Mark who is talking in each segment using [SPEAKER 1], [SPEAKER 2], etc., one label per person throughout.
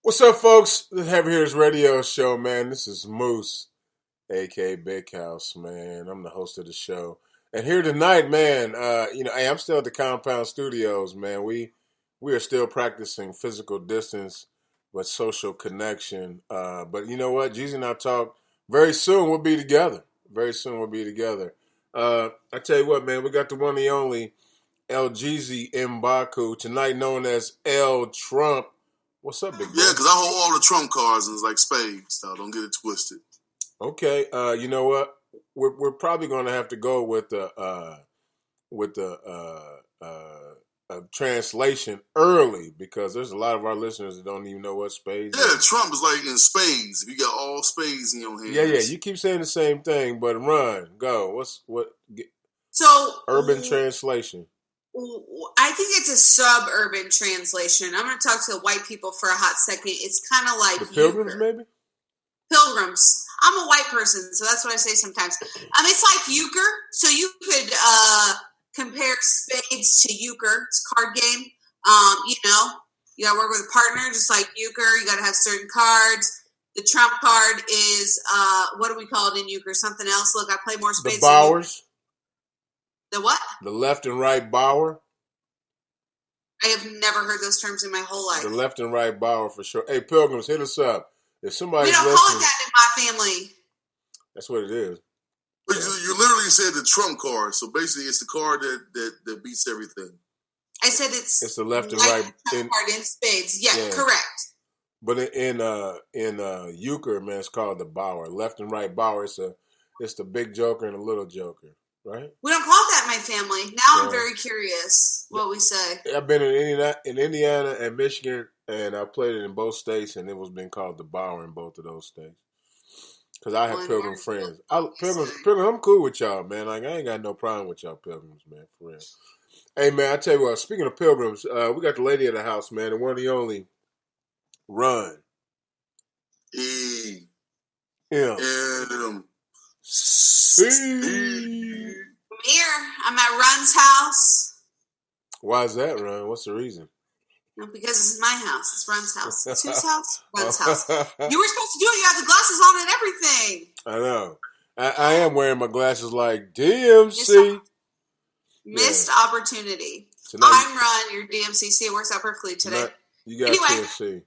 [SPEAKER 1] What's up, folks? The Heavy Hitters Radio Show, man. This is Moose, aka Big House, man. I'm the host of the show, and here tonight, man. Hey, I'm still at the Compound Studios, man. We are still practicing physical distance, but social connection. But you know what? Jeezy and I talk very soon. We'll be together. Very soon, we'll be together. I tell you what, man. We got the one and only El Jeezy Mbaku, tonight known as El Trump. What's up, big boy?
[SPEAKER 2] Yeah, because I hold all the Trump cards and it's like spades, so don't get it twisted.
[SPEAKER 1] Okay, you know what? We're probably going to have to go with the translation early because there's a lot of our listeners that don't even know what spades.
[SPEAKER 2] Yeah, Trump is like in spades. If you got all spades in your hands.
[SPEAKER 1] Yeah. You keep saying the same thing, but run, go.
[SPEAKER 3] So
[SPEAKER 1] urban translation?
[SPEAKER 3] I think it's a suburban translation. I'm going to talk to the white people for a hot second. It's kind of like
[SPEAKER 1] the Pilgrims, maybe?
[SPEAKER 3] Pilgrims. I'm a white person, so that's what I say sometimes. It's like euchre. So you could compare spades to euchre. It's a card game. You got to work with a partner, just like euchre. You got to have certain cards. The trump card is, what do we call it in euchre? Something else. Look, I play more spades.
[SPEAKER 1] The bowers.
[SPEAKER 3] The what?
[SPEAKER 1] The left and right bower.
[SPEAKER 3] I have never heard those terms in my whole life.
[SPEAKER 1] The left and right bower for sure. Hey, Pilgrims, hit us up. If somebody's
[SPEAKER 3] we don't
[SPEAKER 1] listening,
[SPEAKER 3] call it that in my family.
[SPEAKER 1] That's what it is.
[SPEAKER 2] But you literally said the Trump card, so basically it's the card that beats everything.
[SPEAKER 3] I said it's
[SPEAKER 1] the left and right
[SPEAKER 3] card in spades. Yeah, correct.
[SPEAKER 1] But in euchre, man, it's called the bower. Left and right bower. It's the big joker and the little joker. Right?
[SPEAKER 3] We don't call that in my family. Now I'm very curious what we say.
[SPEAKER 1] I've been in Indiana and Michigan, and I played it in both states, and it was been called the Bower in both of those states. Because I have Pilgrim friends. Pilgrim, I'm cool with y'all, man. Like, I ain't got no problem with y'all Pilgrims, man, for real. Hey, man, I tell you what, speaking of Pilgrims, we got the lady of the house, man, the one and the only Run.
[SPEAKER 3] I'm here. I'm at Run's house.
[SPEAKER 1] Why is that, Run? What's the reason?
[SPEAKER 3] No, because it's my house. It's Run's house. It's whose house? Run's house. You were supposed to do it. You had the glasses on and everything.
[SPEAKER 1] I know. I am wearing my glasses like DMC.
[SPEAKER 3] Missed opportunity. Tonight, I'm Run, your DMC. See, it works out perfectly today.
[SPEAKER 1] You guys can't see.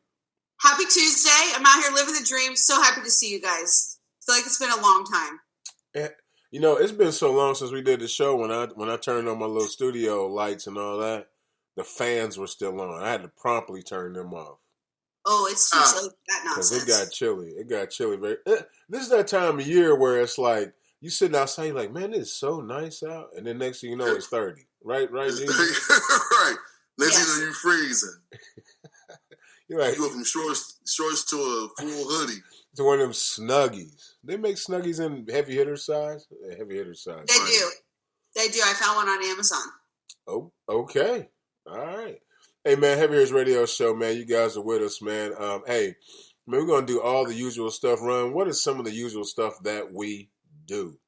[SPEAKER 3] Happy Tuesday. I'm out here living the dream. So happy to see you guys. I feel like it's been a long time.
[SPEAKER 1] You know, it's been so long since we did the show. When I turned on my little studio lights and all that, the fans were still on. I had to promptly turn them off.
[SPEAKER 3] Oh, it's too chilly for that nonsense.
[SPEAKER 1] Because it got chilly. This is that time of year where it's like, you sitting outside, you're like, man, it's so nice out. And then next thing you know, it's 30. Right,
[SPEAKER 2] right. Next thing you know, you freezing.
[SPEAKER 1] You're like,
[SPEAKER 2] you go from shorts to a full hoodie.
[SPEAKER 1] To one of them Snuggies. They make Snuggies in heavy hitter size? Heavy hitter size.
[SPEAKER 3] They do. They do. I found one on Amazon.
[SPEAKER 1] Oh, okay. All right. Hey, man, Heavy Hitters Radio Show, man. You guys are with us, man. Hey, man, we're going to do all the usual stuff. Run, what is some of the usual stuff that we do?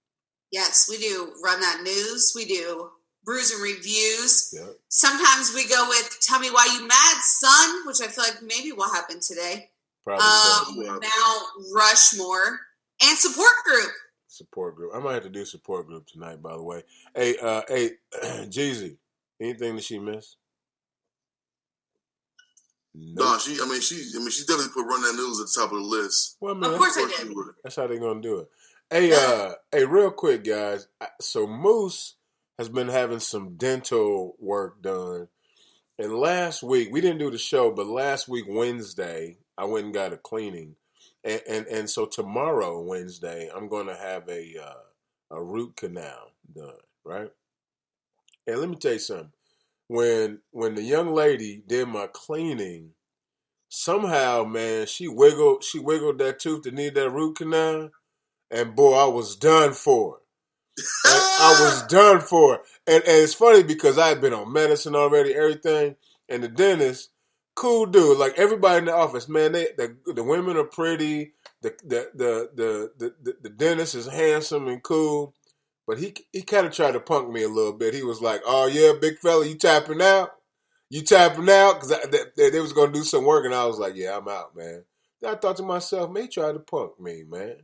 [SPEAKER 3] Yes, we do Run That News. We do Brews and Reviews.
[SPEAKER 1] Yep.
[SPEAKER 3] Sometimes we go with Tell Me Why You Mad, Son, which I feel like maybe will happen today.
[SPEAKER 1] Probably
[SPEAKER 3] Mount Rushmore and support group.
[SPEAKER 1] Support group. I might have to do support group tonight, by the way. Hey, Jeezy, anything that she missed?
[SPEAKER 2] No, she definitely put Run That News at the top of the list.
[SPEAKER 1] Well, man,
[SPEAKER 3] of course I did.
[SPEAKER 1] That's how they're gonna do it. Hey, real quick, guys. So Moose has been having some dental work done, and last week we didn't do the show, but last week Wednesday I went and got a cleaning, and so tomorrow Wednesday I'm gonna have a root canal done, right? And let me tell you something. When the young lady did my cleaning, somehow, man, she wiggled that tooth that needed that root canal, and boy, I was done for. I was done for. And it's funny because I had been on medicine already, everything, and the dentist, cool dude. Like everybody in the office, man, the women are pretty. The dentist is handsome and cool. But he kind of tried to punk me a little bit. He was like, "Oh yeah, big fella, you tapping out? You tapping out? Because they was going to do some work, and I was like, yeah, I'm out, man. Then I thought to myself, man, he tried to punk me, man.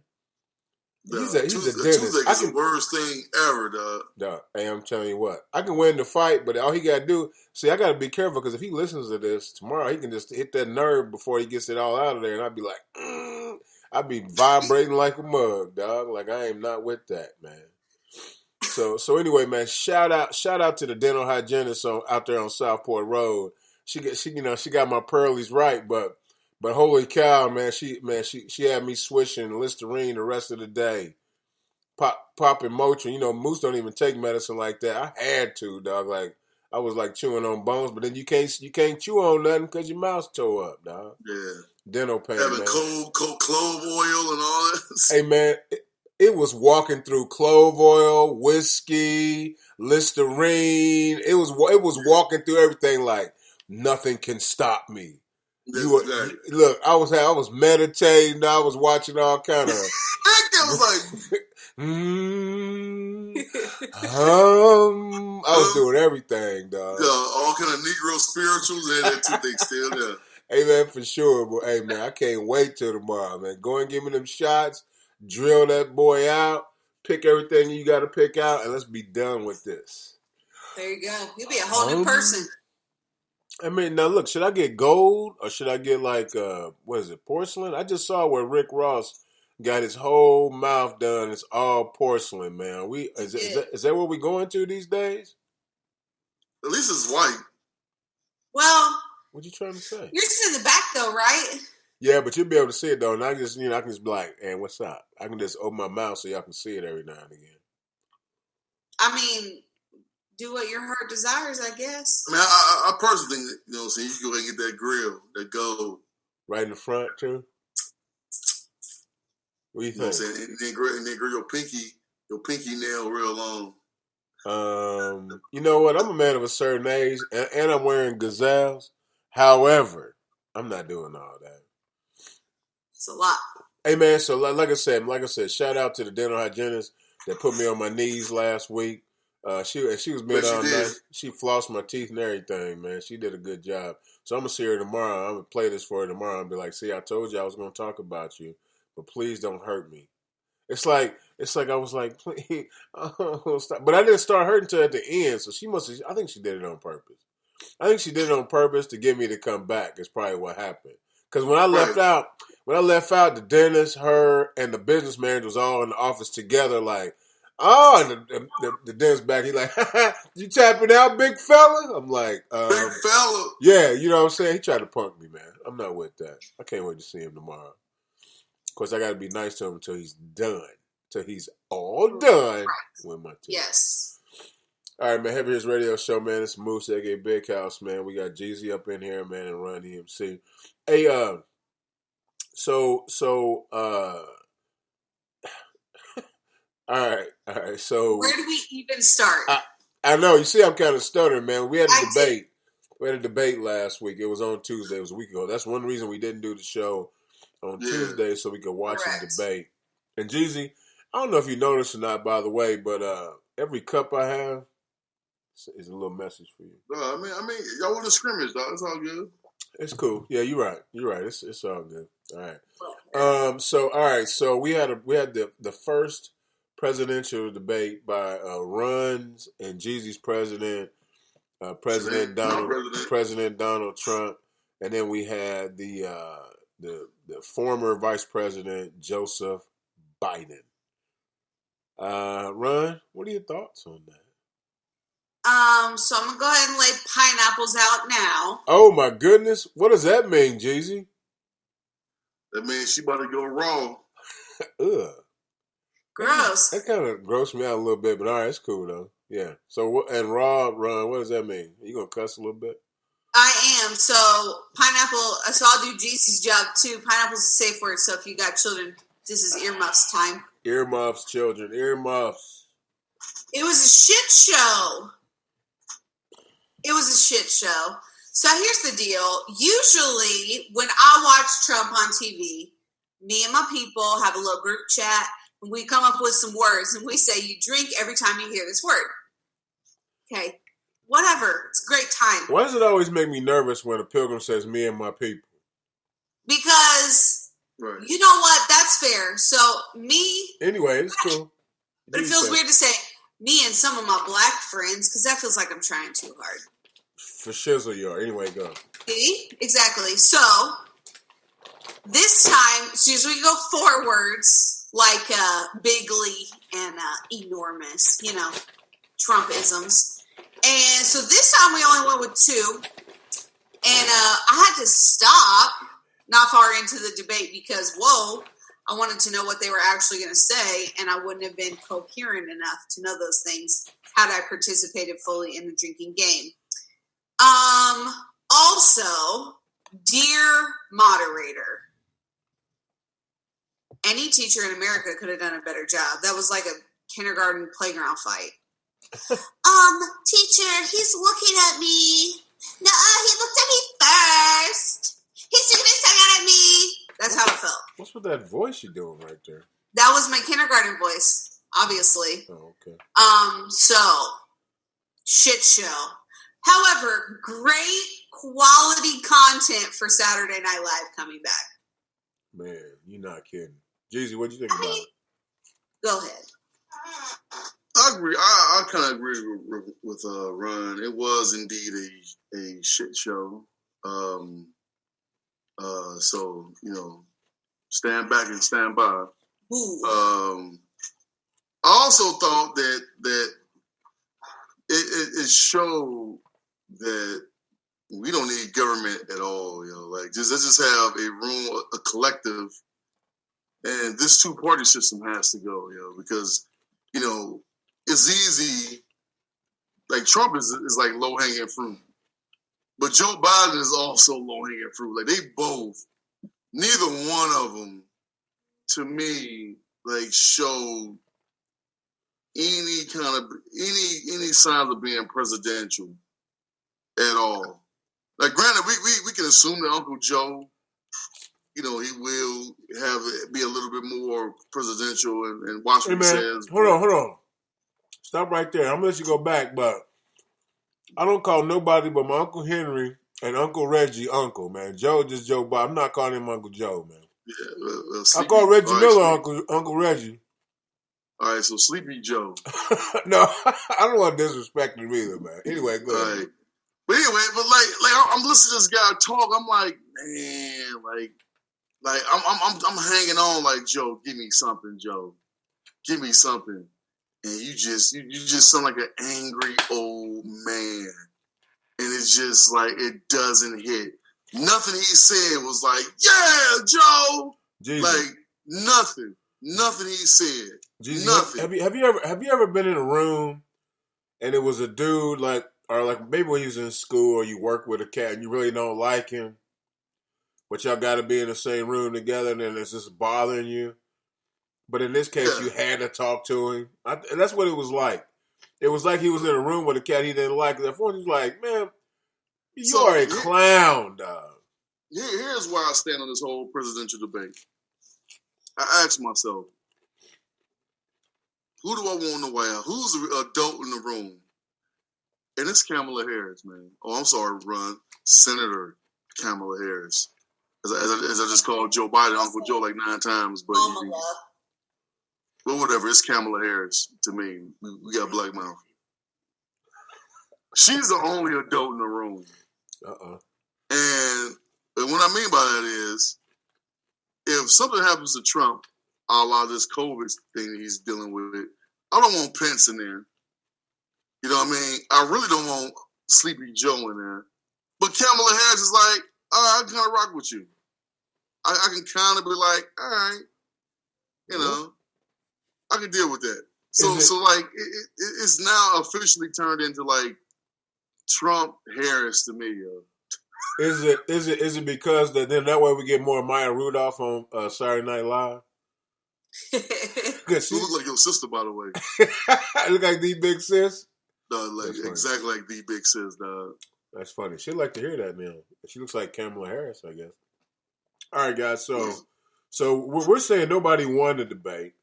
[SPEAKER 1] He's a dentist.
[SPEAKER 2] Toothache is the worst thing ever, dog.
[SPEAKER 1] Dog, hey, I'm telling you what. I can win the fight, but all he got to do, see, I got to be careful because if he listens to this tomorrow, he can just hit that nerve before he gets it all out of there, and I'd be like, I'd be vibrating like a mug, dog. Like I am not with that, man. So anyway, man, shout out to the dental hygienist out there on Southport Road. She got my pearlies right, but holy cow, man, she had me swishing Listerine the rest of the day. Popping Motrin. Moose don't even take medicine like that. I had to, dog. Like I was like chewing on bones, but then you can't chew on nothing because your mouth's tore up, dog.
[SPEAKER 2] Yeah.
[SPEAKER 1] Dental pain,
[SPEAKER 2] having
[SPEAKER 1] man.
[SPEAKER 2] cold clove oil and all that.
[SPEAKER 1] Hey, man, it was walking through clove oil, whiskey, Listerine. It was walking through everything like nothing can stop me. Look, I was meditating. I was watching all kind of.
[SPEAKER 2] I was like,
[SPEAKER 1] I was doing everything, dog.
[SPEAKER 2] All kind of Negro spirituals and that toothache still there.
[SPEAKER 1] Hey, man, for sure. But, hey, man, I can't wait till tomorrow, man. Go and give me them shots, drill that boy out, pick everything you got to pick out, and let's be done with this.
[SPEAKER 3] There you go. You'll be a whole new person.
[SPEAKER 1] I mean, now, look, should I get gold or should I get, like, what is it, porcelain? I just saw where Rick Ross got his whole mouth done. It's all porcelain, man. Is that what we going to these days?
[SPEAKER 2] At least it's white.
[SPEAKER 3] Well...
[SPEAKER 1] What you trying to say?
[SPEAKER 3] You're just in the back, though, right?
[SPEAKER 1] Yeah, but you'll be able to see it, though. And I can just be like, hey, what's up? I can just open my mouth so y'all can see it every now and again.
[SPEAKER 3] I mean, do what your heart desires, I guess.
[SPEAKER 2] I mean, I personally think that, you can go ahead and get that grill, that gold.
[SPEAKER 1] Right in the front, too? What do you think?
[SPEAKER 2] You know what I'm saying? And then grill your pinky nail real long.
[SPEAKER 1] You know what? I'm a man of a certain age, and I'm wearing gazelles. However, I'm not doing all that.
[SPEAKER 3] It's a lot.
[SPEAKER 1] Hey, man, so like I said, shout out to the dental hygienist that put me on my knees last week. She was being all nice. She flossed my teeth and everything, man. She did a good job. So I'm going to see her tomorrow. I'm going to play this for her tomorrow and be like, see, I told you I was going to talk about you, but please don't hurt me. It's like I was like, please, stop. But I didn't start hurting until at the end, so I think she did it on purpose. I think she did it on purpose to get me to come back. Is probably what happened. Because when I left out, the dentist, her, and the business manager was all in the office together. Like, and the dentist back. He like, you tapping out, big fella? I'm like,
[SPEAKER 2] big fella.
[SPEAKER 1] Yeah, you know what I'm saying. He tried to punk me, man. I'm not with that. I can't wait to see him tomorrow. Of course, I got to be nice to him until he's done. Till he's all done with my teeth. Yes. All right, man. Heavy Hits Radio Show, man. It's Moose, aka Big House, man. We got Jeezy up in here, man, and Run EMC. Hey, all right. So
[SPEAKER 3] where do we even start?
[SPEAKER 1] I know. You see, I'm kind of stuttering, man. We had a debate. We had a debate last week. It was on Tuesday. It was a week ago. That's one reason we didn't do the show on Tuesday, so we could watch the debate. And Jeezy, I don't know if you noticed or not, by the way, but every cup I have is a little message for you.
[SPEAKER 2] I mean, y'all want to scrimmage, dog. It's all good.
[SPEAKER 1] It's cool. Yeah, you're right. It's all good. All right. So we had the first presidential debate by Runs and Jeezy's president, President Donald Trump, and then we had the former Vice President Joseph Biden. Ron, what are your thoughts on that?
[SPEAKER 3] So I'm gonna go ahead and lay pineapples out now.
[SPEAKER 1] Oh my goodness, what does that mean, Jeezy?
[SPEAKER 2] That means she about to go raw.
[SPEAKER 1] Ugh.
[SPEAKER 3] Gross.
[SPEAKER 1] That kind of grossed me out a little bit, but all right, it's cool though. Yeah. So and raw, Ron, what does that mean? You gonna cuss a little bit?
[SPEAKER 3] I am. So pineapple. So I'll do Jeezy's job too. Pineapple's a safe word. So if you got children, this is earmuffs time.
[SPEAKER 1] Earmuffs, children. Earmuffs.
[SPEAKER 3] It was a shit show. So here's the deal. Usually when I watch Trump on TV, me and my people have a little group chat and we come up with some words and we say, you drink every time you hear this word. Okay. whatever. It's a great time.
[SPEAKER 1] Why does it always make me nervous when a pilgrim says "me and my people"?
[SPEAKER 3] Because you know what? That's fair. So me.
[SPEAKER 1] Anyway, it's cool.
[SPEAKER 3] But it feels weird to say me and some of my black friends because that feels like I'm trying too hard.
[SPEAKER 1] For shizzle, you are. Anyway, go.
[SPEAKER 3] See? Exactly. So this time, it's usually go 4 words like bigly and enormous, Trumpisms. And so this time we only went with 2. And I had to stop not far into the debate because, whoa, I wanted to know what they were actually going to say, and I wouldn't have been coherent enough to know those things had I participated fully in the drinking game. Also, dear moderator, any teacher in America could have done a better job. That was like a kindergarten playground fight. Teacher, he's looking at me. No, he looked at me first. He's sticking his tongue out at me. That's how it felt.
[SPEAKER 1] What's with that voice you're doing right there?
[SPEAKER 3] That was my kindergarten voice, obviously.
[SPEAKER 1] Oh, okay.
[SPEAKER 3] So, shit show. However, great quality content for Saturday Night Live coming back.
[SPEAKER 1] Man, you're not kidding. Jeezy, what do you think about it?
[SPEAKER 3] Go ahead.
[SPEAKER 2] I agree. I kind of agree with Ron. It was indeed a shit show. So, stand back and stand by. I also thought that it showed that we don't need government at all. Let's just have a room, a collective, and this 2-party system has to go. Because it's easy. Like Trump is like low hanging fruit, but Joe Biden is also low hanging fruit. Like they both, neither one of them, to me, like showed any signs of being presidential at all. Like, granted, we can assume that Uncle Joe, he will be a little bit more presidential and watch what he says.
[SPEAKER 1] Hold on. Stop right there. I'm gonna let you go back, but I don't call nobody but my Uncle Henry and Uncle Reggie Uncle, man. Joe just Joe Bob. I'm not calling him Uncle Joe, man.
[SPEAKER 2] Yeah,
[SPEAKER 1] I call Reggie Miller Uncle Reggie.
[SPEAKER 2] All right, so Sleepy Joe.
[SPEAKER 1] No, I don't want to disrespect him either, man. Anyway, go ahead.
[SPEAKER 2] Right. But anyway, like I'm listening to this guy talk. I'm like, man, like I'm hanging on. Like, Joe, give me something, Joe. Give me something. And you just sound like an angry old man. And it's just like it doesn't hit. Nothing he said was like, yeah, Joe. Jesus. Like nothing. Nothing he said. Jesus. Nothing.
[SPEAKER 1] Have you ever been in a room and it was a dude or maybe when you was in school or you work with a cat and you really don't like him, but y'all got to be in the same room together and then it's just bothering you? But in this case, you had to talk to him. And that's what it was like. It was like he was in a room with a cat he didn't like. At first, he's like, man, you are a clown, dog.
[SPEAKER 2] Here's where I stand on this whole presidential debate. I ask myself, who do I want in the White House? Who's the adult in the room? And it's Kamala Harris, man. Oh, I'm sorry, Ron. Senator Kamala Harris. As I just called Joe Biden Uncle Joe like 9 times. But whatever, it's Kamala Harris to me. We got black mouth. She's the only adult in the room. And what I mean by that is, if something happens to Trump, a la this COVID thing that he's dealing with, I don't want Pence in there. You know what I mean? I really don't want Sleepy Joe in there. But Kamala Harris is like, all right, I can kind of rock with you. I can kind of be like, all right, I can deal with that. So like, it's now officially turned into like Trump Harris to me, yo.
[SPEAKER 1] Is it because then that way we get more Maya Rudolph on Saturday Night Live?
[SPEAKER 2] You look like your sister, by the way.
[SPEAKER 1] Look like the big sis?
[SPEAKER 2] No, exactly like the big sis, dog.
[SPEAKER 1] That's funny. She'd like to hear that, man. She looks like Kamala Harris, I guess. All right, guys. So we're saying nobody won the debate.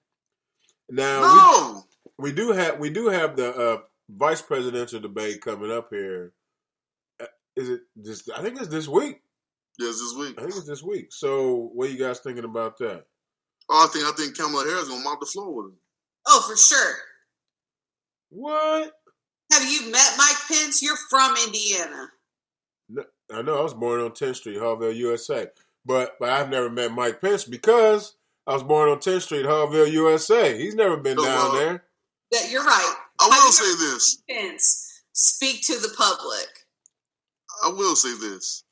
[SPEAKER 1] Now we do have the vice presidential debate coming up here. Is it this? I think it's this week.
[SPEAKER 2] Yes, this week.
[SPEAKER 1] I think it's this week. So, what are you guys thinking about that?
[SPEAKER 2] Oh, I think Kamala Harris is gonna mop the floor with him.
[SPEAKER 3] Oh, for sure.
[SPEAKER 1] What?
[SPEAKER 3] Have you met Mike Pence? You're from Indiana.
[SPEAKER 1] No, I know. I was born on 10th Street, Hallville, USA. But I've never met Mike Pence because I was born on 10th Street, Hallville, USA. He's never been down there.
[SPEAKER 3] That you're right.
[SPEAKER 2] I will say this.
[SPEAKER 3] Pence, speak to the public.
[SPEAKER 2] I will say this.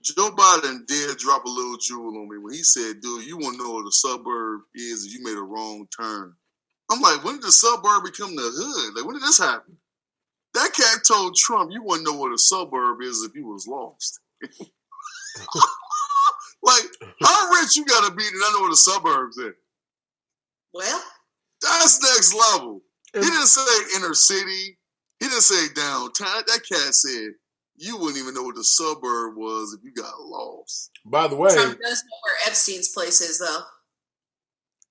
[SPEAKER 2] Joe Biden did drop a little jewel on me when he said, dude, you want to know what a suburb is if you made a wrong turn. I'm like, when did the suburb become the hood? Like, when did this happen? That cat told Trump, you wouldn't know what a suburb is if you was lost. Like, how rich you got to be to not know what a suburb's is?
[SPEAKER 3] Well,
[SPEAKER 2] that's next level. He didn't say inner city. He didn't say downtown. That cat said, you wouldn't even know what the suburb was if you got lost.
[SPEAKER 1] By the way,
[SPEAKER 3] Trump does know where Epstein's place is, though.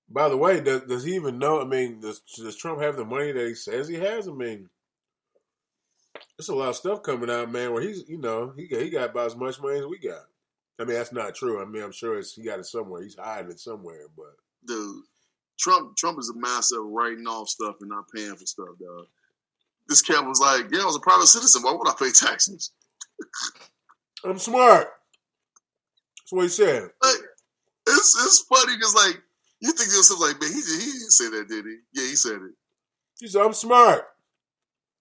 [SPEAKER 1] By the way, does he even know? I mean, does Trump have the money that he says he has? I mean, there's a lot of stuff coming out, man, where he's, he got about as much money as we got. I mean, that's not true. I mean, I'm sure he got it somewhere. He's hiding it somewhere, but.
[SPEAKER 2] Dude, Trump is a master of writing off stuff and not paying for stuff, dog. This cat was like, yeah, I was a private citizen. Why would I pay taxes?
[SPEAKER 1] I'm smart. That's what he said.
[SPEAKER 2] Like, it's funny because, like, you think to yourself, like, man, he didn't say that, did he? Yeah, he said it.
[SPEAKER 1] He said, I'm smart.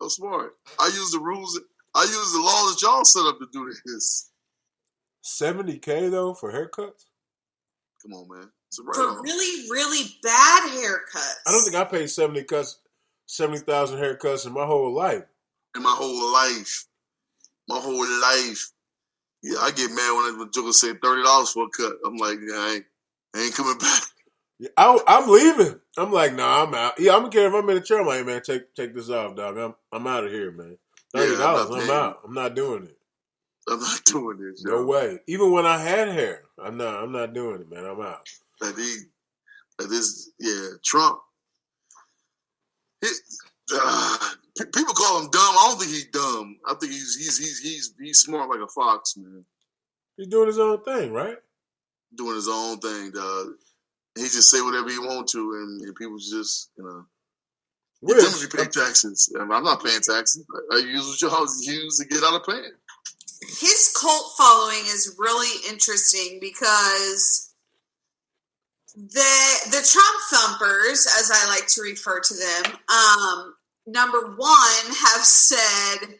[SPEAKER 2] I'm smart. I use the rules. I use the laws that y'all set up to do this.
[SPEAKER 1] $70K, though, for haircuts?
[SPEAKER 2] Come on, man.
[SPEAKER 3] For really, really bad haircuts.
[SPEAKER 1] I don't think I paid 70,000 haircuts in my whole life.
[SPEAKER 2] In my whole life. My whole life. Yeah, I get mad when the Joker say $30 for a cut. I'm like, yeah, I ain't coming back.
[SPEAKER 1] Yeah, I'm leaving. I'm like, nah, I'm out. Yeah, I'm gonna care if I'm in the chair. I'm like, hey, man, take this off, dog. I'm out of here, man. $30, I'm out. I'm not doing it.
[SPEAKER 2] I'm not doing this.
[SPEAKER 1] No way. Even when I had hair, I'm not doing it, man. I'm out.
[SPEAKER 2] Trump. People call him dumb. I don't think he's dumb. I think he's smart like a fox, man.
[SPEAKER 1] He's doing his own thing, right?
[SPEAKER 2] Doing his own thing, dog. He just say whatever he want to, and people just, if you pay taxes. I'm not paying taxes. I use what y'all use to get out of paying.
[SPEAKER 3] His cult following is really interesting because the Trump thumpers, as I like to refer to them, number one, have said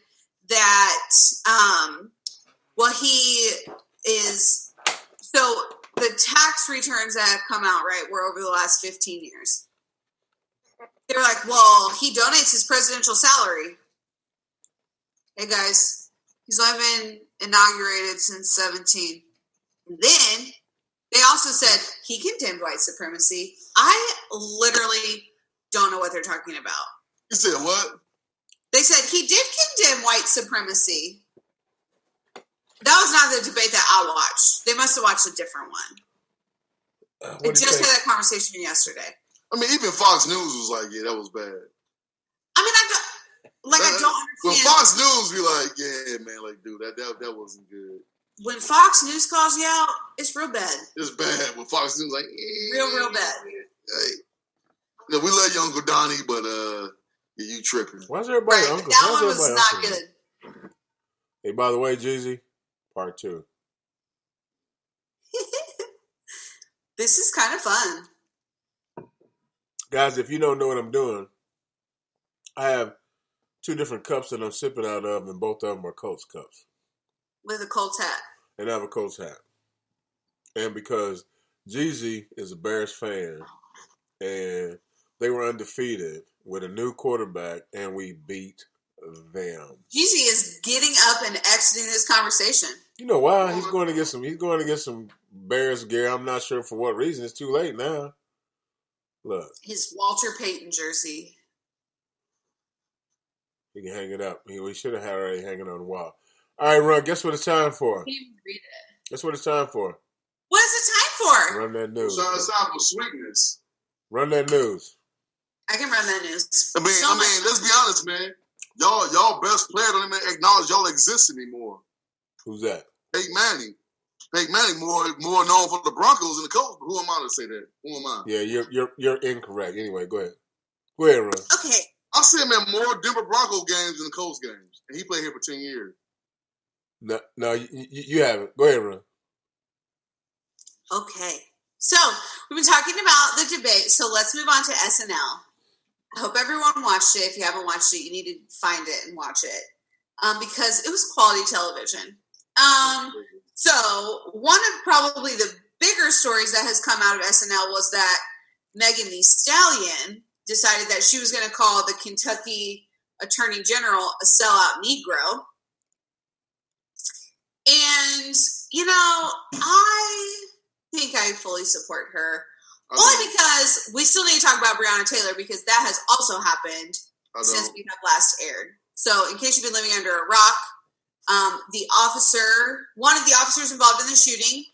[SPEAKER 3] that, he is, so the tax returns that have come out, right, were over the last 15 years. They're like, well, he donates his presidential salary. Hey, guys, he's only been inaugurated since 17. And then they also said he condemned white supremacy. I literally don't know what they're talking about.
[SPEAKER 2] You said what?
[SPEAKER 3] They said he did condemn white supremacy. That was not the debate that I watched. They must have watched a different one. I just had that conversation yesterday.
[SPEAKER 2] I mean, even Fox News was like, yeah, that was bad.
[SPEAKER 3] I mean, I don't understand.
[SPEAKER 2] When Fox News be like, yeah, man, like, dude, that wasn't good.
[SPEAKER 3] When Fox News calls you out, it's real bad.
[SPEAKER 2] It's bad. When Fox News like,
[SPEAKER 3] real bad.
[SPEAKER 2] Hey. We love you, Uncle Donnie, but you tripping.
[SPEAKER 1] Why's everybody
[SPEAKER 3] right,
[SPEAKER 1] Uncle?
[SPEAKER 3] That one was not good.
[SPEAKER 1] Hey, by the way, Jeezy, part 2.
[SPEAKER 3] This is kind of fun.
[SPEAKER 1] Guys, if you don't know what I'm doing, I have 2 different cups that I'm sipping out of, and both of them are Colts cups.
[SPEAKER 3] With a Colts hat.
[SPEAKER 1] And I have a Colts hat. And because Jeezy is a Bears fan, and they were undefeated with a new quarterback, and we beat them.
[SPEAKER 3] Jeezy is getting up and exiting this conversation.
[SPEAKER 1] You know why? He's going to get some Bears gear. I'm not sure for what reason. It's too late now. Look.
[SPEAKER 3] His Walter Payton jersey.
[SPEAKER 1] He can hang it up. We should have had it already hanging on the wall. All right, Ron, guess what it's time for?
[SPEAKER 3] I can't even read it.
[SPEAKER 1] Guess what it's time for?
[SPEAKER 3] What is it time for?
[SPEAKER 1] Run that news.
[SPEAKER 2] It's time for sweetness.
[SPEAKER 1] Run that news.
[SPEAKER 3] I can run that news.
[SPEAKER 2] I mean, let's be honest, man. Y'all best player don't even acknowledge y'all exist anymore.
[SPEAKER 1] Who's that?
[SPEAKER 2] Peyton Manning. Peyton Manning more known for the Broncos than the Colts. Who am I to say that? Who am I?
[SPEAKER 1] Yeah, you're incorrect. Anyway, go ahead. Go ahead, Ron.
[SPEAKER 3] Okay.
[SPEAKER 2] I see him in more Denver Broncos games than the Colts games, and he played here for 10 years.
[SPEAKER 1] No, you haven't. Go ahead, Ron.
[SPEAKER 3] Okay. So we've been talking about the debate. So let's move on to SNL. I hope everyone watched it. If you haven't watched it, you need to find it and watch it because it was quality television. So one of probably the bigger stories that has come out of SNL was that Megan Thee Stallion decided that she was going to call the Kentucky Attorney General a sellout Negro. And, I think I fully support her. Only because we still need to talk about Breonna Taylor because that has also happened since we have last aired. So in case you've been living under a rock, one of the officers involved in the shooting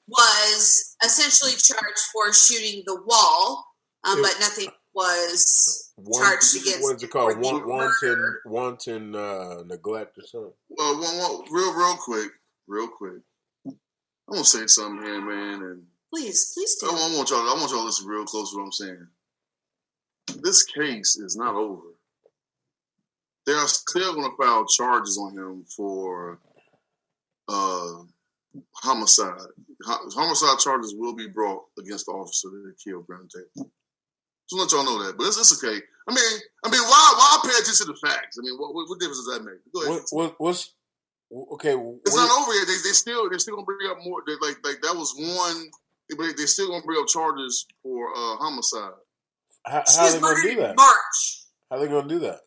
[SPEAKER 3] was essentially charged for shooting the wall, but nothing was charged against.
[SPEAKER 1] What is it called? Wanton neglect or something?
[SPEAKER 2] Well, real quick. I'm gonna say something here, man, and
[SPEAKER 3] please do.
[SPEAKER 2] I want y'all to listen real close to what I'm saying. This case is not over. They are still going to file charges on him for homicide. Homicide charges will be brought against the officer that killed Breonna Taylor. Just let y'all know that. But it's okay. I mean, why pay attention to the facts? I mean, what difference does that make? Go ahead.
[SPEAKER 1] What's okay?
[SPEAKER 2] It's not over yet. They still gonna bring up more. Like that was one. They still gonna bring up charges for homicide.
[SPEAKER 1] How are they gonna do that?
[SPEAKER 3] March.
[SPEAKER 1] How are they gonna do that?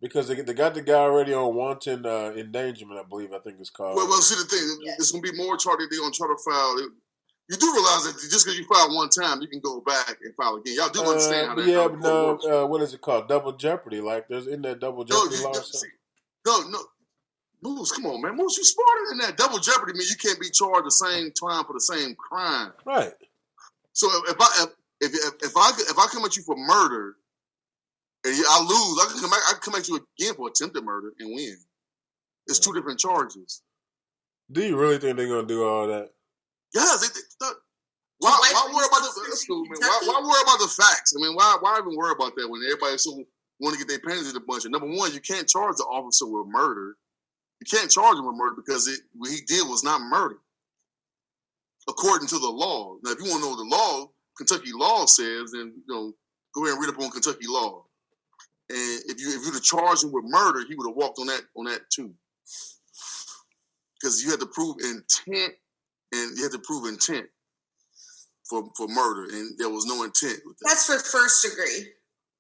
[SPEAKER 1] Because they got the guy already on wanton endangerment, I think it's called.
[SPEAKER 2] Well, see the thing, it's gonna be more charges. They're gonna try to file. You do realize that just because you file one time, you can go back and file again. Y'all do understand how that works.
[SPEAKER 1] What is it called? Double jeopardy. Like there's in that double jeopardy law.
[SPEAKER 2] No. Moose, come on, man. Moose, you smarter than that. Double jeopardy means you can't be charged the same time for the same crime.
[SPEAKER 1] Right.
[SPEAKER 2] So if I come at you for murder and I lose, I can come at you again for attempted murder and win. It's two different charges.
[SPEAKER 1] Do you really think they're gonna do all that?
[SPEAKER 2] Yeah. Why worry about that's cool, man. Why worry about the facts? I mean, why even worry about that when everybody so want to get their panties in a bunch? And number one, you can't charge the officer with murder. You can't charge him with murder because what he did was not murder, according to the law. Now, if you want to know what the law, Kentucky law says, then go ahead and read up on Kentucky law. And if you'd have charged him with murder, he would have walked on that too, because you had to prove intent, and you had to prove intent for murder, and there was no intent with that.
[SPEAKER 3] That's for first degree.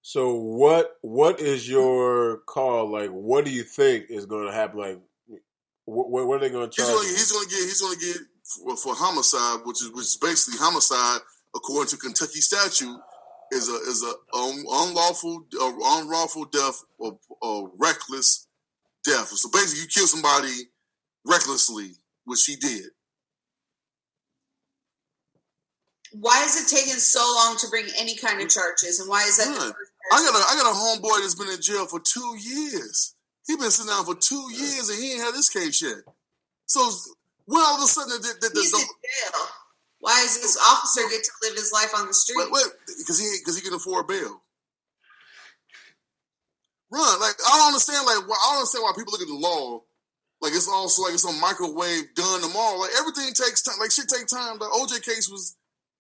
[SPEAKER 1] So what is your call? Like, what do you think is going to happen? Like, what are they going to charge?
[SPEAKER 2] He's going to get for homicide, which is basically homicide according to Kentucky statute is a unlawful death or reckless death. So basically, you kill somebody recklessly, which he did.
[SPEAKER 3] Why is it taking so long to bring any kind of charges, and why is that?
[SPEAKER 2] I got a homeboy that's been in jail for 2 years. He been sitting down for 2 years, and he ain't had this case yet. So when all of a sudden
[SPEAKER 3] he's in jail. Why does this officer get to live his life on the street?
[SPEAKER 2] Because he can afford bail. Like I don't understand. I don't understand why people look at the law like it's also like it's on microwave done tomorrow. Like everything takes time. Like shit takes time. The OJ case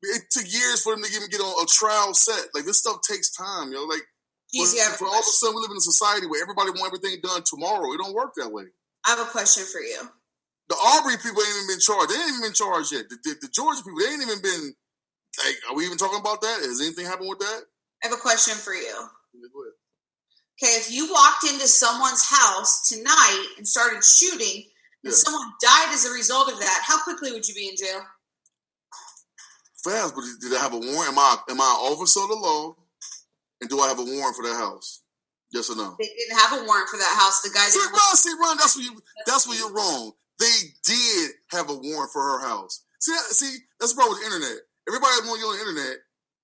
[SPEAKER 2] it took years for them to even get on a trial set. Like this stuff takes time, yo. Like for all of a sudden we live in a society where everybody want everything done tomorrow. It don't work that way.
[SPEAKER 3] I have a question for you.
[SPEAKER 2] The Aubrey people ain't even been charged. They ain't even been charged yet. The Georgia people, they ain't even been like. Are we even talking about that? Has anything happened with that?
[SPEAKER 3] I have a question for you.
[SPEAKER 2] Yeah, go ahead.
[SPEAKER 3] Okay, if you walked into someone's house tonight and started shooting, and someone died as a result of that, how quickly would you be in jail?
[SPEAKER 2] Fast, but did I have a warrant? Am I an officer of the law? And do I have a warrant for that house? Yes or no?
[SPEAKER 3] They didn't have a warrant for that house. The guy didn't.
[SPEAKER 2] Ron, that's where you're wrong. They did have a warrant for her house. See, that's the problem with the internet. Everybody want to get on the internet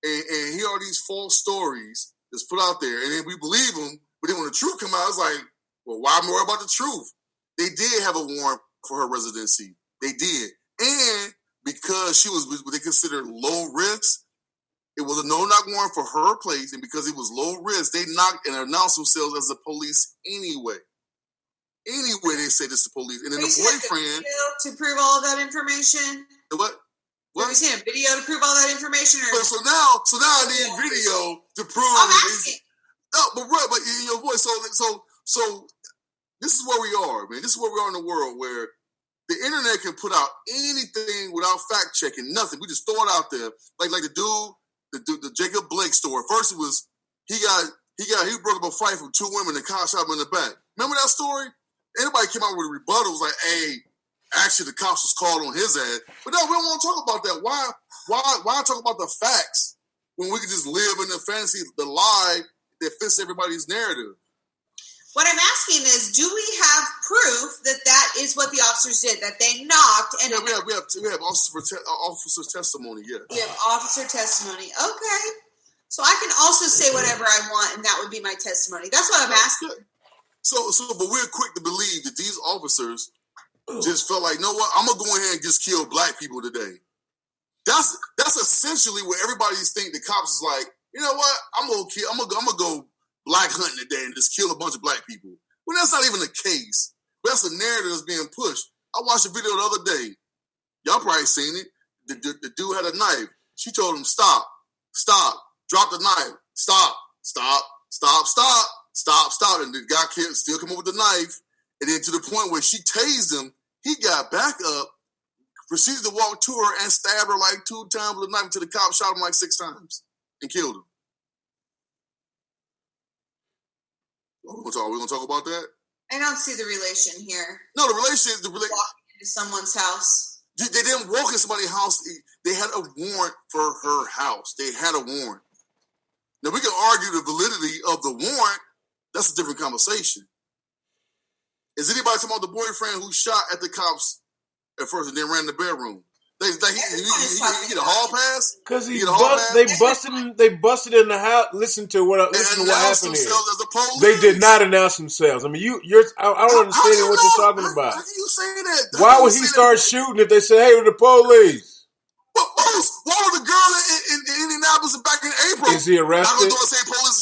[SPEAKER 2] and hear all these false stories that's put out there, and then we believe them. But then when the truth came out, I was like, well, why more about the truth? They did have a warrant for her residency. They did. And because she was what they considered low risk, it was a no-knock warrant for her place. And because it was low risk, they knocked and announced themselves as the police anyway. Anyway, they said it's the police. And then the boyfriend...
[SPEAKER 3] to prove all of that information?
[SPEAKER 2] What?
[SPEAKER 3] Have you seen a video to prove all that information? Or?
[SPEAKER 2] So now I need video to prove...
[SPEAKER 3] I'm asking.
[SPEAKER 2] No, but in your voice. So this is where we are, man. This is where we are in the world where the internet can put out anything without fact checking, nothing. We just throw it out there. Like the Jacob Blake story. First it was he broke up a fight from two women and cops shot him in the back. Remember that story? Anybody came out with a rebuttal was like, hey, actually the cops was called on his ass. But no, we don't want to talk about that. Why talk about the facts when we can just live in the fantasy, the lie that fits everybody's narrative?
[SPEAKER 3] What I'm asking is, do we have proof that is what the officers did, that they knocked? And
[SPEAKER 2] we have officer testimony, yes. We
[SPEAKER 3] have officer testimony. Okay. So I can also say whatever I want, and that would be my testimony. That's what I'm asking.
[SPEAKER 2] But we're quick to believe that these officers just felt like, you know what, I'm going to go ahead and just kill black people today. That's essentially what everybody's think. The cops is like, you know what, I'm going to go black hunting today and just kill a bunch of black people. Well, that's not even the case. That's the narrative that's being pushed. I watched a video the other day. Y'all probably seen it. The dude had a knife. She told him, stop, drop the knife, stop. And the guy still come up with the knife. And then to the point where she tased him, he got back up, proceeded to walk to her and stab her like 2 times with a knife until the cop shot him like 6 times and killed him. We're going to talk about that?
[SPEAKER 3] I don't see the relation here.
[SPEAKER 2] No, the relation is
[SPEAKER 3] walking into someone's house.
[SPEAKER 2] They didn't walk in somebody's house. They had a warrant for her house. They had a warrant. Now, we can argue the validity of the warrant. That's a different conversation. Is anybody talking about the boyfriend who shot at the cops at first and then ran in the bedroom? He get a hall pass?
[SPEAKER 1] Because they busted in the house. Listen to what happened here. They did not announce themselves. I mean, I don't understand what you're talking about.
[SPEAKER 2] How can you say that?
[SPEAKER 1] Why would he start shooting if they said, "Hey, we're the police"?
[SPEAKER 2] Why was the girl in Indianapolis back in April?
[SPEAKER 1] Is he arrested?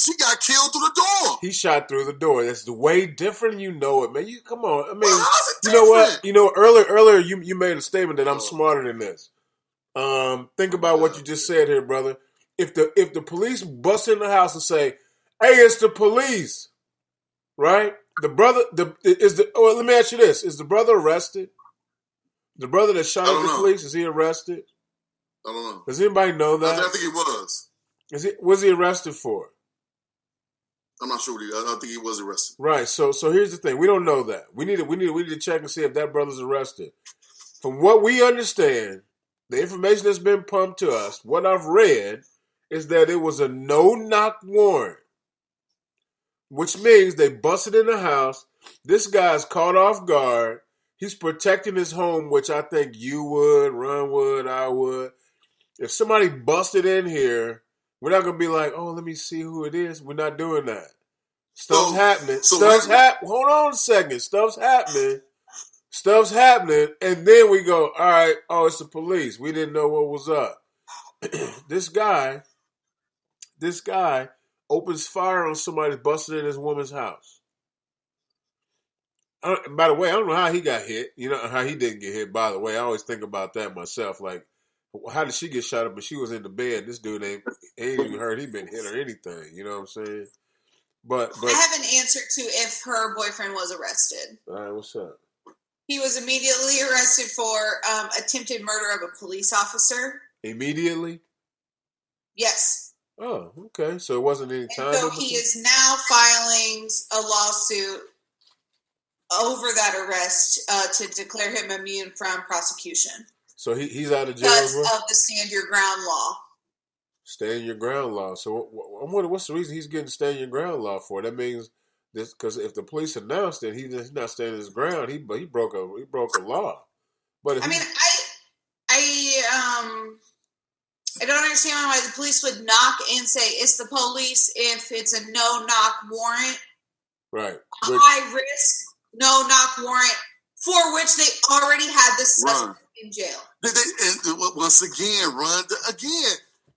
[SPEAKER 2] She got killed through the door.
[SPEAKER 1] He shot through the door. That's the way different. You know it, man. You come on. I mean,
[SPEAKER 2] you
[SPEAKER 1] know what? You know, earlier you made a statement that I'm smarter than this. Think about what you just said here, brother. If the police bust in the house and say, "Hey, it's the police," right? Let me ask you this: is the brother arrested? The brother that shot at the police, is he arrested?
[SPEAKER 2] I don't know.
[SPEAKER 1] Does anybody know that?
[SPEAKER 2] I think he was.
[SPEAKER 1] Was he arrested for?
[SPEAKER 2] I'm not sure. I think he was arrested.
[SPEAKER 1] Right. So here's the thing. We don't know that. We need to check and see if that brother's arrested. From what we understand, the information that's been pumped to us, what I've read, is that it was a no-knock warrant, which means they busted in the house. This guy's caught off guard. He's protecting his home, which I think you would, Ron would, I would. If somebody busted in here, we're not going to be like, oh, let me see who it is. We're not doing that. Stuff's happening. Hold on a second. Stuff's happening. And then we go, all right, oh, it's the police. We didn't know what was up. This guy opens fire on somebody busted in his woman's house. By the way, I don't know how he got hit. You know, how he didn't get hit, by the way. I always think about that myself. Like, how did she get shot up? But she was in the bed. This dude ain't even heard he been hit or anything. You know what I'm saying? But
[SPEAKER 3] I have an answer to if her boyfriend was arrested.
[SPEAKER 1] All right, what's up?
[SPEAKER 3] He was immediately arrested for attempted murder of a police officer.
[SPEAKER 1] Immediately?
[SPEAKER 3] Yes.
[SPEAKER 1] Oh, okay. So it wasn't any time.
[SPEAKER 3] So he is now filing a lawsuit over that arrest to declare him immune from prosecution.
[SPEAKER 1] So he's out of jail
[SPEAKER 3] because of the stand your ground law.
[SPEAKER 1] Stand your ground law. So I wonder what's the reason he's getting stand your ground law for? That means this because if the police announced it, he's not standing his ground. He broke a law. But
[SPEAKER 3] I mean, I don't understand why the police would knock and say it's the police if it's a no-knock warrant.
[SPEAKER 1] Right.
[SPEAKER 3] A high risk, no knock warrant, for which they already had the suspect in jail.
[SPEAKER 2] And once again,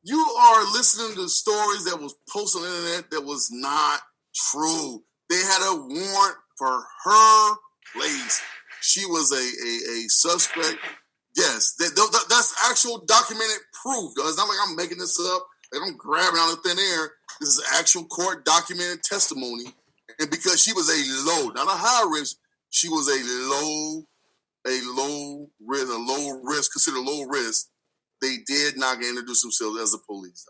[SPEAKER 2] you are listening to stories that was posted on the internet that was not true. They had a warrant for her place. She was a suspect. Yes, that's actual documented proof. It's not like I'm making this up. Like I'm grabbing out of thin air. This is actual court documented testimony. And because she was a low, not a high risk, she was a low risk, considered low risk. They did not introduce themselves as the police.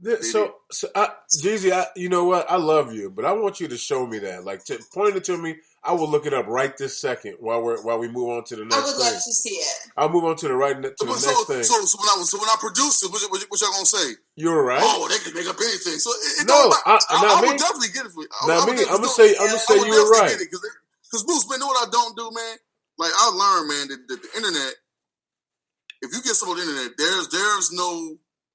[SPEAKER 1] Jeezy, you know what? I love you, but I want you to show me that. Like, point it to me. I will look it up right this second while we move on to the next thing.
[SPEAKER 3] I would love to see it.
[SPEAKER 1] I'll move on to the next thing.
[SPEAKER 2] So when I produce it, what y'all gonna say?
[SPEAKER 1] You're right.
[SPEAKER 2] Oh, they can make up anything. So
[SPEAKER 1] I
[SPEAKER 2] would definitely get it for you.
[SPEAKER 1] I'm gonna say you were right.
[SPEAKER 2] Because Moose, man, know what I don't do, man? Like I learned, man, that the internet. If you get some on the internet,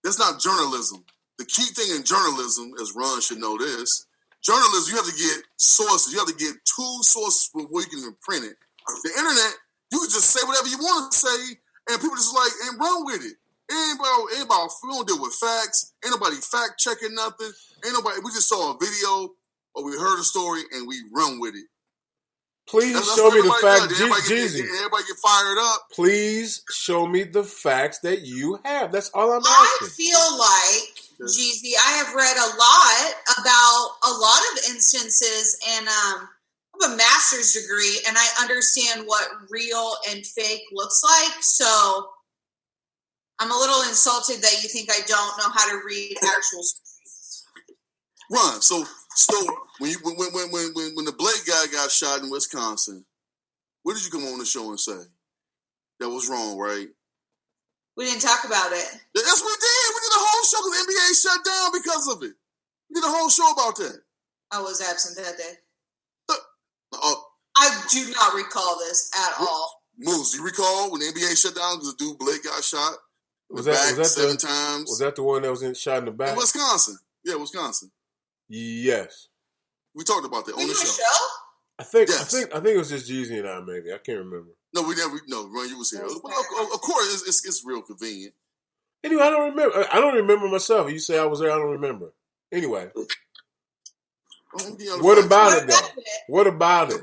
[SPEAKER 2] that's not journalism. The key thing in journalism, as Ron should know this, journalism, you have to get sources. You have to get two sources before you can even print it. The internet, you can just say whatever you want to say, and people just like, and run with it. We don't deal with facts. Ain't nobody fact checking nothing. We just saw a video or we heard a story and we run with it.
[SPEAKER 1] Please show me the facts, Jeezy.
[SPEAKER 2] Everybody get fired up.
[SPEAKER 1] Please show me the facts that you have. That's all I'm asking.
[SPEAKER 3] I feel like, Jeezy, I have read a lot about a lot of instances, and I have a master's degree, and I understand what real and fake looks like. So I'm a little insulted that you think I don't know how to read actual stories.
[SPEAKER 2] Ron, so when the Blake guy got shot in Wisconsin, what did you come on the show and say? That was wrong, right?
[SPEAKER 3] We didn't talk about it.
[SPEAKER 2] Yes, we did. We did a whole show because the NBA shut down because of it. We did a whole show about that.
[SPEAKER 3] I was absent that day. I do not recall this at all.
[SPEAKER 2] Moose, you recall when the NBA shut down because the dude Blake got shot?
[SPEAKER 1] Was that
[SPEAKER 2] 7 times?
[SPEAKER 1] Was that the one that was shot in the back?
[SPEAKER 2] In Wisconsin. Yeah, Wisconsin.
[SPEAKER 1] Yes.
[SPEAKER 2] We talked about that on the show.
[SPEAKER 1] I think it was just Jeezy and I, maybe. I can't remember.
[SPEAKER 2] No, we never. No, Ron, you was here. Well, of course, it's real convenient.
[SPEAKER 1] Anyway, I don't remember. I don't remember myself. You say I was there. I don't remember. Anyway, what about it though? What about it?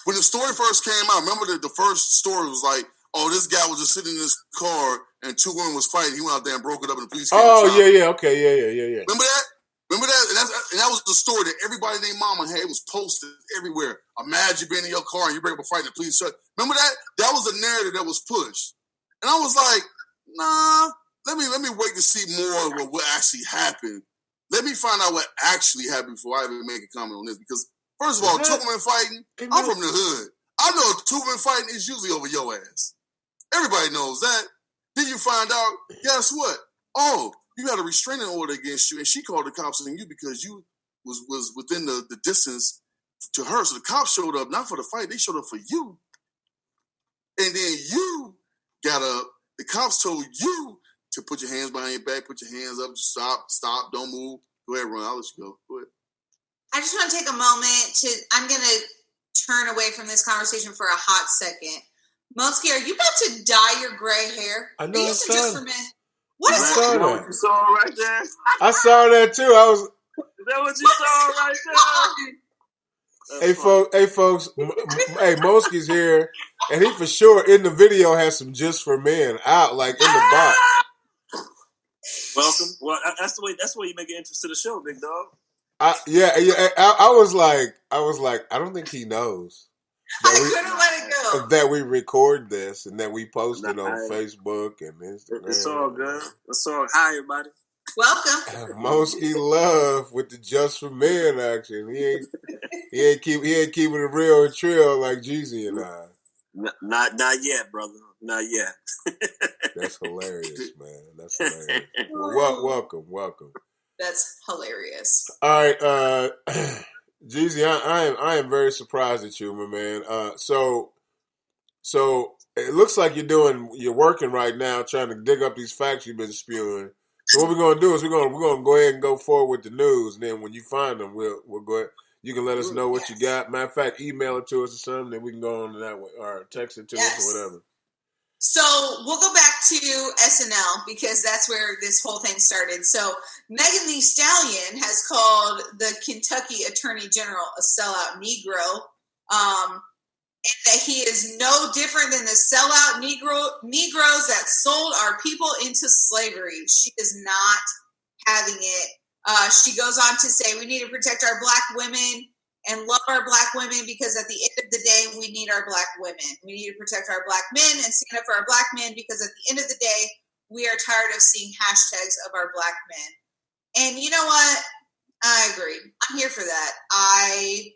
[SPEAKER 2] When the story first came out, remember the first story was like, "Oh, this guy was just sitting in his car and 2 women was fighting. He went out there and broke it up, and the police came."
[SPEAKER 1] Oh yeah, okay, yeah.
[SPEAKER 2] Remember that? Remember that? And that was the story that everybody named Mama had. It was posted everywhere. Imagine being in your car and you break up a fight and the police shut. Remember that? That was the narrative that was pushed. And I was like, nah, let me wait to see more of what actually happened. Let me find out what actually happened before I even make a comment on this. Because, first of all, 2 women fighting, I'm from the hood. I know 2 women fighting is usually over your ass. Everybody knows that. Then you find out, guess what? Oh, you had a restraining order against you, and she called the cops on you because you was within the distance to her. So the cops showed up, not for the fight, they showed up for you. And then you got up, the cops told you to put your hands behind your back, put your hands up, stop, don't move. Go ahead, Ron, I'll let you go. Go ahead.
[SPEAKER 3] I just want to take a moment I'm going to turn away from this conversation for a hot second. Mosky, are you about to dye your gray hair?
[SPEAKER 1] I know it's
[SPEAKER 3] just for men. What is
[SPEAKER 1] that?
[SPEAKER 4] You saw right there?
[SPEAKER 1] I saw that too.
[SPEAKER 4] Is that what you saw right there?
[SPEAKER 1] Hey folks, hey, Mosky's here, and he for sure in the video has some just for men out, like in the box.
[SPEAKER 4] Welcome. Well, that's the way you make it interest to the show, big dog.
[SPEAKER 1] I was like, I don't think he knows.
[SPEAKER 3] I couldn't let it go.
[SPEAKER 1] That we record this and that we post it on Facebook and Instagram.
[SPEAKER 4] It's all good. It's all. Hi, everybody.
[SPEAKER 3] Welcome.
[SPEAKER 1] Mosky love with the just for men action. He ain't keeping it real and trill like Jeezy and I.
[SPEAKER 4] Not yet, brother. Not yet.
[SPEAKER 1] That's hilarious, man. That's hilarious. Well, welcome.
[SPEAKER 3] That's hilarious.
[SPEAKER 1] All right, Jeezy, I am very surprised at you, my man. So it looks like you're working right now, trying to dig up these facts you've been spewing. So what we're gonna do is we're gonna go ahead and go forward with the news, and then when you find them, we'll go ahead. You can let us know what you got. Matter of fact, email it to us or something, then we can go on to that way, or text it to us or whatever.
[SPEAKER 3] So we'll go back to SNL because that's where this whole thing started. So Megan Thee Stallion has called the Kentucky Attorney General a sellout Negro, and that he is no different than the sellout Negroes that sold our people into slavery. She is not having it. She goes on to say, we need to protect our Black women and love our Black women because at the end of the day, we need our Black women. We need to protect our Black men and stand up for our Black men because at the end of the day, we are tired of seeing hashtags of our Black men. And you know what? I agree. I'm here for that. I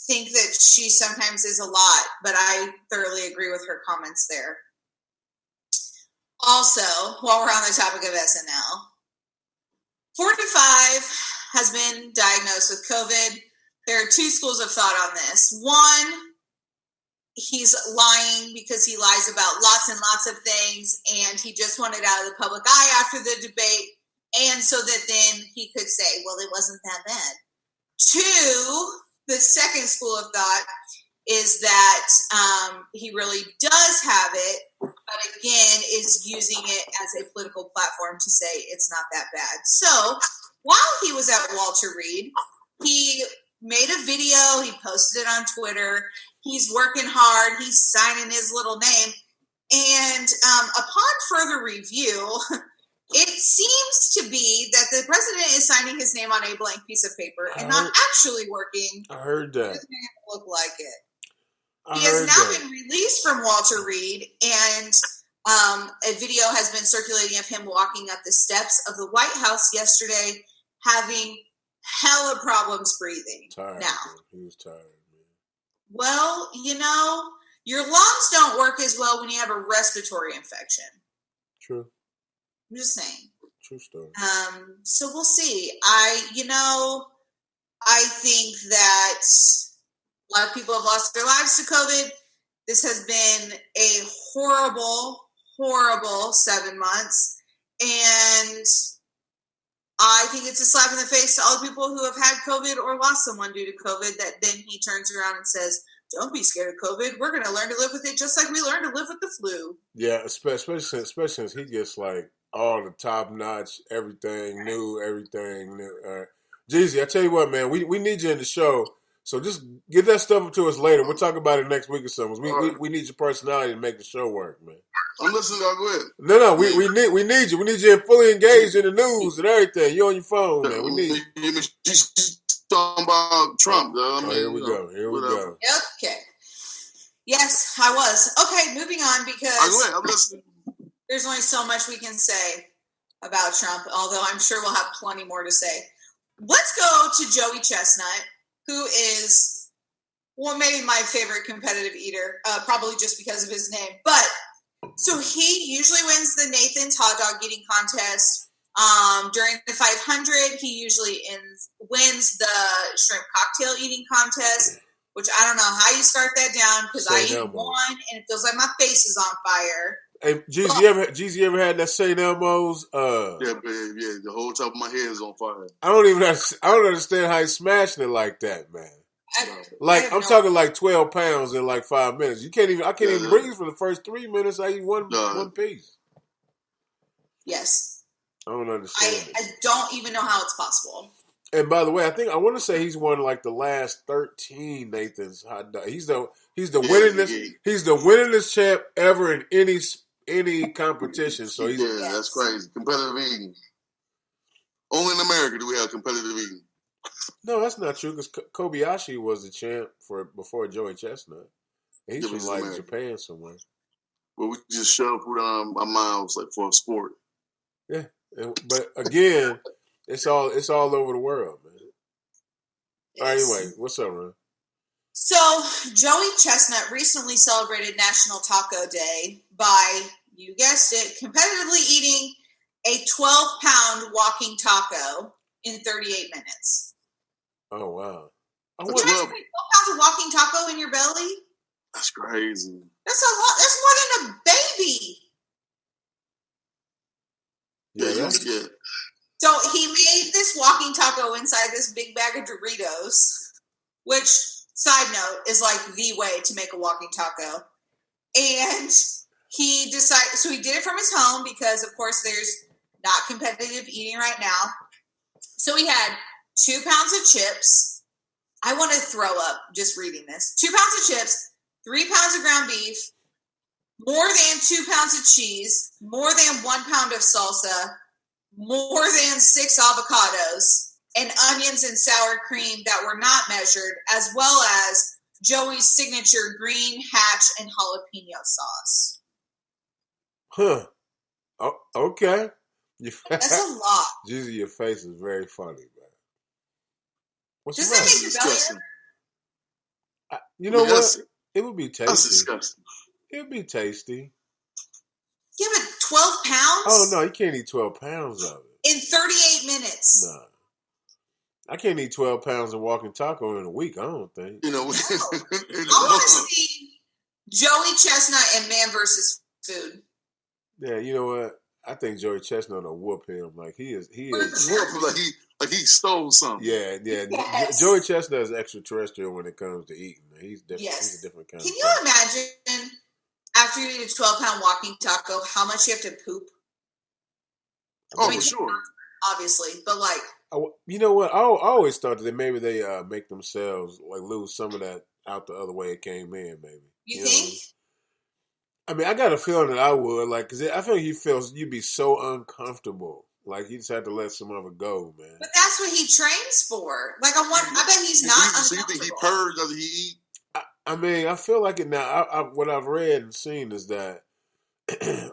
[SPEAKER 3] think that she sometimes is a lot, but I thoroughly agree with her comments there. Also, while we're on the topic of SNL, 45 has been diagnosed with COVID. There are two schools of thought on this. One, he's lying because he lies about lots and lots of things, and he just wanted out of the public eye after the debate, and so that then he could say, well, it wasn't that bad. Two, the second school of thought is that he really does have it, but again is using it as a political platform to say it's not that bad. So while he was at Walter Reed, he made a video, he posted it on Twitter, he's working hard, he's signing his little name, and upon further review, it seems to be that the president is signing his name on a blank piece of paper and not actually working.
[SPEAKER 1] I heard that.
[SPEAKER 3] It doesn't look like it. He has now been released from Walter Reed, and a video has been circulating of him walking up the steps of the White House yesterday, having hella problems breathing.
[SPEAKER 1] Tired,
[SPEAKER 3] now,
[SPEAKER 1] man. He was tired, man.
[SPEAKER 3] Well, you know, your lungs don't work as well when you have a respiratory infection.
[SPEAKER 1] True.
[SPEAKER 3] I'm just saying.
[SPEAKER 1] True story.
[SPEAKER 3] So we'll see. I think that a lot of people have lost their lives to COVID. This has been a horrible, horrible 7 months. And I think it's a slap in the face to all the people who have had COVID or lost someone due to COVID that then he turns around and says, don't be scared of COVID. We're going to learn to live with it just like we learned to live with the flu.
[SPEAKER 1] Yeah, especially since he gets like all the top-notch, everything new. Jeezy, I tell you what, man, we need you in the show. So just get that stuff up to us later. We'll talk about it next week or something. We need your personality to make the show work, man.
[SPEAKER 2] I'm listening. Go ahead.
[SPEAKER 1] No, we need you. We need you fully engaged in the news and everything. You on your phone, man. We need you.
[SPEAKER 2] She's talking about Trump, though. I mean,
[SPEAKER 1] here we go.
[SPEAKER 3] Okay. Yes, I was. Okay, moving on because
[SPEAKER 2] I'm listening.
[SPEAKER 3] There's only so much we can say about Trump, although I'm sure we'll have plenty more to say. Let's go to Joey Chestnut, who is maybe my favorite competitive eater, probably just because of his name. But so he usually wins the Nathan's hot dog eating contest. During the 500, he usually wins the shrimp cocktail eating contest, which I don't know how you start that down because I eat one and it feels like my face is on fire.
[SPEAKER 1] Hey, Jeezy, you ever had that St. Elmo's?
[SPEAKER 2] Yeah, babe, yeah. The whole top of my head is on fire.
[SPEAKER 1] I don't understand how he's smashing it like that, man. I'm talking like 12 pounds in like 5 minutes. I can't even breathe for the first 3 minutes. I eat one piece.
[SPEAKER 3] Yes.
[SPEAKER 1] I don't understand.
[SPEAKER 3] I don't even know how it's possible.
[SPEAKER 1] And by the way, I want to say he's won like the last 13 Nathan's hot dog. He's the winningest champ ever in any competition. So
[SPEAKER 2] that's crazy. Competitive eating. Only in America do we have competitive eating.
[SPEAKER 1] No, that's not true because Kobayashi was the champ before Joey Chestnut. And he's from like Japan somewhere.
[SPEAKER 2] Well, we just shove food on our mouths like for a sport.
[SPEAKER 1] Yeah, but again, it's all over the world, man. Yes. All right, anyway, what's up, man?
[SPEAKER 3] So Joey Chestnut recently celebrated National Taco Day by, you guessed it, competitively eating a 12-pound walking taco in 38 minutes.
[SPEAKER 1] Oh, wow.
[SPEAKER 3] You have 12 pounds of walking taco in your belly?
[SPEAKER 2] That's crazy.
[SPEAKER 3] That's a lot. That's more than a baby.
[SPEAKER 2] Yeah.
[SPEAKER 3] So he made this walking taco inside this big bag of Doritos. which, side note, is like the way to make a walking taco. And he decided, so he did it from his home because, of course, there's not competitive eating right now. So he had 2 pounds of chips. I want to throw up just reading this. 2 pounds of chips, 3 pounds of ground beef, more than 2 pounds of cheese, more than 1 pound of salsa, more than 6 avocados, and onions and sour cream that were not measured, as well as Joey's signature green, hatch, and jalapeno sauce.
[SPEAKER 1] Huh. Oh, okay.
[SPEAKER 3] That's a lot.
[SPEAKER 1] Jesus, your face is very funny, man. What's
[SPEAKER 3] Does
[SPEAKER 1] the
[SPEAKER 3] that
[SPEAKER 1] matter?
[SPEAKER 3] make your belly hurt?
[SPEAKER 1] You know what?
[SPEAKER 2] That's
[SPEAKER 1] It would be tasty.
[SPEAKER 2] That's disgusting.
[SPEAKER 1] It would be tasty.
[SPEAKER 3] Yeah, but 12 pounds?
[SPEAKER 1] Oh, no, you can't eat 12 pounds of it.
[SPEAKER 3] In 38 minutes.
[SPEAKER 1] No. I can't eat 12 pounds of walking taco in a week, I don't think.
[SPEAKER 2] You know,
[SPEAKER 3] I want to see Joey Chestnut and Man versus Food.
[SPEAKER 1] Yeah, you know what? I think Joey Chestnut will whoop him. Like, he is.
[SPEAKER 2] like he stole something.
[SPEAKER 1] Yeah.
[SPEAKER 3] Yes.
[SPEAKER 1] Joey Chestnut is extraterrestrial when it comes to eating. He's different.
[SPEAKER 3] Yes.
[SPEAKER 1] He's a different kind
[SPEAKER 3] Can
[SPEAKER 1] of
[SPEAKER 3] you imagine, after you eat a 12-pound walking taco, how much you have to poop?
[SPEAKER 2] Oh,
[SPEAKER 3] I mean,
[SPEAKER 2] for sure.
[SPEAKER 3] Obviously, but like,
[SPEAKER 1] you know what? I always thought that maybe they make themselves like lose some of that out the other way it came in. Maybe
[SPEAKER 3] you think?
[SPEAKER 1] I mean, I got a feeling that I would like because I feel like you'd be so uncomfortable. Like you just had to let some of it go, man.
[SPEAKER 3] But that's what he trains for. Like, I bet he's not uncomfortable.
[SPEAKER 2] So you think he purrs? Does he eat?
[SPEAKER 1] I mean, I feel like it now. What I've read and seen is that,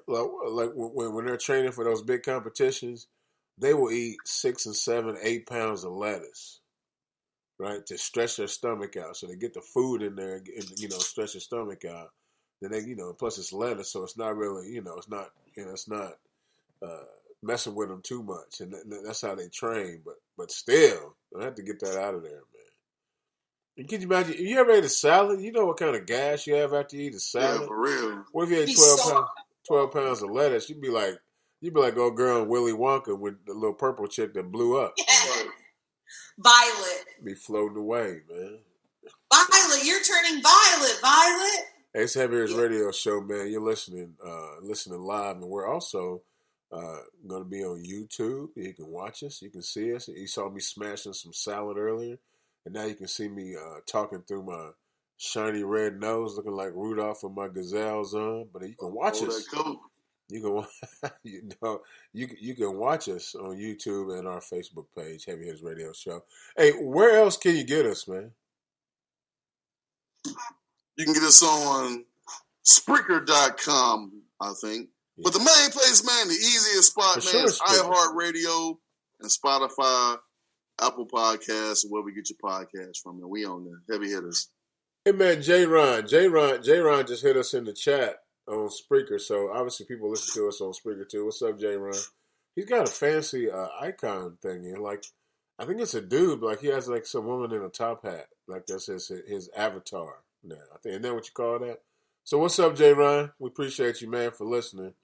[SPEAKER 1] like when they're training for those big competitions, they will eat 6 and 7, 8 pounds of lettuce, right, to stretch their stomach out. So they get the food in there, and stretch their stomach out. Then they, plus it's lettuce, so it's not really, it's not messing with them too much, and that's how they train. But still, I have to get that out of there, man. And can you imagine? If you ever ate a salad, you know what kind of gas you have after you eat a salad.
[SPEAKER 2] Yeah, for real.
[SPEAKER 1] What if you ate 12 pounds of lettuce? You'd be like old girl in Willy Wonka with the little purple chick that blew up.
[SPEAKER 3] Yeah. Violet.
[SPEAKER 1] Be floating away, man.
[SPEAKER 3] Violet, you're turning violet. Violet.
[SPEAKER 1] Hey, it's Heavy Hitters Radio Show, man. You're listening live, and we're also going to be on YouTube. You can watch us. You can see us. You saw me smashing some salad earlier, and now you can see me talking through my shiny red nose, looking like Rudolph with my gazelles on. But you can watch us. You can watch us on YouTube and our Facebook page, Heavy Hitters Radio Show. Hey, where else can you get us, man?
[SPEAKER 2] You can get us on Spreaker.com, I think. Yeah. But the main place, man, the easiest spot, man, is iHeartRadio and Spotify, Apple Podcasts, where we get your podcasts from. And we on there. Heavy Hitters.
[SPEAKER 1] Hey, man, J. Ron just hit us in the chat on Spreaker, so obviously people listen to us on Spreaker too. What's up, J. Ron? He's got a fancy icon thing in. Like, I think it's a dude, but like he has like some woman in a top hat. Like that's his avatar now. I think, isn't that what you call that? So what's up, J. Ron? We appreciate you, man, for listening.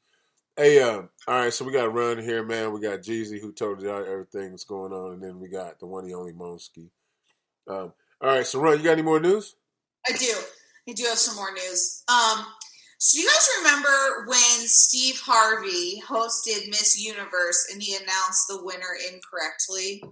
[SPEAKER 1] Hey, all right, so we got Run here, man. We got Jeezy, who told you everything that's going on, and then we got the one and only Monski. All right, so Run, you got any more news?
[SPEAKER 3] I do have some more news. So you guys remember when Steve Harvey hosted Miss Universe and he announced the winner incorrectly?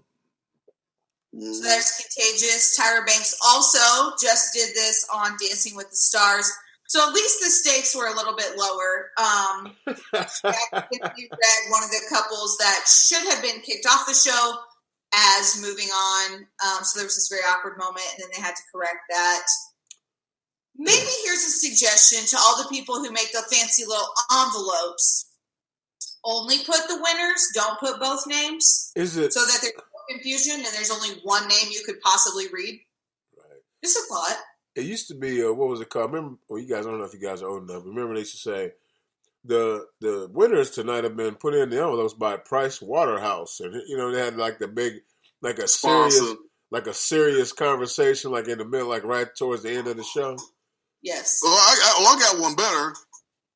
[SPEAKER 3] Mm-hmm. So that's contagious. Tyra Banks also just did this on Dancing with the Stars. So at least the stakes were a little bit lower. You read one of the couples that should have been kicked off the show as moving on. So there was this very awkward moment, and then they had to correct that. Maybe here's a suggestion to all the people who make the fancy little envelopes. Only put the winners, don't put both names.
[SPEAKER 1] Is it
[SPEAKER 3] so that there's no confusion and there's only one name you could possibly read?
[SPEAKER 1] Right.
[SPEAKER 3] Just a thought.
[SPEAKER 1] It used to be, what was it called? Remember, you guys, I don't know if you guys are old enough. Remember they used to say, the winners tonight have been put in the envelopes by Price Waterhouse. And, they had like the big, like a serious conversation, like in the middle, like right towards the end of the show.
[SPEAKER 3] Yes.
[SPEAKER 2] Well, I got one better.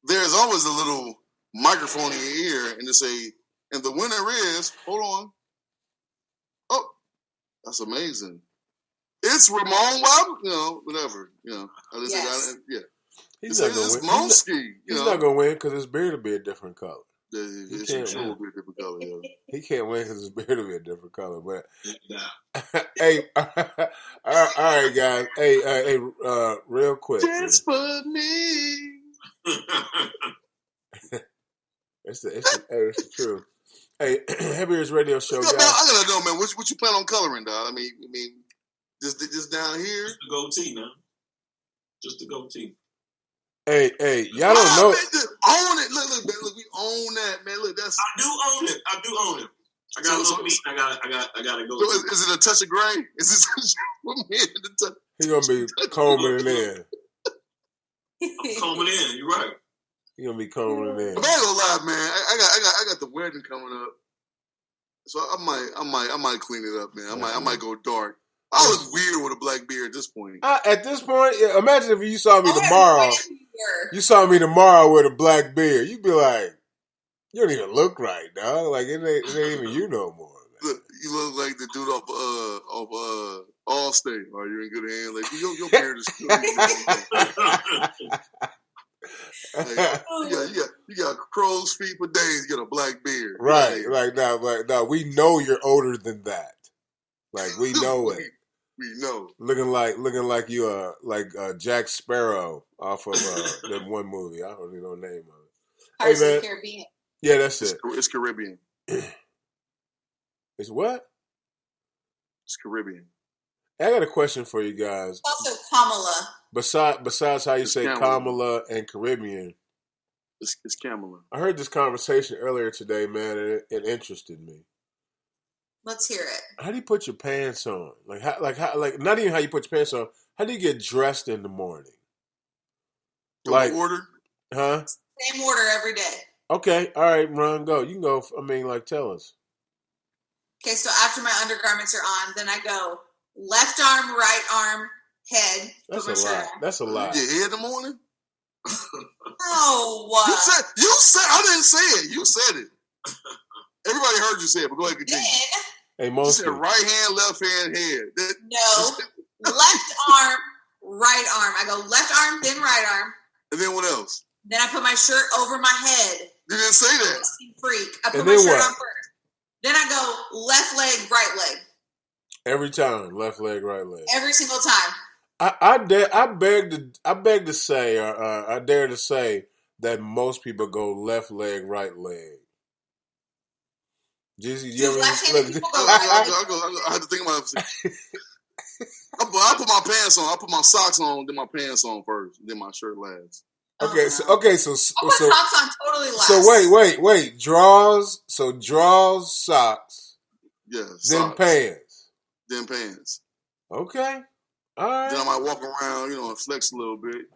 [SPEAKER 2] There's always a little microphone in your ear, and they say, and the winner is, hold on. Oh, that's amazing. It's Ramon Wab, whatever.
[SPEAKER 3] Yes.
[SPEAKER 1] He's not going to win. He's not going to win because his beard will be a different color. He can't win.
[SPEAKER 2] Be a different color. Yeah.
[SPEAKER 1] He can't win because his beard will be a different color. But hey, all right, guys. Hey, real quick.
[SPEAKER 2] Just for me.
[SPEAKER 1] It's the truth. Hey, Heavy Ears Radio Show, guys.
[SPEAKER 2] I gotta know, man. What you plan on coloring, dog? I mean, just down here.
[SPEAKER 4] Just the goatee, man. Just the goatee.
[SPEAKER 1] Hey, y'all don't know.
[SPEAKER 2] Own it. Look, man. Look, we own that, man. Look, that's.
[SPEAKER 4] I do own it. I got a little meat. I gotta go.
[SPEAKER 2] So is it a touch of gray? Is this what man?
[SPEAKER 1] He gonna be combing it in.
[SPEAKER 4] Combing in. You're right.
[SPEAKER 1] He gonna be combing it in.
[SPEAKER 2] I ain't gonna lie, man. I got the wedding coming up, so I might clean it up, man. I might go dark. I was weird with a black beard at this point.
[SPEAKER 1] At this point, imagine if you saw me tomorrow. You saw me tomorrow with a black beard. You'd be like, you don't even look right, dog. Like it ain't even you no more.
[SPEAKER 2] Look, you look like the dude off Allstate. Are you in good hands? Like your beard is still. You got crow's feet for days. You got a black beard,
[SPEAKER 1] right? Like now, we know you're older than that. Like we know it.
[SPEAKER 2] We know.
[SPEAKER 1] Looking like you like Jack Sparrow off of that one movie. I don't even know the name of it.
[SPEAKER 3] Pirates of the Caribbean.
[SPEAKER 1] Yeah, that's it.
[SPEAKER 2] It's Caribbean.
[SPEAKER 1] It's what?
[SPEAKER 2] It's Caribbean.
[SPEAKER 1] I got a question for you guys.
[SPEAKER 3] Also Kamala.
[SPEAKER 1] Besides how you say Kamala and Caribbean.
[SPEAKER 2] It's Kamala.
[SPEAKER 1] I heard this conversation earlier today, man, and it interested me.
[SPEAKER 3] Let's hear it.
[SPEAKER 1] How do you put your pants on? Like not even how you put your pants on. How do you get dressed in the morning?
[SPEAKER 2] Like order?
[SPEAKER 1] Huh?
[SPEAKER 3] Same order every day.
[SPEAKER 1] Okay, all right, Ron, go. You can go. I mean, tell us.
[SPEAKER 3] Okay, so after my undergarments are on, then I go left arm, right arm, head.
[SPEAKER 1] That's a lot. That's a lot.
[SPEAKER 2] You get head in the morning?
[SPEAKER 3] Oh, what?
[SPEAKER 2] You said. I didn't say it. You said it. Everybody heard you say it, but go ahead and continue.
[SPEAKER 1] Hey,
[SPEAKER 2] you said right hand, left hand, head.
[SPEAKER 3] No, left arm, right arm. I go left arm, then right arm.
[SPEAKER 2] And then what else?
[SPEAKER 3] Then I put my shirt over my head.
[SPEAKER 2] You didn't say that.
[SPEAKER 3] Freak. I put my shirt on first. Then I go left leg, right leg.
[SPEAKER 1] Every time, left leg, right leg.
[SPEAKER 3] Every single time.
[SPEAKER 1] I beg to say, I dare to say that most people go left leg, right leg.
[SPEAKER 3] Left-handed people go
[SPEAKER 2] I had to think about it. I put my pants on. I put my socks on, then my pants on first, then my shirt last.
[SPEAKER 1] Okay, so
[SPEAKER 3] I put socks on totally last.
[SPEAKER 1] So wait. Drawers, socks.
[SPEAKER 2] Yeah.
[SPEAKER 1] Then pants.
[SPEAKER 2] Then pants.
[SPEAKER 1] Okay. All right.
[SPEAKER 2] Then I might walk around, and flex a little bit.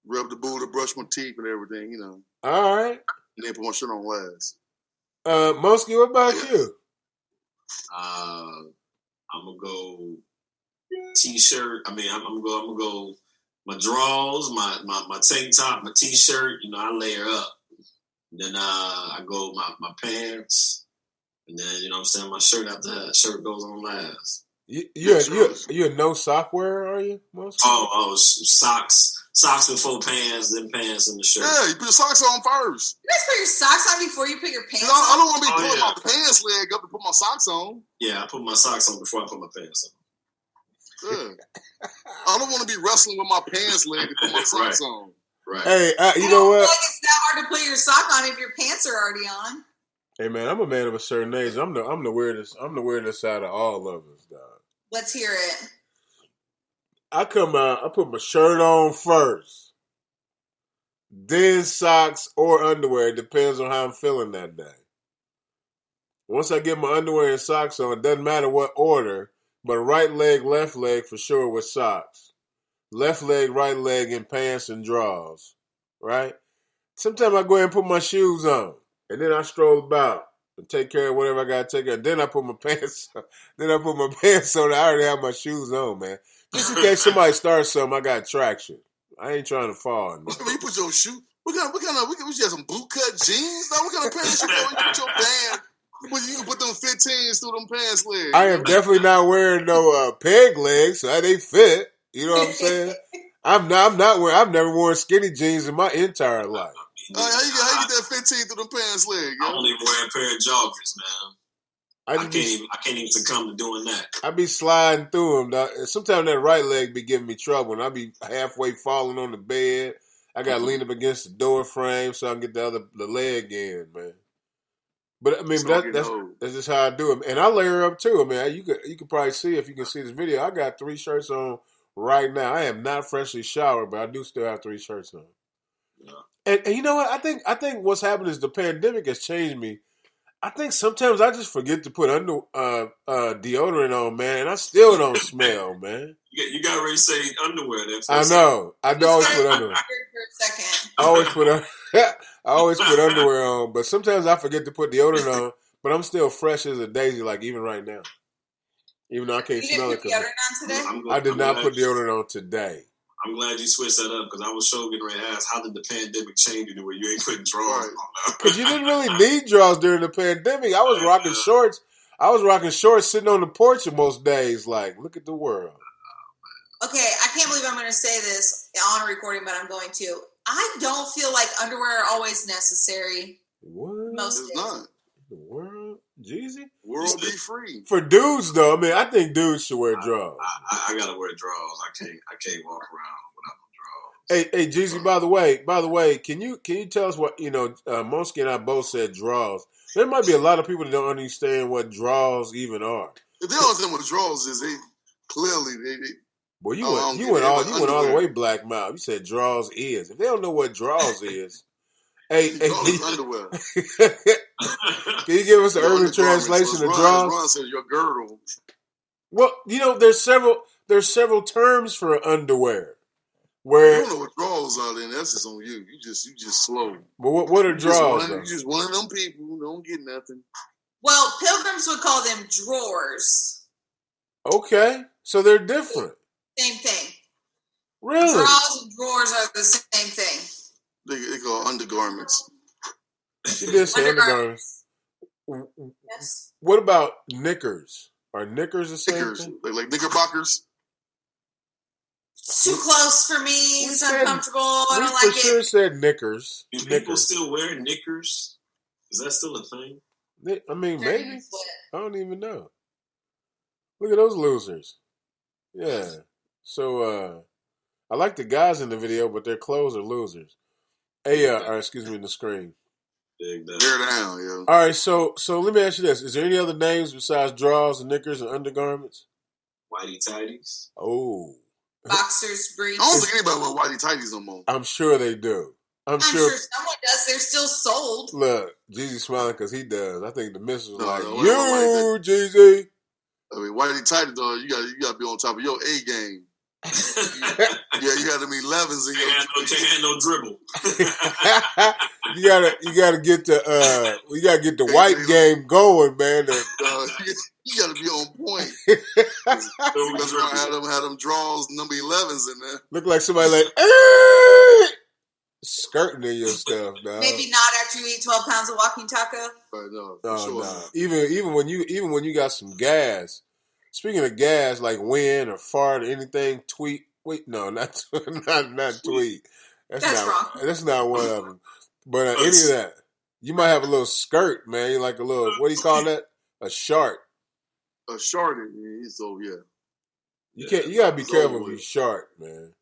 [SPEAKER 2] Rub the booty, brush my teeth and everything,
[SPEAKER 1] All right.
[SPEAKER 2] And then put my shirt on last.
[SPEAKER 1] Mosky, what about you?
[SPEAKER 4] I'm gonna go t-shirt. I'm gonna go my drawers, my tank top, my t-shirt. I layer up. Then I go my pants, and then what I'm saying, my shirt after that. Shirt goes on last. You're a no sock wearer, are you? Mosky? Oh, Socks before pants, then pants in the shirt.
[SPEAKER 2] Yeah, you put your socks on first.
[SPEAKER 3] You guys put your socks on before you put your pants on?
[SPEAKER 2] I don't want to be pulling my pants leg up to put my socks on.
[SPEAKER 4] Yeah, I put my socks on before I put my pants on.
[SPEAKER 2] Yeah. I don't want to be wrestling with my pants leg to put my socks on.
[SPEAKER 4] Right.
[SPEAKER 1] Hey, you know what?
[SPEAKER 3] Like it's that hard to put your sock on if your pants are already on.
[SPEAKER 1] Hey man, I'm a man of a certain age. I'm the weirdest out of all of us, dog.
[SPEAKER 3] Let's hear it.
[SPEAKER 1] I come out, I put my shirt on first, then socks or underwear. It depends on how I'm feeling that day. Once I get my underwear and socks on, it doesn't matter what order, but right leg, left leg for sure with socks. Left leg, right leg in pants and drawers, right? Sometimes I go ahead and put my shoes on, and then I stroll about and take care of whatever I got to take care of. Then I put my pants on. I already have my shoes on, man. Just in case somebody starts something, I got traction. I ain't trying to fall. Man.
[SPEAKER 2] You put your shoe. We got some boot cut jeans. What kind of pants you put your band You can put them 15s through them pants legs.
[SPEAKER 1] I am definitely not wearing no peg legs, so they fit. You know what I'm saying? I'm not wearing. I've never worn skinny jeans in my entire life.
[SPEAKER 2] How you get that 15 through them pants leg?
[SPEAKER 4] I don't even wear a pair of joggers, man. I can't even succumb to doing that.
[SPEAKER 1] I be sliding through them. Dog. Sometimes that right leg be giving me trouble, and I be halfway falling on the bed. I got to lean up against the door frame so I can get the leg in, man. But I mean, that's just how I do it, and I layer up too. I mean, you could probably see if you can see this video. I got 3 shirts on right now. I am not freshly showered, but I do still have 3 shirts on. Yeah. And you know what? I think what's happened is the pandemic has changed me. I think sometimes I just forget to put deodorant on, man, and I still don't smell, man.
[SPEAKER 4] You got ready to say underwear.
[SPEAKER 1] I know. I always put underwear. I always put underwear on, but sometimes I forget to put deodorant on. But I'm still fresh as a daisy, like even right now. Even though I can't smell it. I did not put deodorant on today.
[SPEAKER 4] I'm glad you switched that up because I was so getting ready to ask, how did the pandemic change you to where you ain't putting drawers on?
[SPEAKER 1] Because you didn't really need drawers during the pandemic. I was rocking shorts. I was rocking shorts sitting on the porch most days. Like, look at the world.
[SPEAKER 3] Okay, I can't believe I'm going to say this on a recording, but I'm going to. I don't feel like underwear are always necessary.
[SPEAKER 1] What?
[SPEAKER 3] Most days.
[SPEAKER 2] Not.
[SPEAKER 1] The world? Jeezy?
[SPEAKER 2] World be free.
[SPEAKER 1] For dudes, though, I mean, I think dudes should wear drawers.
[SPEAKER 4] I gotta wear drawers. I can't walk around without drawers.
[SPEAKER 1] Hey, Jeezy, by the way, can you tell us what, Monsky and I both said drawers. There might be a lot of people that don't understand what drawers even are.
[SPEAKER 2] If they don't understand what drawers is, they clearly
[SPEAKER 1] Well, you went all the way black mouth. You said drawers is. If they don't know what drawers is, hey,
[SPEAKER 2] underwear.
[SPEAKER 1] Can you give us the urban translation of drawers?
[SPEAKER 2] Ron said your girdle.
[SPEAKER 1] Well, there's several terms for underwear. Where
[SPEAKER 2] you don't know what drawers are, then that's just on you. You just slow.
[SPEAKER 1] But what are drawers?
[SPEAKER 2] You're just one of them people who don't get nothing.
[SPEAKER 3] Well, pilgrims would call them drawers.
[SPEAKER 1] Okay, so they're different.
[SPEAKER 3] Same thing.
[SPEAKER 1] Really?
[SPEAKER 3] Drawers and drawers are the same thing.
[SPEAKER 2] They call undergarments.
[SPEAKER 1] She did say undergarments.
[SPEAKER 3] Yes.
[SPEAKER 1] What about knickers? Are knickers the same thing?
[SPEAKER 2] Like knickerbockers?
[SPEAKER 3] Too close for me. It's uncomfortable. I don't like it.
[SPEAKER 1] We for sure said knickers.
[SPEAKER 4] Do people still wear knickers? Is that still a thing?
[SPEAKER 1] I mean, maybe. I don't even know. Look at those losers. Yeah. So, I like the guys in the video, but their clothes are losers. Hey, or excuse me, in the screen.
[SPEAKER 2] They're down, yeah.
[SPEAKER 1] All right, so let me ask you this: is there any other names besides drawers and knickers and undergarments?
[SPEAKER 4] Whitey tighties.
[SPEAKER 1] Oh,
[SPEAKER 3] boxers, briefs.
[SPEAKER 2] I don't think anybody wear whitey tighties no more.
[SPEAKER 1] I'm sure they do. I'm sure
[SPEAKER 3] someone does. They're still sold.
[SPEAKER 1] Look, Jeezy smiling because he does. I think the missus was like,
[SPEAKER 2] no,
[SPEAKER 1] "You, Jeezy."
[SPEAKER 2] I mean, whitey tighties, though, you got to be on top of your A game. Yeah, you got them 11s in your.
[SPEAKER 4] Can't have no dribble.
[SPEAKER 1] you gotta get the white game going, man.
[SPEAKER 2] You got to be on point. Because we're gonna have them draws number 11s in there.
[SPEAKER 1] Look like somebody skirting in your stuff, dog.
[SPEAKER 3] Maybe not after you eat 12 pounds of walking taco.
[SPEAKER 2] Right, no,
[SPEAKER 1] sure. Nah. Even when you got some gas. Speaking of gas, like wind or fart or anything, tweet. Wait, no, not tweet. That's not one of them. But any of that, you might have a little skirt, man. You like a little. What do you call that? A shart.
[SPEAKER 2] A shart, so yeah.
[SPEAKER 1] You gotta be careful if you shart, man.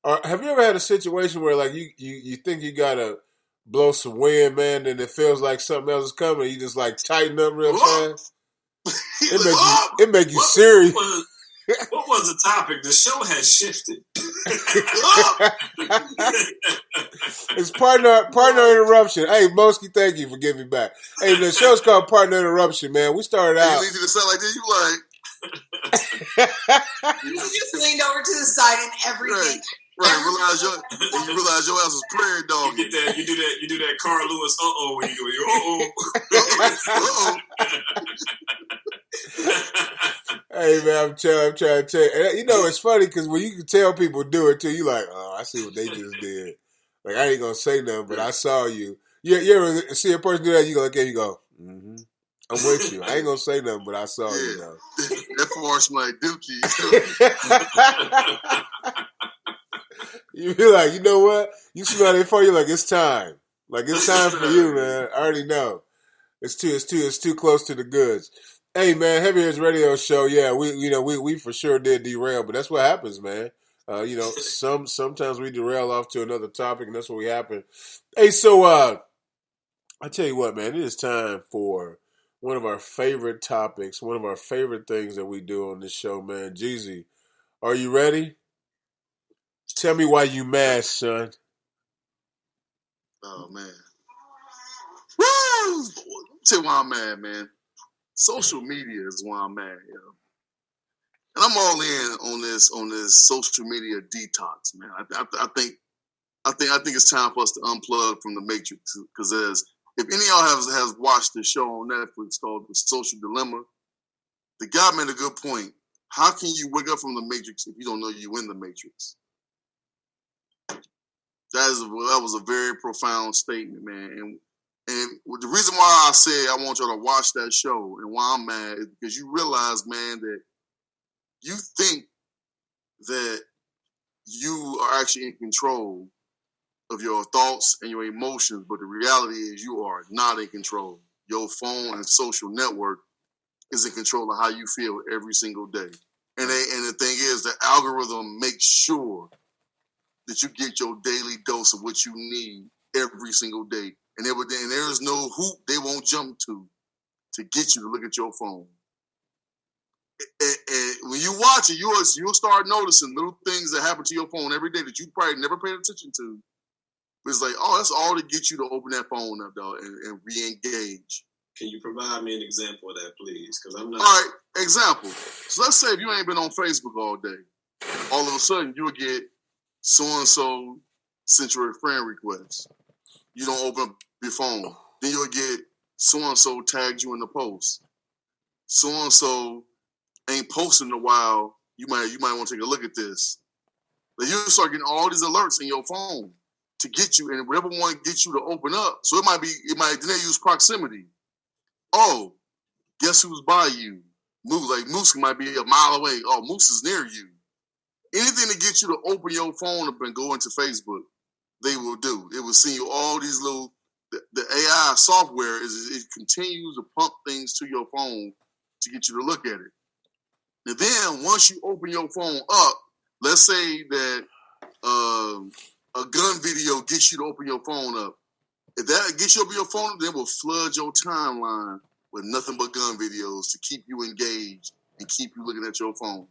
[SPEAKER 1] Or have you ever had a situation where like you think you gotta blow some wind, man, and it feels like something else is coming? You just like tighten up real fast. It make you serious.
[SPEAKER 4] What was the topic? The show has shifted.
[SPEAKER 1] It's partner interruption. Hey, Mosky, thank you for giving me back. Hey, the show's called Partner Interruption, man. We started out.
[SPEAKER 2] It's easy to sound like this. You
[SPEAKER 3] just leaned over to the side and everything.
[SPEAKER 2] Right, you realize your ass was prairie dog.
[SPEAKER 4] You do that Carl Lewis when you
[SPEAKER 1] Hey man, I'm trying to tell you. You know, it's funny because when you can tell people do it too, you like, oh, I see what they just did. Like I ain't gonna say nothing, but I saw you. You ever see a person do that? You go, okay, you go, Mm-hmm. I'm with you. I ain't gonna say nothing, but I saw you though.
[SPEAKER 2] That far smell like dookie.
[SPEAKER 1] You be like, you know what? You smell it for you like it's time. Like it's time for you, man. I already know. It's too close to the goods. Hey man, Heavy Hitters Radio Show. Yeah, we for sure did derail, but that's what happens, man. Sometimes we derail off to another topic, and that's what we happen. Hey, so I tell you what, man, it is time for one of our favorite topics, one of our favorite things that we do on this show, man. Jeezy, are you ready? Tell me why you mad, son.
[SPEAKER 2] Oh man. Woo! Tell you why I'm mad, man. Social media is why I'm mad, yo. And I'm all in on this social media detox, man. I think it's time for us to unplug from the matrix, because if any of y'all has watched the show on Netflix called The Social Dilemma, the guy made a good point. How can you wake up from the matrix if you don't know you're in the matrix? That was a very profound statement, man. And the reason why I said I want y'all to watch that show and why I'm mad is because you realize, man, that you think that you are actually in control of your thoughts and your emotions, but the reality is you are not in control. Your phone and social network is in control of how you feel every single day. And the thing is, the algorithm makes sure that you get your daily dose of what you need every single day. And there is no hoop they won't jump to get you to look at your phone. And when you watch it, you'll start noticing little things that happen to your phone every day that you probably never paid attention to. But it's like, oh, that's all to get you to open that phone up, dog, and re-engage.
[SPEAKER 4] Can you provide me an example of that, please? Because I'm not.
[SPEAKER 2] All right, example. So let's say if you ain't been on Facebook all day, all of a sudden you'll get so-and-so sent you a friend request. You don't open up your phone. Then you'll get so-and-so tagged you in the post. So-and-so ain't posted in a while. You might want to take a look at this. Then you'll start getting all these alerts in your phone to get you, and whatever one gets you to open up. So then they use proximity. Oh, guess who's by you? Moose might be a mile away. Oh, Moose is near you. Anything to get you to open your phone up and go into Facebook, they will do. It will send you all these little. The AI software it continues to pump things to your phone to get you to look at it. And then once you open your phone up, let's say that a gun video gets you to open your phone up. If that gets you to open your phone up, then it will flood your timeline with nothing but gun videos to keep you engaged and keep you looking at your phone.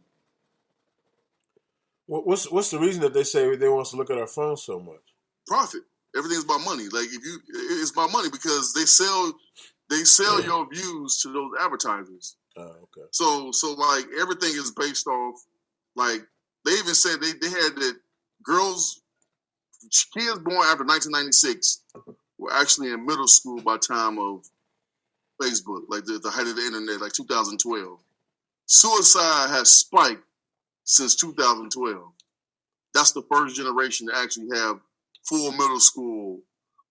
[SPEAKER 1] What's the reason that they say they want us to look at our phones so much?
[SPEAKER 2] Profit. Everything's about money. Like it's about money because they sell your views to those advertisers.
[SPEAKER 1] Oh, okay.
[SPEAKER 2] So like everything is based off, like they even said they had that kids born after 1996 were actually in middle school by time of Facebook, like the height of the internet, like 2012. Suicide has spiked since 2012. That's the first generation to actually have full middle school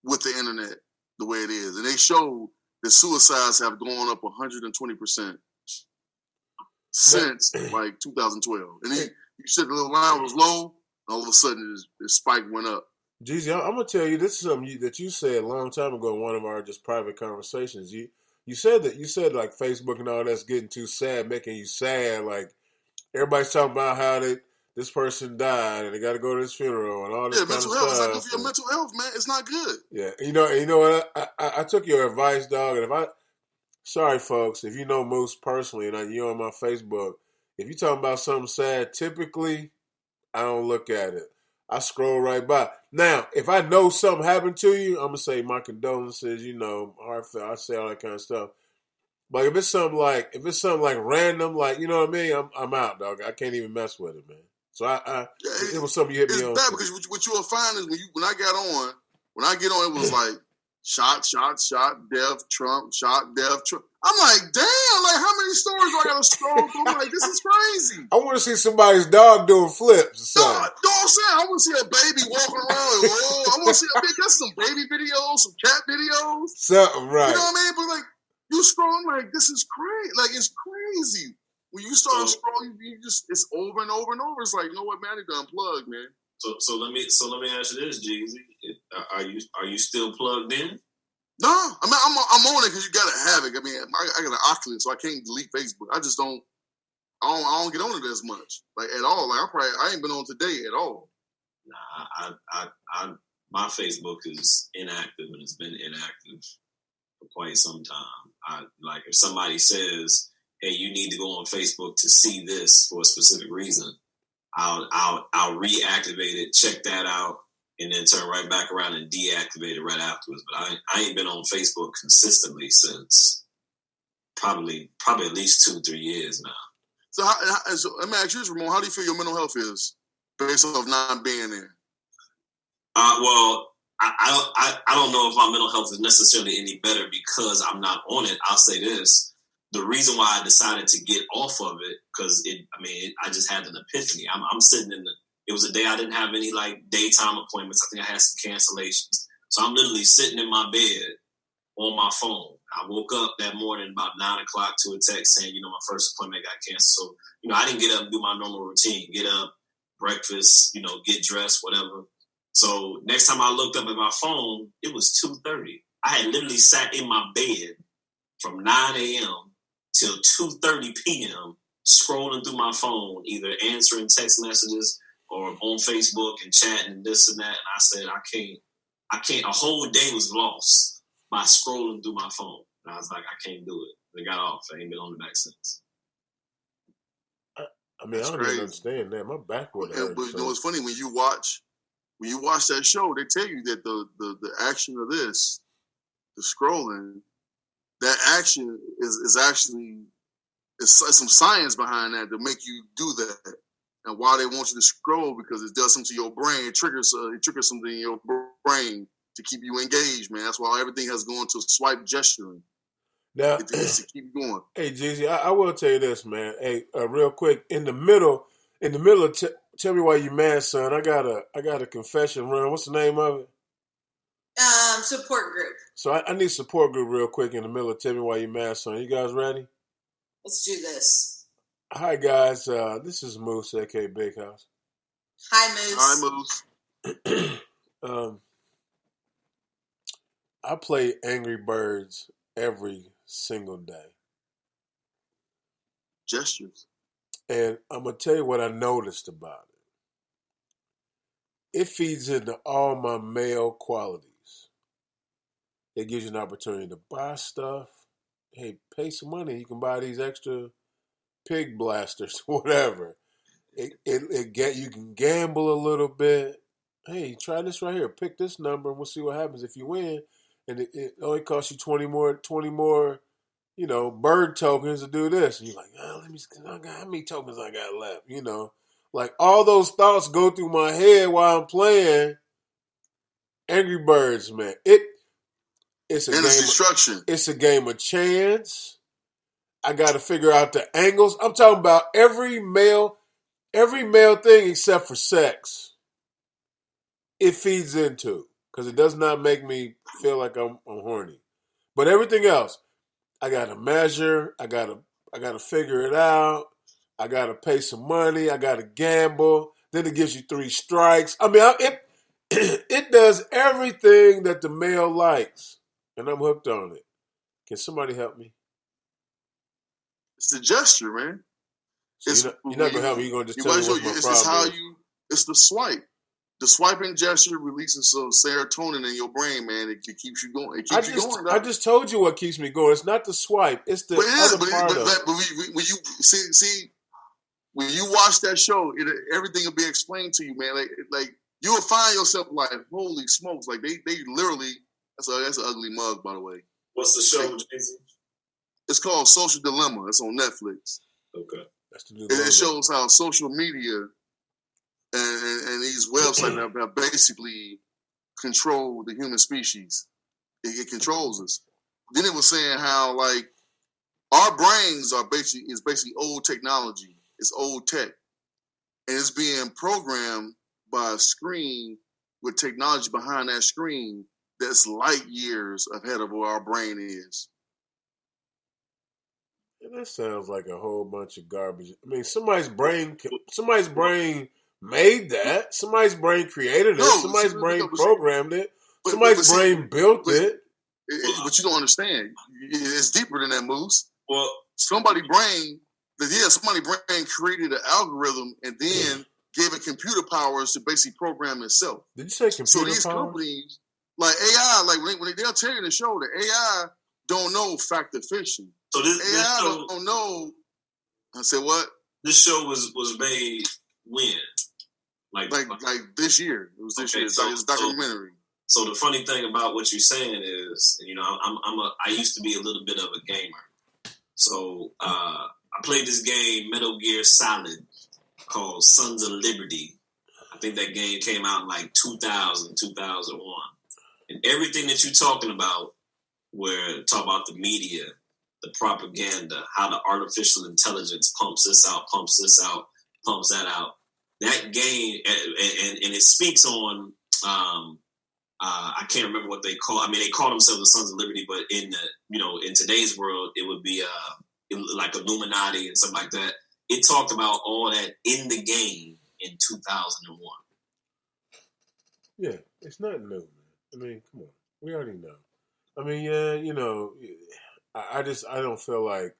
[SPEAKER 2] with the internet the way it is. And they showed that suicides have gone up 120% since like 2012. And then you said the little line was low, all of a sudden the spike went up.
[SPEAKER 1] Jeezy, I'm gonna tell you, this is something that you said a long time ago in one of our just private conversations. You said like Facebook and all that's getting too sad, making you sad. Like everybody's talking about how this person died and they got to go to this funeral and all this kind of stuff. Yeah, mental health. It's not good for your mental health, man. It's not good. Yeah, you know what? I took your advice, dog. And sorry, folks, if you know Moose personally and you're on my Facebook, if you're talking about something sad, typically I don't look at it. I scroll right by. Now, if I know something happened to you, I'm gonna say my condolences. Heartfelt. I say all that kind of stuff. But if it's something like random, like you know what I mean, I'm out, dog. I can't even mess with it, man. So it was something you hit me on. It's bad because
[SPEAKER 2] what you will find is when I get on, it was like shot, death, Trump, shot, death, Trump. I'm like, damn, like how many stories do I gotta scroll through? I'm like, this is crazy.
[SPEAKER 1] I want to see somebody's dog doing flips.
[SPEAKER 2] No, you know what I'm saying? I want to see a baby walking around. I want to see that's some baby videos, some cat videos.
[SPEAKER 1] Something, right.
[SPEAKER 2] You know what I mean? But like, you scrolling like this is crazy. Like it's crazy. When you start scrolling, it's over and over and over. It's like, you know what, man, I need to unplug, man.
[SPEAKER 4] So let me ask you this, Jeezy. Are you still plugged in?
[SPEAKER 2] No, I mean I'm on it because you gotta have it. I mean, I got an Oculus, so I can't delete Facebook. I just don't. I don't get on it as much, like at all. Like I ain't been on today at all.
[SPEAKER 4] Nah, my Facebook is inactive and it's been inactive for quite some time. Like if somebody says, "Hey, you need to go on Facebook to see this for a specific reason," I'll reactivate it, check that out, and then turn right back around and deactivate it right afterwards. But I ain't been on Facebook consistently since probably at least 2-3 years now.
[SPEAKER 2] So let me ask you this, Ramon. How do you feel your mental health is based off not being there?
[SPEAKER 4] Well, I don't know if my mental health is necessarily any better because I'm not on it. I'll say this. The reason why I decided to get off of it, because I just had an epiphany. I'm sitting it was a day I didn't have any like daytime appointments. I think I had some cancellations. So I'm literally sitting in my bed on my phone. I woke up that morning about 9 o'clock to a text saying, my first appointment got canceled. So, I didn't get up and do my normal routine, get up, breakfast, get dressed, whatever. So next time I looked up at my phone, it was 2:30. I had literally sat in my bed from 9 a.m. till 2:30 p.m. scrolling through my phone, either answering text messages or on Facebook and chatting and this and that. And I said, I can't. A whole day was lost by scrolling through my phone. And I was like, I can't do it. I got off. I ain't been on the back since.
[SPEAKER 1] I don't even understand that. My back would hurt.
[SPEAKER 2] But it's funny when you watch that show, they tell you that the action of this, the scrolling, that action is actually some science behind that to make you do that. And why they want you to scroll, because it does something to your brain. It triggers something in your brain to keep you engaged, man. That's why everything has gone to swipe gesturing.
[SPEAKER 1] Now,
[SPEAKER 2] it's to keep going.
[SPEAKER 1] Hey, Jeezy, I will tell you this, man. Hey, real quick, in the middle of tell me why you mad, son. I got a confession run. What's the name of it?
[SPEAKER 3] Support group.
[SPEAKER 1] So I need support group real quick in the middle of tell me why you mad, son. You guys ready?
[SPEAKER 3] Let's do this.
[SPEAKER 1] Hi, guys. This is Moose, a.k.a. Big House.
[SPEAKER 3] Hi, Moose.
[SPEAKER 2] Hi, Moose.
[SPEAKER 1] I play Angry Birds every single day.
[SPEAKER 2] Gestures.
[SPEAKER 1] And I'm going to tell you what I noticed about it. It feeds into all my male qualities. It gives you an opportunity to buy stuff. Hey, pay some money. You can buy these extra pig blasters, whatever. You can gamble a little bit. Hey, try this right here. Pick this number and we'll see what happens if you win. And it only costs you 20 more, bird tokens to do this. And you're like, let me see, how many tokens I got left? Like all those thoughts go through my head while I'm playing Angry Birds, man. It's a game.
[SPEAKER 2] Destruction.
[SPEAKER 1] It's a game of chance. I got to figure out the angles. I'm talking about every male thing except for sex. It feeds into, because it does not make me feel like I'm horny. But everything else, I got to measure. I got to figure it out. I got to pay some money. I got to gamble. Then it gives you 3 strikes. It does everything that the male likes, and I'm hooked on it. Can somebody help me?
[SPEAKER 2] It's the gesture, man.
[SPEAKER 1] So you're not going to help me. You're going to just tell me what my problem is.
[SPEAKER 2] It's the swipe. The swiping gesture releases some serotonin in your brain, man. It keeps you going. It keeps you going.
[SPEAKER 1] I just told you what keeps me going. It's not the swipe. It's the other part of it.
[SPEAKER 2] But when you see, when you watch that show, everything will be explained to you, man. Like you will find yourself like, holy smokes! Like they literally. That's an ugly mug, by the way.
[SPEAKER 4] What's the show, Jason?
[SPEAKER 2] It's called Social Dilemma. It's on Netflix.
[SPEAKER 4] Okay,
[SPEAKER 1] that's the new.
[SPEAKER 2] And it shows how social media and these websites have basically controlled the human species. It controls us. Then it was saying how like our brains is basically old technology. It's old tech, and it's being programmed by a screen with technology behind that screen that's light years ahead of where our brain is.
[SPEAKER 1] That sounds like a whole bunch of garbage. I mean, somebody's brain made that. Somebody's brain created it. Somebody's brain programmed it. Somebody's brain built it.
[SPEAKER 2] But you don't understand. It's deeper than that, Moose.
[SPEAKER 4] Well,
[SPEAKER 2] somebody's brain created an algorithm and then gave it computer powers to basically program itself.
[SPEAKER 1] Did you say computer powers?
[SPEAKER 2] So these companies, like AI, like when they'll tell you in the show that AI don't know fact or fiction.
[SPEAKER 4] So this
[SPEAKER 2] AI don't know. I said what?
[SPEAKER 4] This show was made when? Like
[SPEAKER 2] this year. It was this year. It's a documentary.
[SPEAKER 4] So the funny thing about what you're saying is, I used to be a little bit of a gamer. So I played this game, Metal Gear Solid, called Sons of Liberty. I think that game came out in like 2000, 2001. And everything that you're talking about, where talk about the media, the propaganda, how the artificial intelligence pumps this out, pumps that out. That game, and it speaks on, I can't remember what they call. I mean, they call themselves the Sons of Liberty, but in today's world, it would be like Illuminati and something like that. It talked about all that in the game in 2001.
[SPEAKER 1] Yeah, it's not new, man. I mean, come on, we already know. I mean, yeah, I don't feel like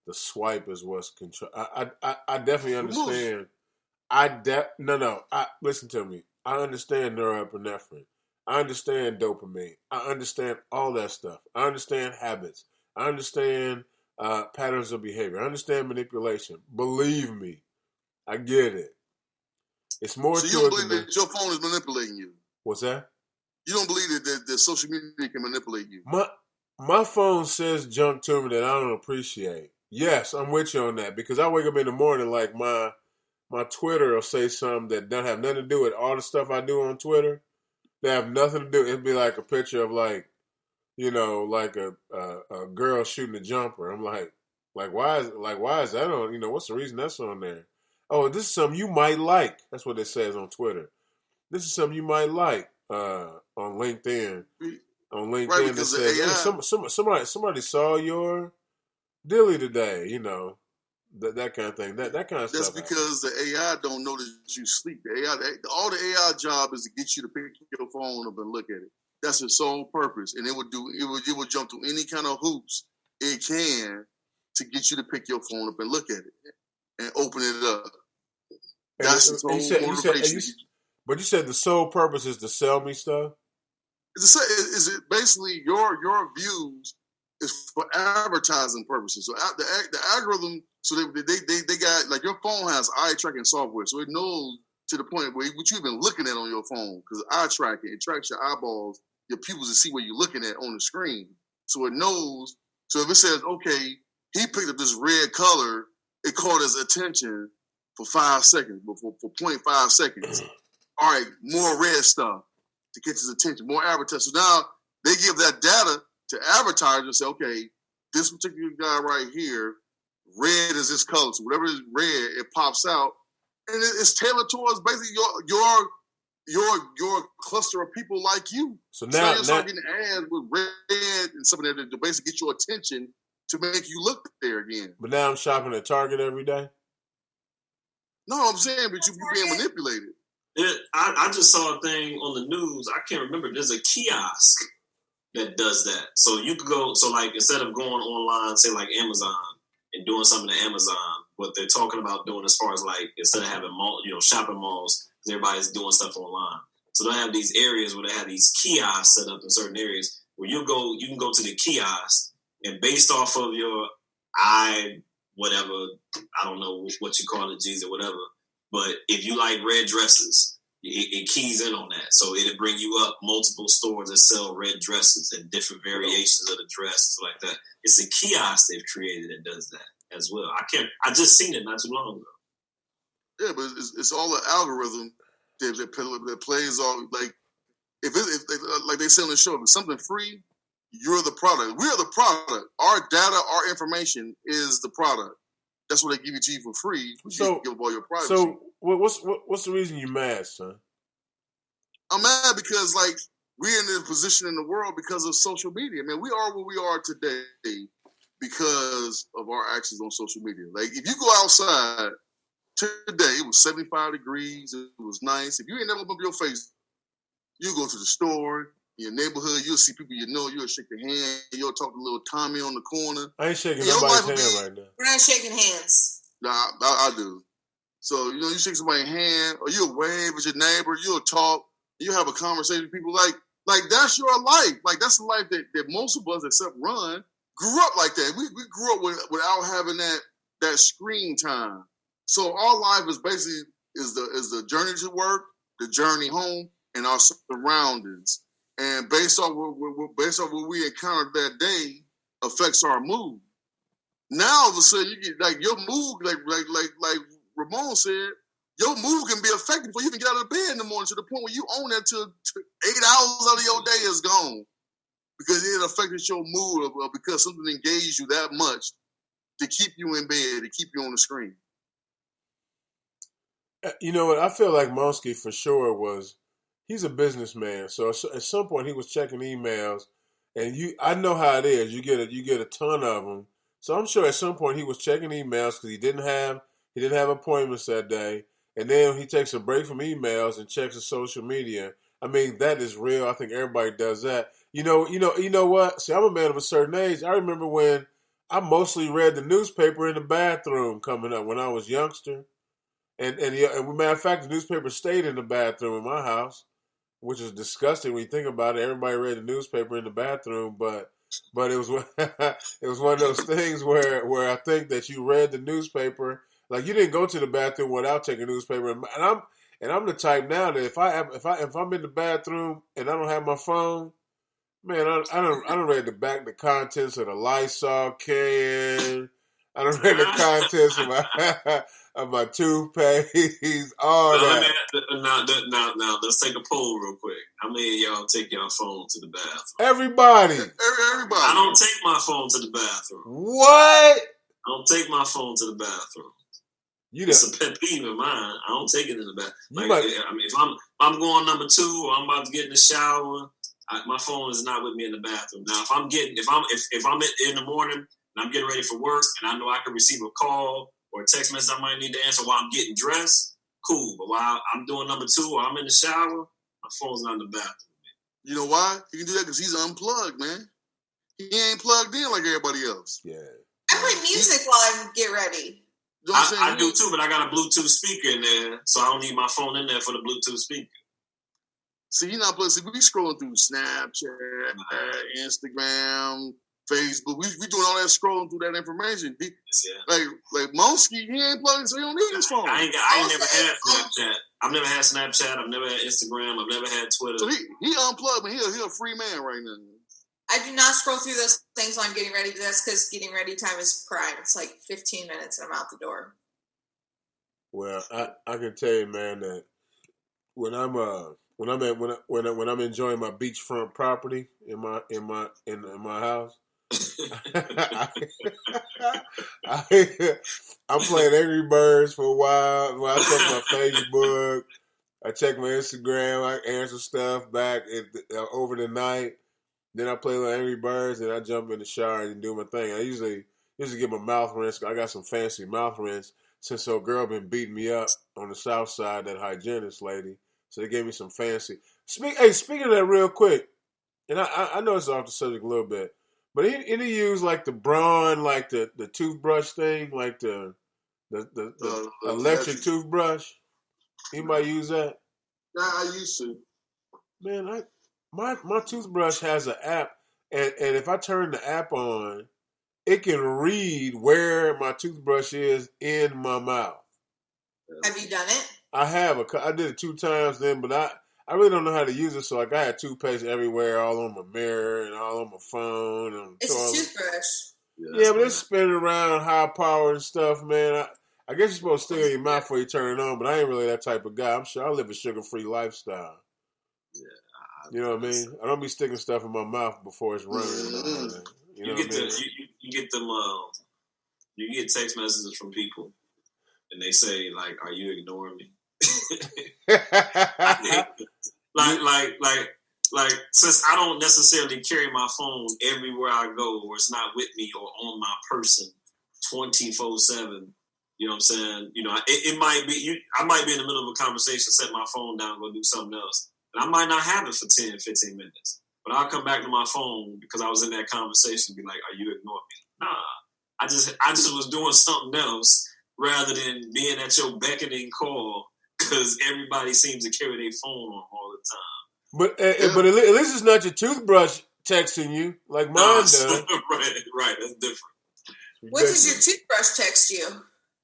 [SPEAKER 1] the swipe is what's control. I definitely understand. Listen to me. I understand norepinephrine. I understand dopamine. I understand all that stuff. I understand habits. I understand patterns of behavior. I understand manipulation. Believe me, I get it. It's more to it.
[SPEAKER 2] So you don't believe that your phone is manipulating you?
[SPEAKER 1] What's that?
[SPEAKER 2] You don't believe that social media can manipulate you?
[SPEAKER 1] My phone says junk to me that I don't appreciate. Yes, I'm with you on that because I wake up in the morning like my Twitter will say something that don't have nothing to do with all the stuff I do on Twitter. They have nothing to do. It'd be like a picture of like a girl shooting a jumper. I'm like why is that on? What's the reason that's on there? Oh, this is something you might like. That's what it says on Twitter. This is something you might like on LinkedIn. On LinkedIn, right, it says hey, somebody saw your dilly today. That kind of thing. That kind of
[SPEAKER 2] That's
[SPEAKER 1] stuff.
[SPEAKER 2] That's because the AI don't know that you sleep. All the AI job is to get you to pick your phone up and look at it. That's its sole purpose, and it would jump through any kind of hoops it can to get you to pick your phone up and look at it and open it up. That's its whole motivation.
[SPEAKER 1] But you said the sole purpose is to sell me stuff.
[SPEAKER 2] Is it basically your views is for advertising purposes? So the algorithm. So they got, like, your phone has eye tracking software, so it knows to the point where what you've been looking at on your phone, because eye tracking, it tracks your eyeballs, your pupils, to see what you're looking at on the screen. So it knows. So if it says, okay, he picked up this red color, it caught his attention for 5 seconds, for 0.5 seconds. All right, more red stuff to catch his attention, more advertising. So now they give that data to advertisers and say, okay, this particular guy right here, red is this color. So whatever is red, it pops out, and it's tailored towards basically your cluster of people like you.
[SPEAKER 1] So now
[SPEAKER 2] you start getting ads with red and something that to basically get your attention to make you look there again.
[SPEAKER 1] But now I'm shopping at Target every day.
[SPEAKER 2] No, I'm saying, but you're being manipulated.
[SPEAKER 4] I just saw a thing on the news. I can't remember. There's a kiosk that does that. So you could go. So like instead of going online, say like Amazon, and doing something at Amazon, what they're talking about doing as far as like instead of having shopping malls, because everybody's doing stuff online. So they have these areas where they have these kiosks set up in certain areas where you can go to the kiosk, and based off of your whatever, I don't know what you call it, G's or whatever, but if you like red dresses, it keys in on that. So it'll bring you up multiple stores that sell red dresses and different variations of the dress, like that. It's a kiosk they've created that does that as well. I just seen it not too long ago.
[SPEAKER 2] Yeah, but it's all an algorithm that plays on, like, if like they say on the show, if it's something free, you're the product. We're the product. Our data, our information is the product. That's what they give it to you for free.
[SPEAKER 1] So,
[SPEAKER 2] give up all your privacy.
[SPEAKER 1] So what's the reason you mad, son?
[SPEAKER 2] I'm mad because, like, we're in a position in the world because of social media. Man, we are where we are today because of our actions on social media. Like, if you go outside today, it was 75 degrees. It was nice. If you ain't never opened up your face, you go to the store, in your neighborhood, you'll see people you know, you'll shake their hand, you'll talk to little Tommy on the corner.
[SPEAKER 1] I ain't shaking nobody's hand right now.
[SPEAKER 3] We're not shaking hands.
[SPEAKER 2] Nah, I do. So, you shake somebody's hand, or you'll wave at your neighbor, you'll talk, you'll have a conversation with people. Like that's your life. Like, that's the life that most of us, except Ron, grew up like that. We grew up without having that screen time. So our life is basically is the journey to work, the journey home, and our surroundings. And based off what we encountered that day affects our mood. Now all of a sudden you get like your mood, like Ramon said, your mood can be affected before you even get out of bed in the morning, to the point where you own that till 8 hours out of your day is gone. Because it affected your mood, or because something engaged you that much to keep you in bed, to keep you on the screen.
[SPEAKER 1] You know what? I feel like Monsky for sure he's a businessman. So at some point he was checking emails, and I know how it is. You get a ton of them. So I'm sure at some point he was checking emails because he didn't have appointments that day, and then he takes a break from emails and checks his social media. I mean, that is real. I think everybody does that. You know what? See, I'm a man of a certain age. I remember when I mostly read the newspaper in the bathroom coming up when I was youngster. And matter of fact, the newspaper stayed in the bathroom in my house, which is disgusting when you think about it. Everybody read the newspaper in the bathroom, but it was it was one of those things where I think that you read the newspaper, like you didn't go to the bathroom without taking a newspaper. And I'm the type now that if I'm in the bathroom and I don't have my phone, man, I don't read the contents of the Lysol can. I don't read the contents of my toothpaste, all that.
[SPEAKER 4] Now, let's take a poll real quick. How many of y'all take your phone to the bathroom?
[SPEAKER 1] Everybody.
[SPEAKER 2] Everybody.
[SPEAKER 4] I don't take my phone to the bathroom.
[SPEAKER 1] What?
[SPEAKER 4] I don't take my phone to the bathroom. It's a pet peeve of mine. I don't take it in the bathroom. If I'm going number 2 or I'm about to get in the shower, my phone is not with me in the bathroom. Now, if I'm in the morning and I'm getting ready for work and I know I can receive a call or a text message I might need to answer while I'm getting dressed, cool. But while I'm doing number 2 or I'm in the shower, my phone's not in the bathroom.
[SPEAKER 2] You know why? He can do that because he's unplugged, man. He ain't plugged in like everybody else.
[SPEAKER 1] Yeah.
[SPEAKER 3] I play music while I get ready.
[SPEAKER 4] I do too, but I got a Bluetooth speaker in there, so I don't need my phone in there for the Bluetooth speaker.
[SPEAKER 2] See, you're not playing. We scrolling through Snapchat, Instagram, Facebook. We doing all that scrolling through that information. Like Monsky, he ain't plugging, so he don't need his phone.
[SPEAKER 4] I ain't never had Snapchat. I've never had Snapchat. I've never had Instagram. I've never had Twitter.
[SPEAKER 2] So he unplugged, but he a free man right now.
[SPEAKER 3] I do not scroll through those things while I'm getting ready. That's because getting ready time is prime. It's like 15 minutes and I'm out the door.
[SPEAKER 1] Well, I can tell you, man, that when I'm enjoying my beachfront property in my house, I'm playing Angry Birds for a while. When I check my Facebook, I check my Instagram, I answer stuff back over the night. Then I play little Angry Birds, and I jump in the shower and do my thing. I usually get my mouth rinsed. I got some fancy mouth rinse since old girl been beating me up on the south side, that hygienist lady. So they gave me some fancy. Speaking of that real quick, and I know it's off the subject a little bit, but any use like the Braun, like the toothbrush thing, like the electric toothbrush? Anybody use that?
[SPEAKER 2] Yeah, I used to.
[SPEAKER 1] Man, My toothbrush has an app, and if I turn the app on, it can read where my toothbrush is in my mouth.
[SPEAKER 3] Have you done it?
[SPEAKER 1] I have. I did it 2 times then, but I really don't know how to use it, so like I had toothpaste everywhere, all on my mirror and all on my phone. And
[SPEAKER 3] it's a toothbrush.
[SPEAKER 1] Yeah, but it's spinning around high power and stuff, man. I guess you're supposed to stay in your mouth before you turn it on, but I ain't really that type of guy. I'm sure I live a sugar-free lifestyle.
[SPEAKER 4] Yeah.
[SPEAKER 1] You know what I mean? I don't be sticking stuff in my mouth before it's running.
[SPEAKER 2] Mm-hmm.
[SPEAKER 4] You get text messages from people, and they say like, "Are you ignoring me?" like, since I don't necessarily carry my phone everywhere I go, or it's not with me or on my person 24/7, you know what I'm saying? You know, it might be, I might be in the middle of a conversation, set my phone down, go do something else. And I might not have it for 10, 15 minutes. But I'll come back to my phone because I was in that conversation and be like, are you ignoring me? Nah. I just was doing something else rather than being at your beckoning call because everybody seems to carry their phone on all the time.
[SPEAKER 1] But at least it's not your toothbrush texting you like mine does.
[SPEAKER 4] Right, that's different.
[SPEAKER 3] What does your toothbrush text you?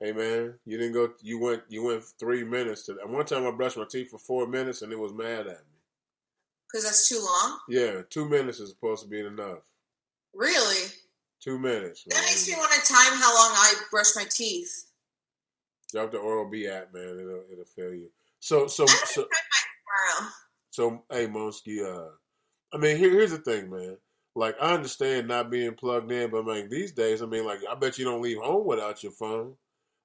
[SPEAKER 1] Hey man, you didn't go. You went 3 minutes. One time I brushed my teeth for 4 minutes and it was mad at me.
[SPEAKER 3] Because that's too long?
[SPEAKER 1] Yeah, 2 minutes is supposed to be enough.
[SPEAKER 3] Really?
[SPEAKER 1] 2 minutes. Man.
[SPEAKER 3] That makes me want to time how long I brush my teeth.
[SPEAKER 1] Drop the Oral-B app, man. It'll fail you. So hey, Monsky, I mean, here's the thing, man. Like, I understand not being plugged in, but like these days, I mean, like, I bet you don't leave home without your phone.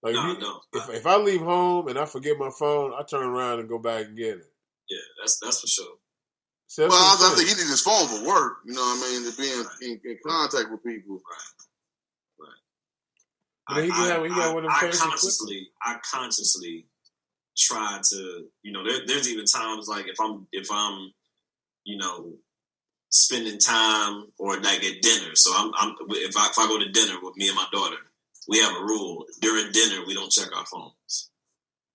[SPEAKER 1] Like,
[SPEAKER 4] No.
[SPEAKER 1] If I leave home and I forget my phone, I turn around and go back and get it.
[SPEAKER 4] Yeah, that's for sure.
[SPEAKER 1] So
[SPEAKER 2] I think he needs his phone for work. You know what I mean? To be in contact with people.
[SPEAKER 4] Right. I consciously try to, you know, there's even times like if I'm, you know, spending time or like at dinner. So if I go to dinner with me and my daughter, we have a rule during dinner we don't check our phones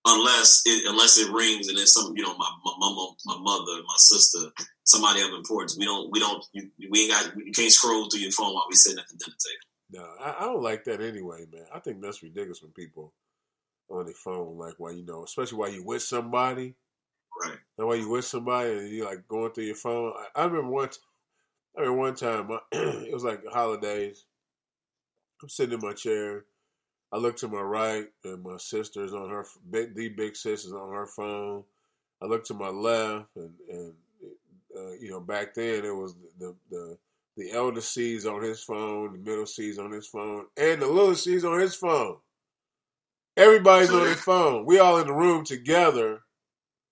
[SPEAKER 4] unless it rings and it's some, you know, my mama, my mother, my sister, somebody of importance. You can't scroll through your phone while we sitting at the dinner table.
[SPEAKER 1] No, I don't like that anyway, man. I think that's ridiculous when people on their phone, like, while, you know, especially while you with somebody.
[SPEAKER 4] Right.
[SPEAKER 1] And while you with somebody and you like going through your phone. I remember one time, it was like the holidays. I'm sitting in my chair. I look to my right, and my sister's on her, the big sister's on her phone. I look to my left, and you know, back then it was the elder C's on his phone, the middle C's on his phone, and the little C's on his phone. Everybody's on their phone. We all in the room together.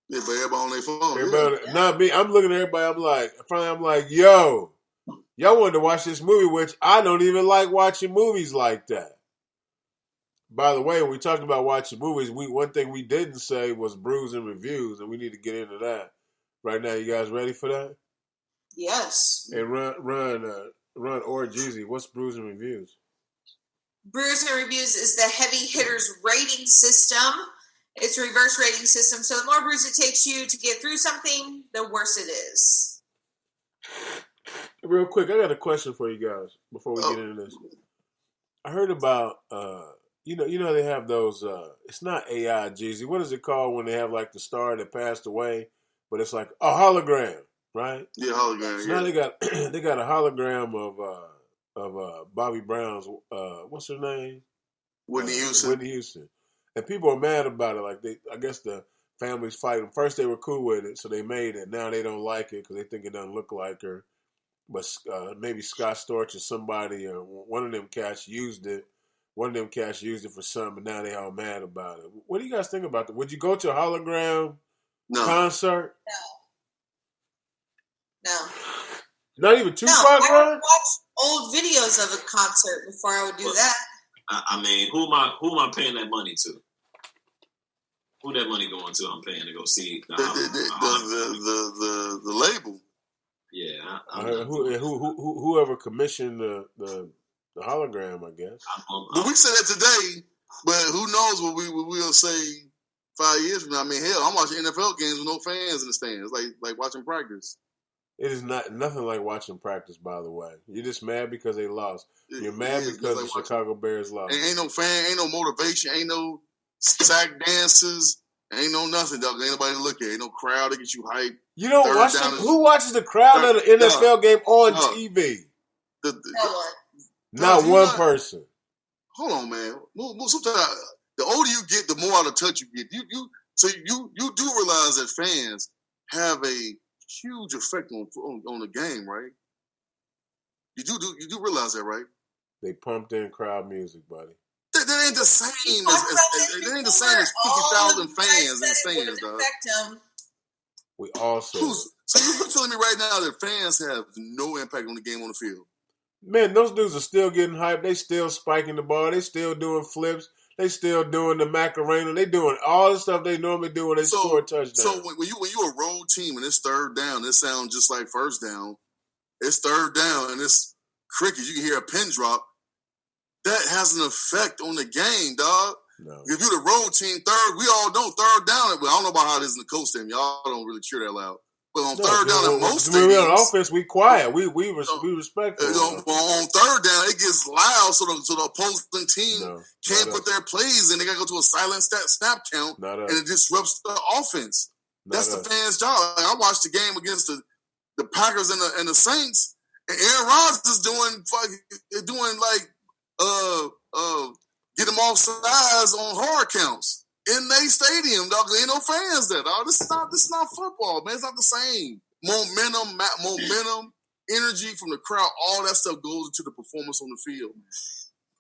[SPEAKER 2] Yeah, but everybody on their phone.
[SPEAKER 1] Everybody, not me. I'm looking at everybody. I'm like, yo, y'all wanted to watch this movie, which I don't even like watching movies like that. By the way, when we talked about watching movies, one thing we didn't say was brews and reviews, and we need to get into that right now. You guys ready for that?
[SPEAKER 3] Yes.
[SPEAKER 1] Hey, run or Jeezy. What's brews and reviews?
[SPEAKER 3] Brews and Reviews is the heavy hitters rating system. It's a reverse rating system. So the more brews it takes you to get through something, the worse it is.
[SPEAKER 1] Real quick, I got a question for you guys before we get into this. I heard about you know they have those it's not AI, Jeezy. What is it called when they have like the star that passed away, but it's like a hologram, right?
[SPEAKER 2] Yeah, hologram.
[SPEAKER 1] So now they got a hologram of Bobby Brown's what's her name?
[SPEAKER 2] Whitney
[SPEAKER 1] Houston. And people are mad about it. Like I guess the family's fighting. First they were cool with it, so they made it. Now they don't like it because they think it doesn't look like her. But maybe Scott Storch or somebody, one of them cats used it. One of them cats used it for something, and now they all mad about it. What do you guys think about that? Would you go to a hologram concert?
[SPEAKER 3] No.
[SPEAKER 1] Not even Tupac?
[SPEAKER 3] No, I would watch old videos of a concert before I would do that.
[SPEAKER 4] I mean, who am I paying that money to? Who that money going to? I'm paying to go see
[SPEAKER 2] the label.
[SPEAKER 4] Yeah,
[SPEAKER 1] whoever commissioned the hologram, I guess.
[SPEAKER 2] But we said that today, but who knows what we'll say 5 years from now. I mean, hell, I'm watching NFL games with no fans in the stands, like watching practice.
[SPEAKER 1] It is nothing like watching practice, by the way. You're just mad because they lost. You're mad because the Chicago Bears lost.
[SPEAKER 2] Ain't no fan, ain't no motivation, ain't no sack dances, ain't no nothing, dog. Ain't nobody to look at. Ain't no crowd to get you hyped.
[SPEAKER 1] You don't watch who watches the crowd at an NFL game on TV? Not one person.
[SPEAKER 2] Hold on, man. Sometimes the older you get, the more out of touch you get. You do realize that fans have a huge effect on the game, right? You do realize that, right?
[SPEAKER 1] They pumped in crowd music, buddy.
[SPEAKER 2] That ain't the same as 50,000 fans in the stands, dog.
[SPEAKER 1] We all said
[SPEAKER 2] So you're telling me right now that fans have no impact on the game on the field?
[SPEAKER 1] Man, those dudes are still getting hyped. They still spiking the ball. They still doing flips. They still doing the Macarena. They doing all the stuff they normally do when they score a touchdown.
[SPEAKER 2] So when you a road team and it's third down, it sounds just like first down. It's third down and it's crickets. You can hear a pin drop. That has an effect on the game, dog.
[SPEAKER 1] No.
[SPEAKER 2] If you're the road team, we all know third down. Well, I don't know about how it is in the coast stadium. Y'all don't really cheer that loud. But on third down, in most stadiums,
[SPEAKER 1] on offense, we quiet. We respect.
[SPEAKER 2] On third down, it gets loud, so the opposing team can't put their plays in. They got to go to a silent snap count, and it disrupts the offense. That's the fans' job. Like, I watched the game against the Packers and the Saints, and Aaron Rodgers is doing get them off sides on hard counts in their stadium, dog. There ain't no fans there, dog. This is not football, man. It's not the same. Momentum, energy from the crowd, all that stuff goes into the performance on the field.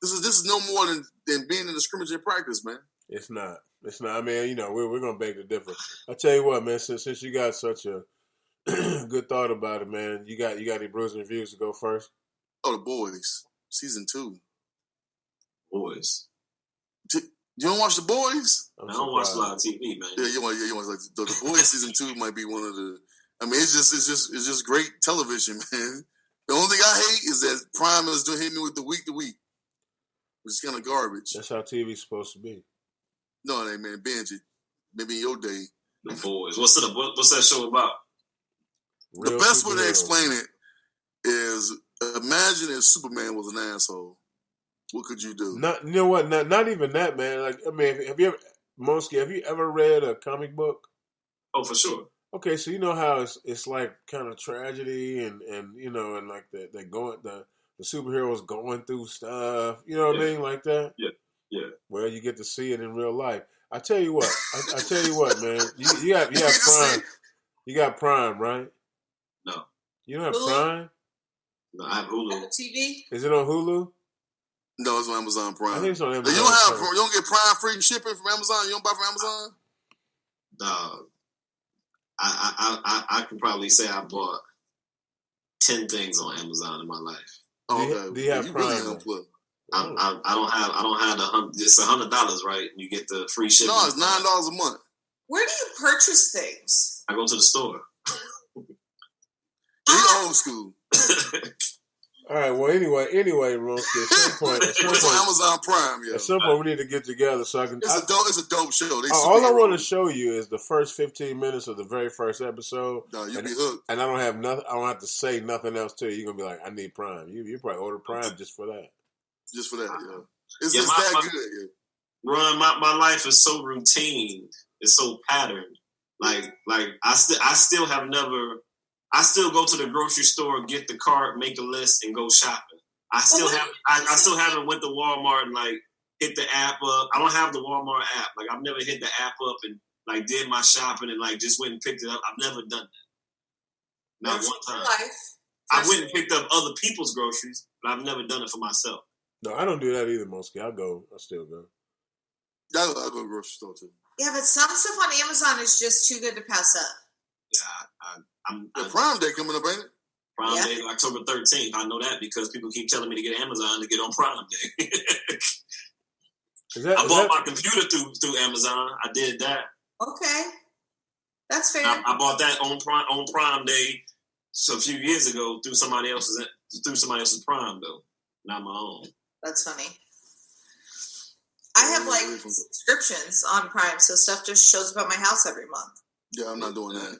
[SPEAKER 2] This is no more than being in the scrimmage in practice, man.
[SPEAKER 1] It's not. I mean, we're gonna beg the difference. I tell you what, man. Since you got such a good thought about it, man, you got any Brews and Reviews to go first?
[SPEAKER 2] Oh, the Boys, season 2.
[SPEAKER 4] Boys.
[SPEAKER 2] You don't watch The Boys?
[SPEAKER 4] I don't watch a lot of TV, man.
[SPEAKER 2] Yeah, you watch like the Boys season 2 might be one of the. I mean, it's just great television, man. The only thing I hate is that Prime is doing hit me with the week to week, which is kind of garbage.
[SPEAKER 1] That's how TV's supposed to be.
[SPEAKER 2] No, it ain't, man. Binge it. Maybe in your day.
[SPEAKER 4] The Boys. What's that show about?
[SPEAKER 2] The best way to explain it is imagine if Superman was an asshole. What could you do?
[SPEAKER 1] You know what? Not even that, man. Like, I mean, have you ever read a comic book?
[SPEAKER 4] Oh, for sure.
[SPEAKER 1] Okay, so you know how it's like kind of tragedy and and like the superheroes going through stuff. You know what I mean, like that.
[SPEAKER 4] Yeah.
[SPEAKER 1] Well, you get to see it in real life. I tell you what. I tell you what, man. You got Prime. You got Prime, right?
[SPEAKER 4] No.
[SPEAKER 1] You don't have
[SPEAKER 3] Hulu?
[SPEAKER 1] Prime?
[SPEAKER 4] No, I have Hulu.
[SPEAKER 3] TV?
[SPEAKER 1] Is it on Hulu?
[SPEAKER 2] No, it's on Amazon Prime.
[SPEAKER 1] I think it's on Amazon.
[SPEAKER 2] You don't get Prime free shipping from Amazon? You don't buy from Amazon?
[SPEAKER 4] No. I can probably say I bought 10 things on Amazon in my life.
[SPEAKER 2] Okay.
[SPEAKER 1] Do you have Prime?
[SPEAKER 2] Really
[SPEAKER 4] I don't have it's $100, right? You get the free shipping.
[SPEAKER 2] No, it's $9 a month.
[SPEAKER 3] Where do you purchase things?
[SPEAKER 4] I go to the store.
[SPEAKER 2] We old school.
[SPEAKER 1] All right. Well, anyway, Ronski, at some point,
[SPEAKER 2] it's on Amazon Prime. Yeah.
[SPEAKER 1] At some point, we need to get together so I can.
[SPEAKER 2] It's a dope show.
[SPEAKER 1] All I want to show you is the first 15 minutes of the very first episode.
[SPEAKER 2] No, you'll be hooked.
[SPEAKER 1] And I don't have nothing. I don't have to say nothing else to you. You're gonna be like, I need Prime. You probably order Prime just for that.
[SPEAKER 2] Just for that, yeah. It's that good. Yeah.
[SPEAKER 4] Ron, my life is so routine. It's so patterned. Like I still have never. I still go to the grocery store, get the cart, make a list, and go shopping. I still haven't went to Walmart and like hit the app up. I don't have the Walmart app. Like I've never hit the app up and like did my shopping and like just went and picked it up. I've never done that. Not one time. I went and picked up other people's groceries, but I've never done it for myself.
[SPEAKER 1] No, I don't do that either, mostly. I still go.
[SPEAKER 2] I'll go to the grocery store too.
[SPEAKER 3] Yeah, but some stuff on Amazon is just too good to pass up.
[SPEAKER 4] Yeah, I'm
[SPEAKER 2] Prime Day coming up, ain't it?
[SPEAKER 4] Prime Day is October 13th. I know that because people keep telling me to get Amazon to get on Prime Day. I bought my computer through Amazon. I did that.
[SPEAKER 3] Okay, that's fair.
[SPEAKER 4] I bought that on Prime Day a few years ago through somebody else's Prime though, not my own.
[SPEAKER 3] That's funny. I have like subscriptions on Prime, so stuff just shows up at my house every month.
[SPEAKER 2] Yeah, I'm not doing that.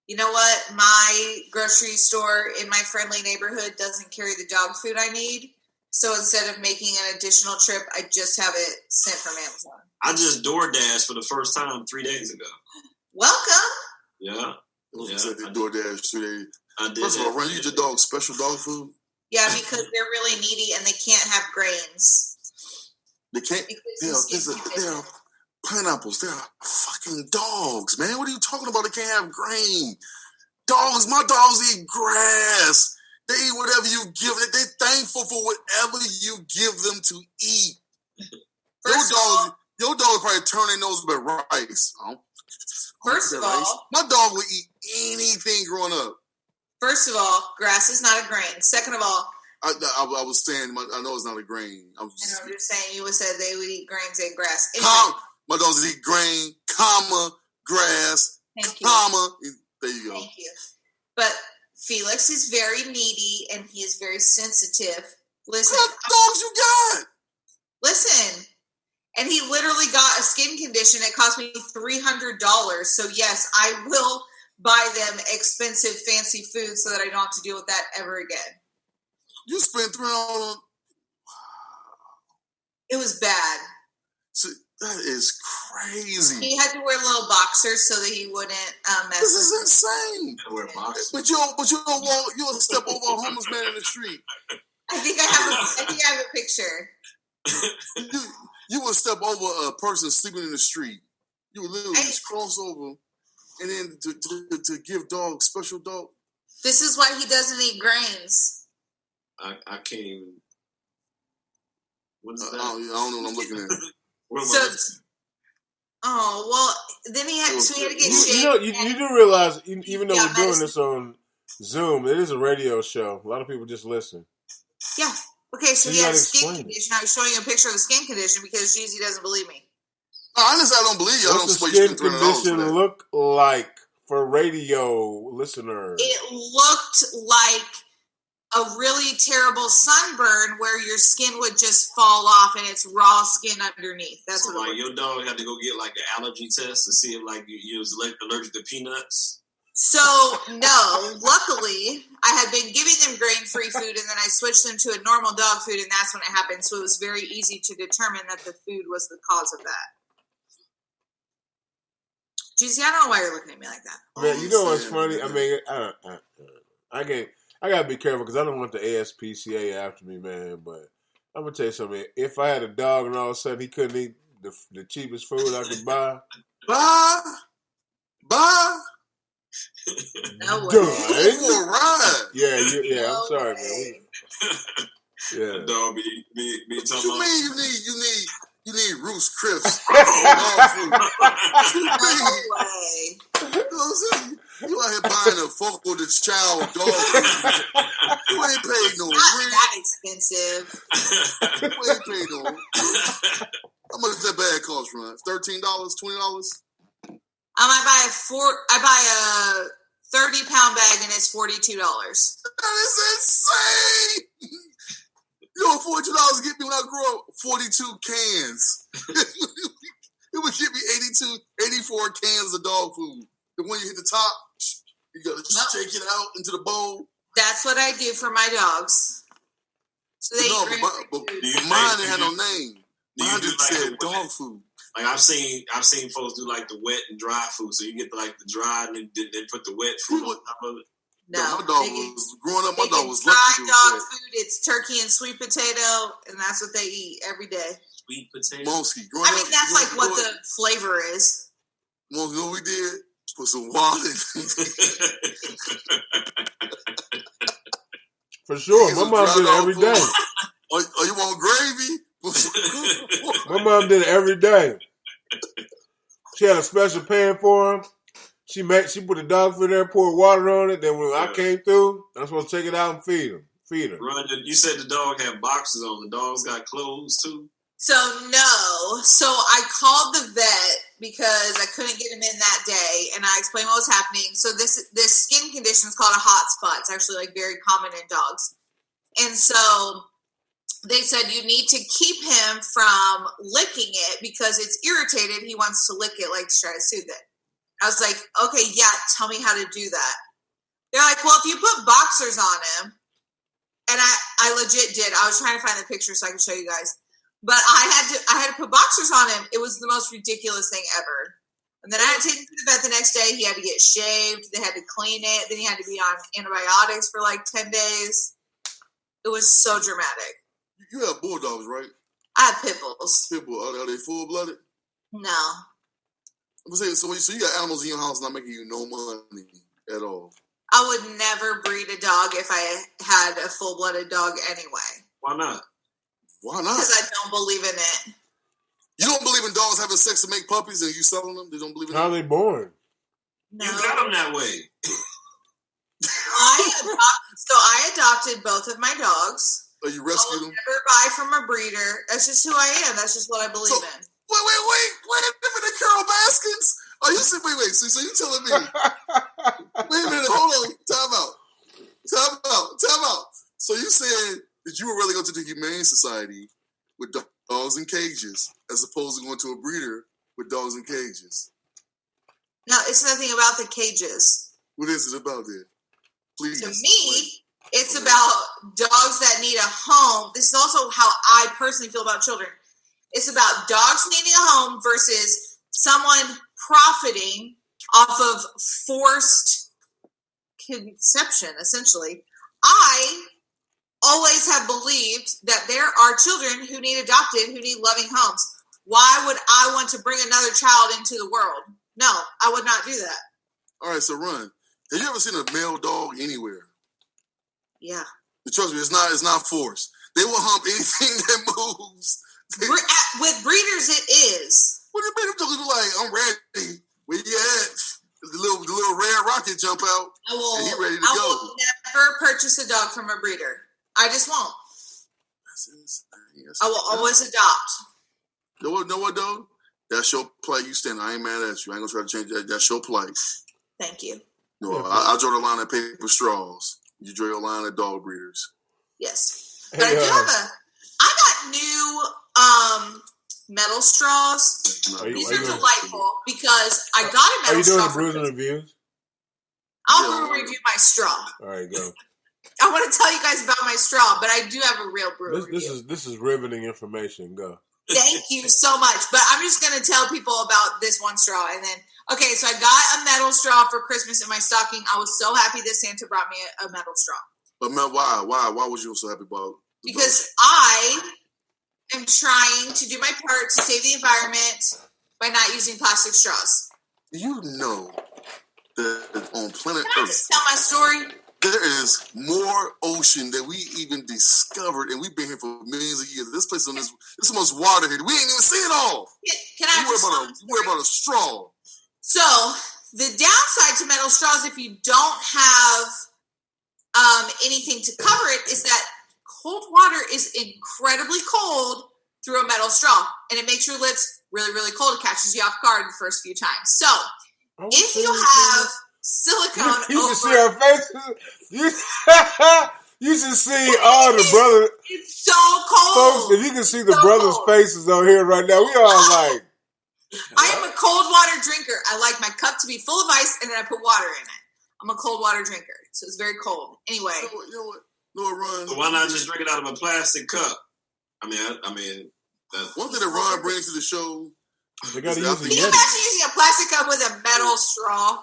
[SPEAKER 3] You know what? My grocery store in my friendly neighborhood doesn't carry the dog food I need. So instead of making an additional trip, I just have it sent from Amazon.
[SPEAKER 4] I just DoorDash for the first time 3 days ago.
[SPEAKER 3] Welcome.
[SPEAKER 4] Yeah.
[SPEAKER 2] DoorDash 3 days.
[SPEAKER 4] I did.
[SPEAKER 2] First of all, Ron, you get your dog special dog food?
[SPEAKER 3] Yeah, because they're really needy and they can't have grains.
[SPEAKER 2] They can't. They're pineapples. They're fucking dogs, man. What are you talking about? They can't have grain. Dogs, my dogs eat grass. They eat whatever you give them. They're thankful for whatever you give them to eat. Your dog probably turn their nose up at rice.
[SPEAKER 3] First of all,
[SPEAKER 2] my dog would eat anything growing up.
[SPEAKER 3] First of all, grass is not a grain. Second of all,
[SPEAKER 2] I was saying, I know it's not a grain. I'm just
[SPEAKER 3] saying you would say they would eat grains and grass. Anyway,
[SPEAKER 2] my dogs eat grain, grass, comma. There you go.
[SPEAKER 3] Thank you. But Felix is very needy and he is very sensitive. Listen,
[SPEAKER 2] what dogs you got?
[SPEAKER 3] Listen, and he literally got a skin condition. It cost me $300. So yes, I will buy them expensive, fancy food so that I don't have to deal with that ever again.
[SPEAKER 2] You spent $300.
[SPEAKER 3] It was bad.
[SPEAKER 2] So that is crazy.
[SPEAKER 3] He had to wear little boxers so that he wouldn't mess.
[SPEAKER 2] This is insane.
[SPEAKER 4] Wear boxers.
[SPEAKER 2] But you don't want you'll step over a homeless man in the street.
[SPEAKER 3] I think I have a picture.
[SPEAKER 2] You would step over a person sleeping in the street. You would literally just cross over, and then to give dogs special dog.
[SPEAKER 3] This is why he doesn't eat grains.
[SPEAKER 4] I can't even. What is that?
[SPEAKER 2] I don't know what I'm looking at.
[SPEAKER 3] Then he had to get shaved.
[SPEAKER 1] You do realize, even though we're doing this on Zoom, it is a radio show. A lot of people just listen.
[SPEAKER 3] Yeah. Okay, so he had a skin condition. I was showing you a picture of the skin condition because Jeezy doesn't believe me.
[SPEAKER 2] No, honestly, I don't believe you.
[SPEAKER 1] What's the skin condition look like for radio listeners?
[SPEAKER 3] It looked like a really terrible sunburn where your skin would just fall off and it's raw skin underneath. That's
[SPEAKER 4] so
[SPEAKER 3] what
[SPEAKER 4] like your dog had to go get like an allergy test to see if like you was allergic to peanuts.
[SPEAKER 3] So no, luckily I had been giving them grain-free food and then I switched them to a normal dog food and that's when it happened. So it was very easy to determine that the food was the cause of that. Jeezy, I don't know why you're looking at me like that.
[SPEAKER 1] Man, you know what's funny? I mean, I gotta be careful because I don't want the ASPCA after me, man. But I'm gonna tell you something. If I had a dog and all of a sudden he couldn't eat the cheapest food I could buy,
[SPEAKER 3] No way.
[SPEAKER 2] Done. For a ride.
[SPEAKER 1] Yeah.
[SPEAKER 3] No
[SPEAKER 1] I'm sorry,
[SPEAKER 3] way.
[SPEAKER 1] man. Yeah.
[SPEAKER 4] The dog be talking
[SPEAKER 2] What you
[SPEAKER 4] about.
[SPEAKER 2] mean you need Roost Crisps?
[SPEAKER 3] No way.
[SPEAKER 2] You out here buying a Fogo de Chao dog food. You ain't paid no
[SPEAKER 3] Not
[SPEAKER 2] rent.
[SPEAKER 3] that expensive.
[SPEAKER 2] You ain't paid no. How much does that bag cost, Ron? $13, $20?
[SPEAKER 3] I buy a 30-pound bag and it's $42.
[SPEAKER 2] That is insane. You know what $42 get me when I grew up? 42 cans. It would give me 84 cans of dog food. And when you hit the top, you gotta just take it out into the bowl.
[SPEAKER 3] That's what I do for my dogs. So they
[SPEAKER 2] but mine didn't have no name. Mine just said dog food.
[SPEAKER 4] Like I've seen folks do like the wet and dry food. So you get like the dry and then they put the wet food on top of it.
[SPEAKER 3] No,
[SPEAKER 2] my dog was growing up. My dog was
[SPEAKER 3] dry
[SPEAKER 2] lucky.
[SPEAKER 3] Dog food. It's turkey and sweet potato, and that's what they eat every day.
[SPEAKER 4] Sweet potato.
[SPEAKER 2] Monsky.
[SPEAKER 3] That's like what the flavor is.
[SPEAKER 2] Monsky, you know what we did? Put some water in.
[SPEAKER 1] For sure, my mom did it every day.
[SPEAKER 2] Oh, you want gravy?
[SPEAKER 1] My mom did it every day. She had a special pan for him. She put the dog food there, poured water on it. Then when I came through, I was supposed to take it out and feed him.
[SPEAKER 4] Ron, you said the dog had boxes on. The dog's got clothes too?
[SPEAKER 3] So no. So I called the vet because I couldn't get him in that day, and I explained what was happening. So this skin condition is called a hot spot. It's actually like very common in dogs. And so they said you need to keep him from licking it because it's irritated. He wants to lick it, like to try to soothe it. I was like, okay, yeah, tell me how to do that. They're like, well, if you put boxers on him, and I legit did. I was trying to find the picture so I can show you guys. But I had to put boxers on him. It was the most ridiculous thing ever. And then I had to take him to the vet the next day. He had to get shaved. They had to clean it. Then he had to be on antibiotics for like 10 days. It was so dramatic.
[SPEAKER 2] You have bulldogs, right?
[SPEAKER 3] I have pit bulls.
[SPEAKER 2] Pit bull. Are they full-blooded?
[SPEAKER 3] No.
[SPEAKER 2] I'm saying, so you got animals in your house not making you no money at all.
[SPEAKER 3] I would never breed a dog if I had a full-blooded dog anyway.
[SPEAKER 4] Why not?
[SPEAKER 2] Why not?
[SPEAKER 3] Because I don't believe in it.
[SPEAKER 2] You don't believe in dogs having sex to make puppies and you selling them? They don't believe in
[SPEAKER 1] How
[SPEAKER 2] that?
[SPEAKER 1] are they born?
[SPEAKER 3] No.
[SPEAKER 4] You got them that way.
[SPEAKER 3] I adopted both of my dogs.
[SPEAKER 2] Oh, you rescued them?
[SPEAKER 3] Never buy from a breeder. That's just who I am. That's just what I believe in.
[SPEAKER 2] Wait a minute, Carol Baskins. Oh, you said, wait. So you telling me? Wait a minute, hold on. Time out. So you said that you were really going to the Humane Society with dogs in cages as opposed to going to a breeder with dogs in cages.
[SPEAKER 3] No, it's nothing about the cages.
[SPEAKER 2] What is it about there? Please.
[SPEAKER 3] To me, it's about dogs that need a home. This is also how I personally feel about children. It's about dogs needing a home versus someone profiting off of forced conception, essentially. I always have believed that there are children who need adopted, who need loving homes. Why would I want to bring another child into the world? No, I would not do that. All
[SPEAKER 2] right, so Run. Have you ever seen a male dog anywhere?
[SPEAKER 3] Yeah.
[SPEAKER 2] Trust me, it's not forced. They will hump anything that moves.
[SPEAKER 3] With breeders, it is.
[SPEAKER 2] What do you mean? They're like, I'm ready. Where you at? The little red rocket jump out. And he ready to go.
[SPEAKER 3] I will never purchase a dog from a breeder. I just won't.
[SPEAKER 2] That's insane.
[SPEAKER 3] I will always adopt.
[SPEAKER 2] Know what, though? That's your play. You stand. I ain't mad at you. I ain't gonna try to change that. That's your play.
[SPEAKER 3] Thank you.
[SPEAKER 2] No, I draw the line at paper straws. You draw your line at dog breeders.
[SPEAKER 3] Yes. But I got new metal straws. These are delightful because I got a metal straw.
[SPEAKER 1] Are you doing the bruising reviews?
[SPEAKER 3] I'll review my straw.
[SPEAKER 1] All right, go.
[SPEAKER 3] I want to tell you guys about my straw, but I do have a real brew review.
[SPEAKER 1] This is riveting information. Go.
[SPEAKER 3] Thank you so much. But I'm just going to tell people about this one straw. And then, okay, so I got a metal straw for Christmas in my stocking. I was so happy that Santa brought me a metal straw.
[SPEAKER 2] But why? Why was you so happy about it?
[SPEAKER 3] Because I am trying to do my part to save the environment by not using plastic straws.
[SPEAKER 2] You know that on planet
[SPEAKER 3] Can I
[SPEAKER 2] Earth,
[SPEAKER 3] just tell my story?
[SPEAKER 2] there is more ocean than we even discovered, and we've been here for millions of years. This place this so much water here. We ain't even see it all.
[SPEAKER 3] Can I
[SPEAKER 2] worry about a straw.
[SPEAKER 3] So the downside to metal straws, if you don't have anything to cover it, is that cold water is incredibly cold through a metal straw, and it makes your lips really, really cold. It catches you off guard the first few times. So if you have silicone,
[SPEAKER 1] you should see our faces. You should see all the brothers.
[SPEAKER 3] It's so cold,
[SPEAKER 1] folks. If you can see the brothers' faces on here right now, we all like.
[SPEAKER 3] I am a cold water drinker. I like my cup to be full of ice, and then I put water in it. I'm a cold water drinker, so it's very cold. Anyway,
[SPEAKER 2] you know what? Ron,
[SPEAKER 4] so why not just drink it out of a plastic cup? I mean,
[SPEAKER 2] one thing that Ron brings to the show.
[SPEAKER 1] They gotta use
[SPEAKER 3] Can you imagine using a plastic cup with a metal straw?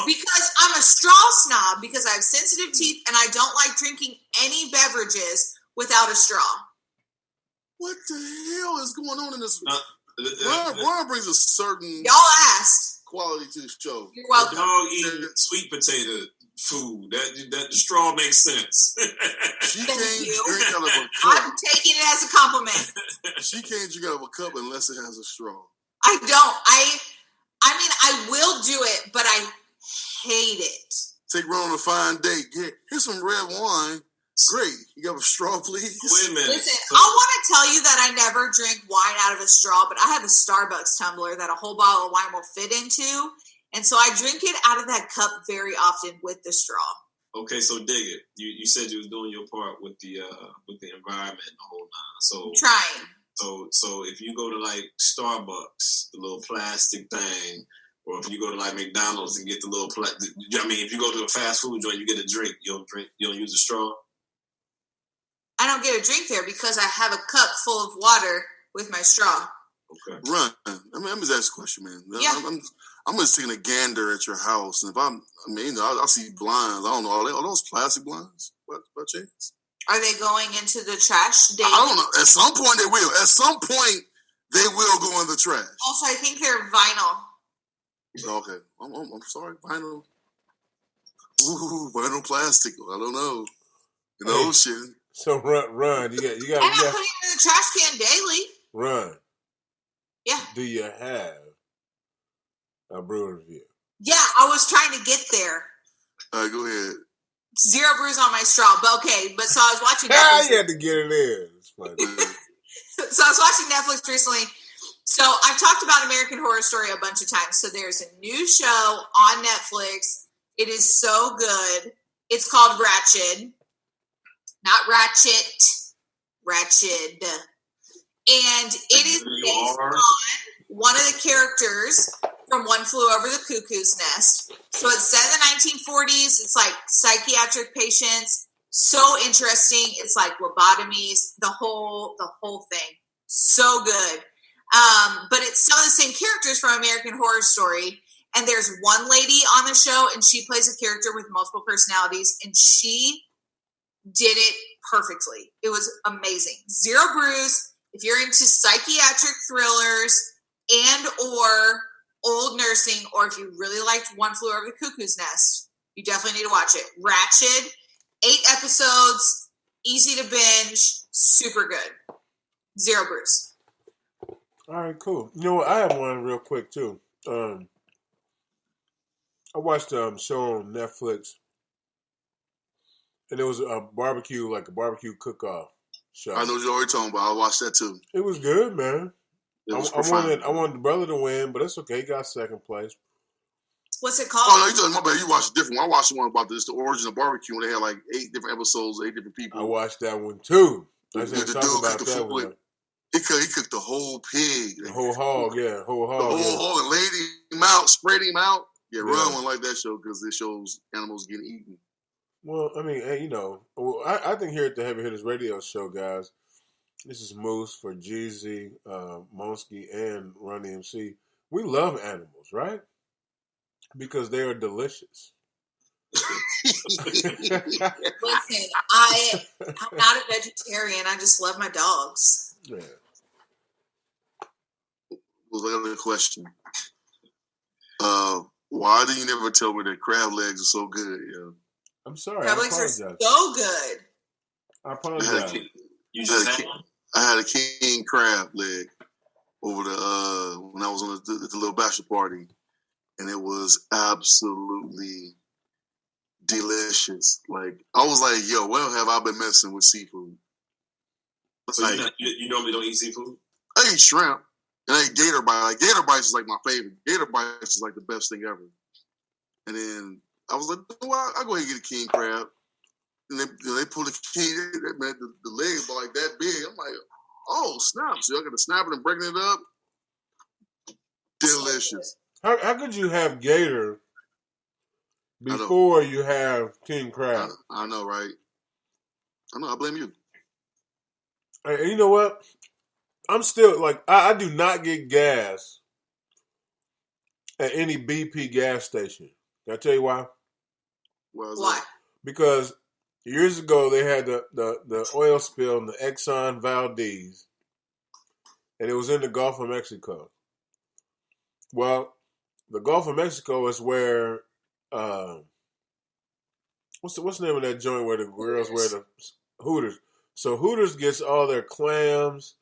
[SPEAKER 3] Because I'm a straw snob because I have sensitive teeth and I don't like drinking any beverages without a straw.
[SPEAKER 2] What the hell is going on in this? Ron brings a certain quality to the show.
[SPEAKER 3] You're welcome.
[SPEAKER 4] Dog eating sweet potato food. That the straw makes sense.
[SPEAKER 2] She can't drink out of a cup.
[SPEAKER 3] I'm taking it as a compliment.
[SPEAKER 2] She can't drink out of a cup unless it has a straw.
[SPEAKER 3] I don't. I mean, I will do it, but I hate it.
[SPEAKER 2] Take Ron on a fine date. Here's some red wine. Great. You got a straw, please?
[SPEAKER 4] Wait a minute.
[SPEAKER 3] Listen, I want to tell you that I never drink wine out of a straw, but I have a Starbucks tumbler that a whole bottle of wine will fit into. And so I drink it out of that cup very often with the straw.
[SPEAKER 4] Okay, so dig it. You said you was doing your part with the environment and the whole nine. So
[SPEAKER 3] trying.
[SPEAKER 4] So if you go to like Starbucks, the little plastic thing, or if you go to like McDonald's and get the little if you go to a fast food joint, you get a drink. You don't use a straw.
[SPEAKER 3] I don't get a drink there because I have a cup full of water with my straw.
[SPEAKER 2] Okay. Ron, let me just ask a question, man.
[SPEAKER 3] Yeah.
[SPEAKER 2] I'm just taking a gander at your house, and if I see blinds. I don't know, are those plastic blinds? What chance?
[SPEAKER 3] Are they going into the trash daily?
[SPEAKER 2] I don't know. At some point they will. At some point they will go in the trash.
[SPEAKER 3] Also, I think they're vinyl.
[SPEAKER 2] Okay. I'm sorry, vinyl. Ooh, vinyl plastic. I don't know. In the ocean.
[SPEAKER 1] So run. You got.
[SPEAKER 3] I'm not putting it in the trash can daily.
[SPEAKER 1] Run.
[SPEAKER 3] Yeah.
[SPEAKER 1] Do you have a brew review?
[SPEAKER 3] Yeah, I was trying to get there.
[SPEAKER 2] All right, go ahead.
[SPEAKER 3] Zero bruise on my straw, but okay. But so I was watching
[SPEAKER 1] Ah,
[SPEAKER 3] Netflix.
[SPEAKER 1] you had to get it in. It's funny.
[SPEAKER 3] So I was watching Netflix recently. So I've talked about American Horror Story a bunch of times. So there's a new show on Netflix. It is so good. It's called Ratched. Not Ratchet. Ratched. And it is based on one of the characters from One Flew Over the Cuckoo's Nest. So it's set in the 1940s. It's like psychiatric patients. So interesting. It's like lobotomies, the whole thing. So good. But it's some of the same characters from American Horror Story. And there's one lady on the show, and she plays a character with multiple personalities, and she did it perfectly. It was amazing. Zero bruise. If you're into psychiatric thrillers and or old nursing, or if you really liked One Flew Over the Cuckoo's Nest, you definitely need to watch it. Ratched, 8 episodes, easy to binge, super good. Zero bruise.
[SPEAKER 1] All right, cool. You know what? I have one real quick too. I watched a show on Netflix, and it was a barbecue cook-off show.
[SPEAKER 2] I know what you're already talking about. I watched that too.
[SPEAKER 1] It was good, man.
[SPEAKER 2] It was
[SPEAKER 1] I wanted the brother to win, but it's okay. He got second place.
[SPEAKER 3] What's it called?
[SPEAKER 2] Oh no, you talking about? You watched a different one. I watched the one about the origin of barbecue, and they had like 8 different episodes, 8 different people.
[SPEAKER 1] I watched that one too. I
[SPEAKER 2] The
[SPEAKER 1] said
[SPEAKER 2] dude
[SPEAKER 1] talk about
[SPEAKER 2] cooked the
[SPEAKER 1] that
[SPEAKER 2] food.
[SPEAKER 1] one.
[SPEAKER 2] He cooked the whole pig.
[SPEAKER 1] The whole hog, yeah, whole hog.
[SPEAKER 2] The whole hog, and laid him out, spread him out. Yeah,
[SPEAKER 1] Yeah.
[SPEAKER 2] Run one like that show because it shows animals getting eaten.
[SPEAKER 1] Well, I mean, you know, I think here at the Heavy Hitters Radio Show, guys, this is Moose for Jeezy, Monsky, and Run MC. We love animals, right? Because they are delicious.
[SPEAKER 3] Listen, I'm not a vegetarian. I just love my dogs.
[SPEAKER 1] Yeah.
[SPEAKER 2] Well, I got a question. Why do you never tell me that crab legs are so good? Yeah.
[SPEAKER 1] I'm sorry.
[SPEAKER 3] Crab
[SPEAKER 1] I
[SPEAKER 3] legs are
[SPEAKER 1] apologize.
[SPEAKER 3] so good.
[SPEAKER 1] I apologize.
[SPEAKER 4] You just had one?
[SPEAKER 2] I had a king crab leg over the when I was on the little bachelor party, and it was absolutely delicious. Like I was like, "Yo, well, have I been messing with seafood?"
[SPEAKER 4] So
[SPEAKER 2] Like,
[SPEAKER 4] you normally don't eat seafood?
[SPEAKER 2] I eat shrimp and I eat gator bites. Like, gator bites is like my favorite. Gator bites is like the best thing ever. And then I was like, well, I'll go ahead and get a king crab. And they pull the king, the legs are like that big. I'm like, oh, snap. So I got to snap it and breaking it up. Delicious.
[SPEAKER 1] How could you have gator before you have king crab?
[SPEAKER 2] I know, right? I know. I blame you.
[SPEAKER 1] And you know what? I'm still like I do not get gas at any BP gas station. Can I tell you why?
[SPEAKER 3] Why?
[SPEAKER 1] Because years ago they had the oil spill in the Exxon Valdez, and it was in the Gulf of Mexico. Well, the Gulf of Mexico is where what's the name of that joint where the girls wear the Hooters? So Hooters gets all their clams,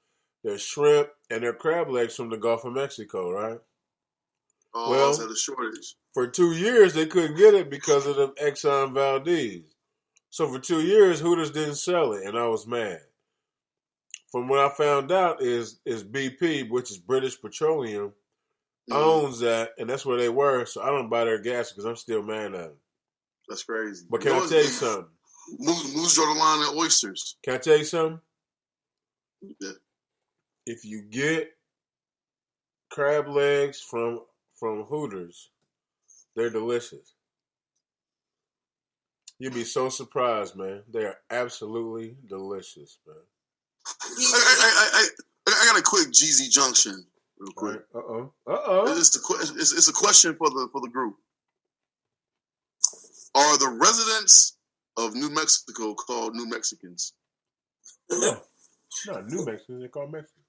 [SPEAKER 1] their shrimp, and their crab legs from the Gulf of Mexico, right?
[SPEAKER 2] Oh,
[SPEAKER 1] Well,
[SPEAKER 2] it's at a shortage.
[SPEAKER 1] For 2 years, they couldn't get it because of the Exxon Valdez. So for 2 years, Hooters didn't sell it, and I was mad. From what I found out is BP, which is British Petroleum, owns that, and that's where they were. So I don't buy their gas because I'm still mad at them.
[SPEAKER 2] That's crazy.
[SPEAKER 1] But can I tell you something?
[SPEAKER 2] Moose draw the line at oysters.
[SPEAKER 1] Can I tell you something?
[SPEAKER 2] Yeah.
[SPEAKER 1] If you get crab legs from Hooters, they're delicious. You'd be so surprised, man. They are absolutely delicious, man.
[SPEAKER 2] I got a quick Jeezy Junction, real quick.
[SPEAKER 1] Right.
[SPEAKER 2] It's a question for the group. Are the residents of New Mexico called New Mexicans?
[SPEAKER 1] No, not New Mexicans. They're called Mexicans.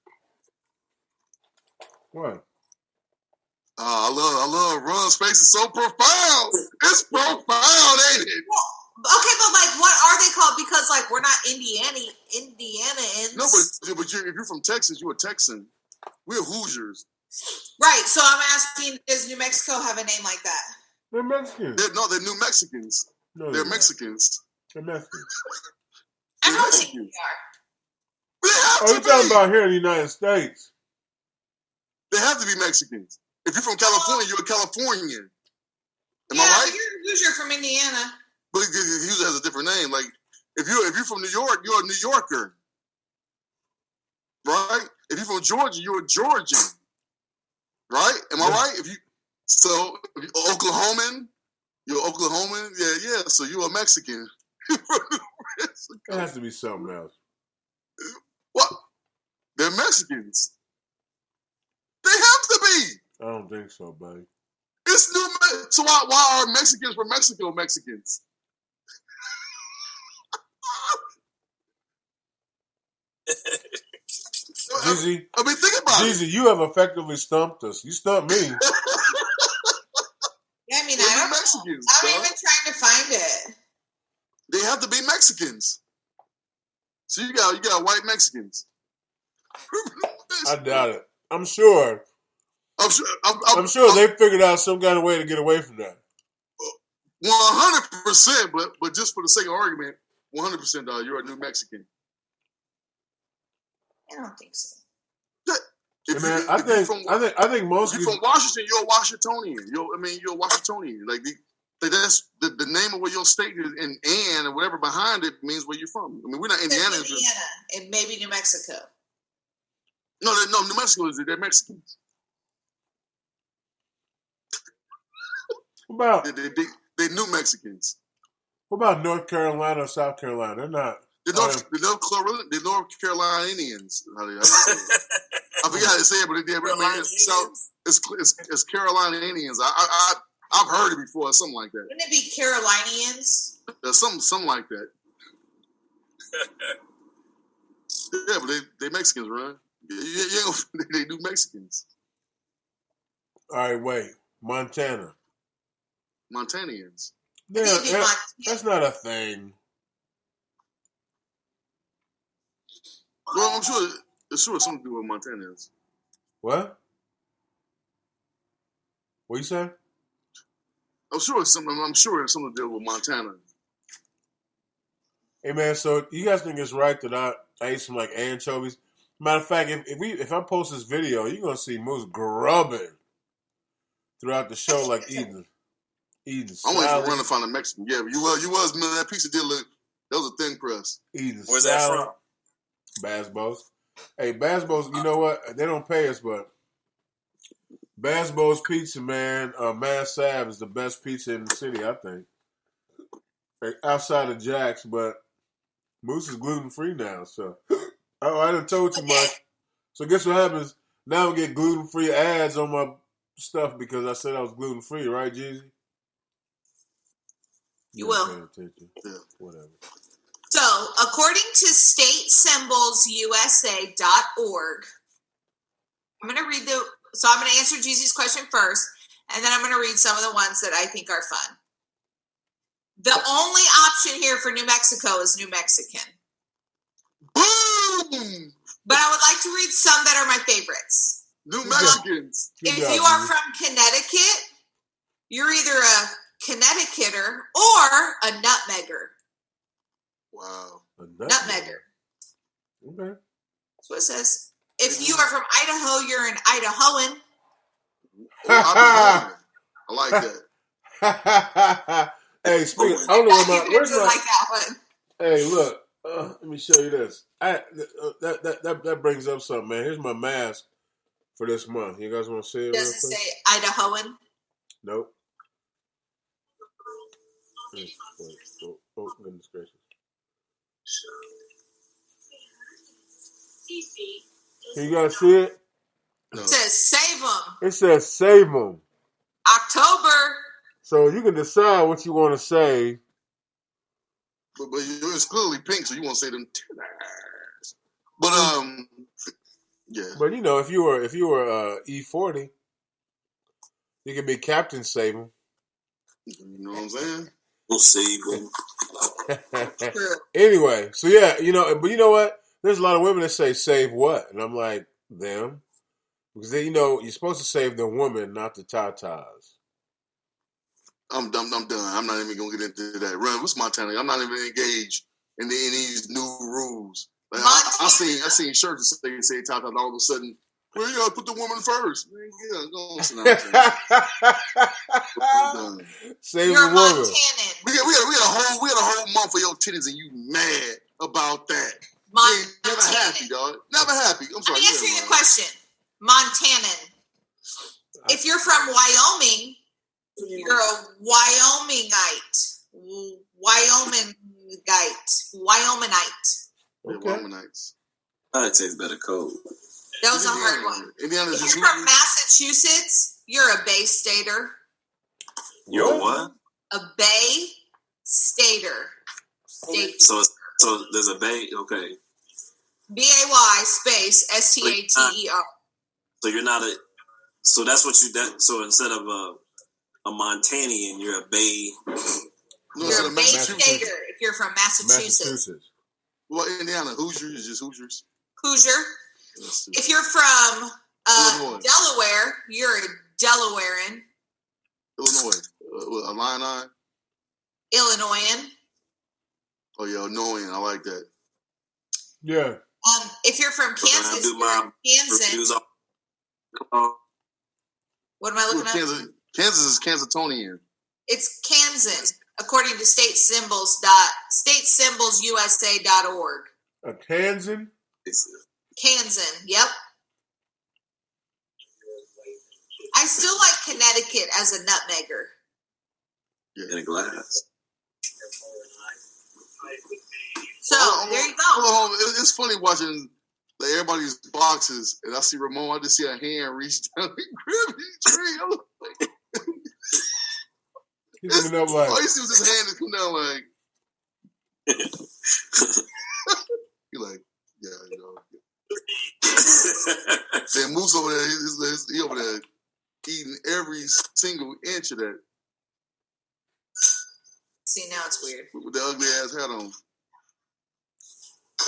[SPEAKER 1] Why?
[SPEAKER 2] I love Run's face is so profound. It's profound, ain't it?
[SPEAKER 3] Okay, but like, what are they called? Because like, we're not Indianans.
[SPEAKER 2] No, but if you're from Texas, you're a Texan. We're Hoosiers.
[SPEAKER 3] Right. So I'm asking, does New Mexico have a name like that?
[SPEAKER 1] They're Mexicans.
[SPEAKER 2] They're New Mexicans.
[SPEAKER 1] No,
[SPEAKER 2] they're Mexicans.
[SPEAKER 1] They're Mexicans.
[SPEAKER 3] I don't think they are.
[SPEAKER 1] Oh, you're talking about here in the United States.
[SPEAKER 2] They have to be Mexicans. If you're from California, you're a Californian. Am I right?
[SPEAKER 3] You're from Indiana.
[SPEAKER 2] But he usually has a different name. Like if you're from New York, you're a New Yorker, right? If you're from Georgia, you're a Georgian, right? Am I right? If you Oklahoman, you're Oklahoman. Yeah. So you're a Mexican.
[SPEAKER 1] It has to be something else.
[SPEAKER 2] What? They're Mexicans. They have to be.
[SPEAKER 1] I don't think so, buddy.
[SPEAKER 2] It's New Mexico. So why are Mexicans from Mexico Mexicans?
[SPEAKER 1] Jeezy,
[SPEAKER 2] I mean, think about it.
[SPEAKER 1] Jeezy, you have effectively stumped us. You stumped me.
[SPEAKER 3] Yeah, I mean,
[SPEAKER 2] They're
[SPEAKER 3] I don't
[SPEAKER 2] Mexicans,
[SPEAKER 3] know. I'm
[SPEAKER 2] dog.
[SPEAKER 3] even trying to find it.
[SPEAKER 2] They have to be Mexicans. So you got white Mexicans.
[SPEAKER 1] I doubt it. I'm sure.
[SPEAKER 2] I'm
[SPEAKER 1] sure they figured out some kind of way to get away from that.
[SPEAKER 2] 100%, but just for the sake of argument, 100%, dog, you're a New Mexican.
[SPEAKER 3] I don't think so.
[SPEAKER 1] I think most
[SPEAKER 2] if you're from Washington, you're a Washingtonian. You're a Washingtonian. Like that's the name of where your state is, and or whatever behind it means where you're from. I mean, we're not Indianans.
[SPEAKER 3] Indiana and maybe New Mexico.
[SPEAKER 2] No, New Mexico is they're Mexicans.
[SPEAKER 1] What about
[SPEAKER 2] they're New Mexicans?
[SPEAKER 1] What about North Carolina or South Carolina? They're not.
[SPEAKER 2] The North Carolinians. I forgot how to say it, but it's Carolinians. I've heard it before, something like that.
[SPEAKER 3] Wouldn't it be Carolinians?
[SPEAKER 2] Something like that. Yeah, but they Mexicans, right? Yeah, they do Mexicans.
[SPEAKER 1] All right, wait. Montanians.
[SPEAKER 2] Yeah,
[SPEAKER 1] that's not a thing.
[SPEAKER 2] Well, I'm sure it's something to do with Montanians.
[SPEAKER 1] What? What you say?
[SPEAKER 2] I'm sure it's something to do with Montana.
[SPEAKER 1] Hey man, so you guys think it's right that I ate some like anchovies? Matter of fact, if I post this video, you're gonna see Moose grubbing throughout the show, like eating.
[SPEAKER 2] I want to run to find a Mexican. Yeah, you was man. That pizza did look. That was a thin crust.
[SPEAKER 4] Where's that from?
[SPEAKER 1] Bass Bo's. Hey, Bass Bo's. You know what? They don't pay us, but Bass Bo's Pizza, man. Mad Sav is the best pizza in the city, I think. Like, outside of Jack's, but Moose is gluten free now. So, I done told too much. So, guess what happens? Now I get gluten free ads on my stuff because I said I was gluten free, right, Jeezy?
[SPEAKER 3] You will.
[SPEAKER 1] Pay attention.
[SPEAKER 2] Yeah.
[SPEAKER 1] Whatever.
[SPEAKER 3] So, according to statesymbolsusa.org, I'm going to read I'm going to answer Jeezy's question first, and then I'm going to read some of the ones that I think are fun. The only option here for New Mexico is New Mexican.
[SPEAKER 2] Boom!
[SPEAKER 3] But I would like to read some that are my favorites.
[SPEAKER 2] New Mexicans.
[SPEAKER 3] If you are from Connecticut, you're either a Connecticuter or a nutmegger.
[SPEAKER 2] Wow.
[SPEAKER 3] Nutmegger.
[SPEAKER 1] Okay.
[SPEAKER 3] That's what it says. If you are from Idaho, you're an Idahoan.
[SPEAKER 2] I like
[SPEAKER 1] that. Hey, speaking, I don't know where's my.
[SPEAKER 3] Like that one.
[SPEAKER 1] Hey, look. Let me show you this. That brings up something, man. Here's my mask for this month. You guys want to see it?
[SPEAKER 3] Does it say Idahoan?
[SPEAKER 1] Nope. Oh, goodness gracious. You guys see it?
[SPEAKER 2] No.
[SPEAKER 3] It says save them.
[SPEAKER 1] It says save them.
[SPEAKER 3] October.
[SPEAKER 1] So you can decide what you want to say.
[SPEAKER 2] But it's clearly pink, so you won't say them. But yeah.
[SPEAKER 1] But you know, if you were E40, you could be Captain Save 'em.
[SPEAKER 2] You know what I'm saying?
[SPEAKER 4] We'll save them.
[SPEAKER 1] Anyway, so yeah, but you know what? There's a lot of women that say save what, and I'm like them, Because they, you're supposed to save the woman, not the tatas.
[SPEAKER 2] I'm done. I'm not even gonna get into that. Run, what's Montana? I'm not even engaged in these new rules. Like, I seen shirts that say tatas. All of a sudden, well, you gotta put the woman first. Man, yeah, go on, sit down.
[SPEAKER 1] Save
[SPEAKER 3] You're
[SPEAKER 1] the woman.
[SPEAKER 3] Montanan.
[SPEAKER 2] We had a whole month for your titties, and you mad about that. Never happy, dog. Never happy. I'm sorry.
[SPEAKER 3] Let me answer your question. Montanan. If you're from Wyoming, you're a Wyomingite. Wyomingite.
[SPEAKER 2] Okay. Wyomingites.
[SPEAKER 4] I'd say it's better code.
[SPEAKER 3] That was a hard one. If you're from Massachusetts, you're a Bay Stater.
[SPEAKER 4] You're what?
[SPEAKER 3] A Bay Stater.
[SPEAKER 4] So there's a Bay. Okay.
[SPEAKER 3] BAY space STATER.
[SPEAKER 4] So you're not a. So that's what you. So instead of a Montanian, you're a Bay.
[SPEAKER 3] You're a Bay Stater if you're from Massachusetts.
[SPEAKER 2] Well, Indiana, Hoosiers is just Hoosiers.
[SPEAKER 3] Hoosier. If you're from Delaware, you're a Delawarean.
[SPEAKER 2] Illinois. Illini.
[SPEAKER 3] Illinoisan.
[SPEAKER 2] Oh yeah, annoying. I like that.
[SPEAKER 1] Yeah.
[SPEAKER 3] If you're from Kansas, you're Kansan. What am I looking at?
[SPEAKER 2] Kansas is Kansatonian.
[SPEAKER 3] It's Kansan, according to statesymbolsusa.org.
[SPEAKER 1] A Kansan?
[SPEAKER 3] Kansan, yep. I still like Connecticut as a nutmegger.
[SPEAKER 2] Yeah.
[SPEAKER 4] In a glass.
[SPEAKER 3] So, there you go.
[SPEAKER 2] It's funny watching everybody's boxes, and I see Ramon. I just see a hand reach down and grab his tree. I'm like,
[SPEAKER 1] he's looking up like.
[SPEAKER 2] All you see was his hand come down like. He like, yeah, Then Moose over there, he over there eating every single inch of that.
[SPEAKER 3] See, now it's weird.
[SPEAKER 2] With the ugly ass hat on.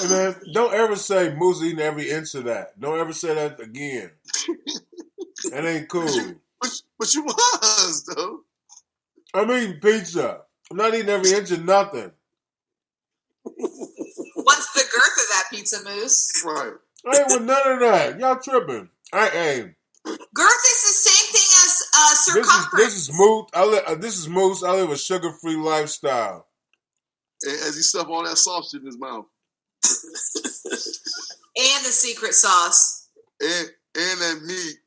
[SPEAKER 1] Hey man, don't ever say Moose eating every inch of that. Don't ever say that again. That ain't cool.
[SPEAKER 2] But you was, though.
[SPEAKER 1] I'm eating pizza. I'm not eating every inch of nothing.
[SPEAKER 3] What's the girth of that pizza, Moose?
[SPEAKER 2] Right.
[SPEAKER 1] I ain't with none of that. Y'all tripping. I ain't.
[SPEAKER 3] Girth is the same thing as circumference.
[SPEAKER 1] This is Moose. This is Moose. I live a sugar-free lifestyle.
[SPEAKER 2] As he stuffed all that sausage in his mouth.
[SPEAKER 3] And the secret sauce.
[SPEAKER 2] And that meat.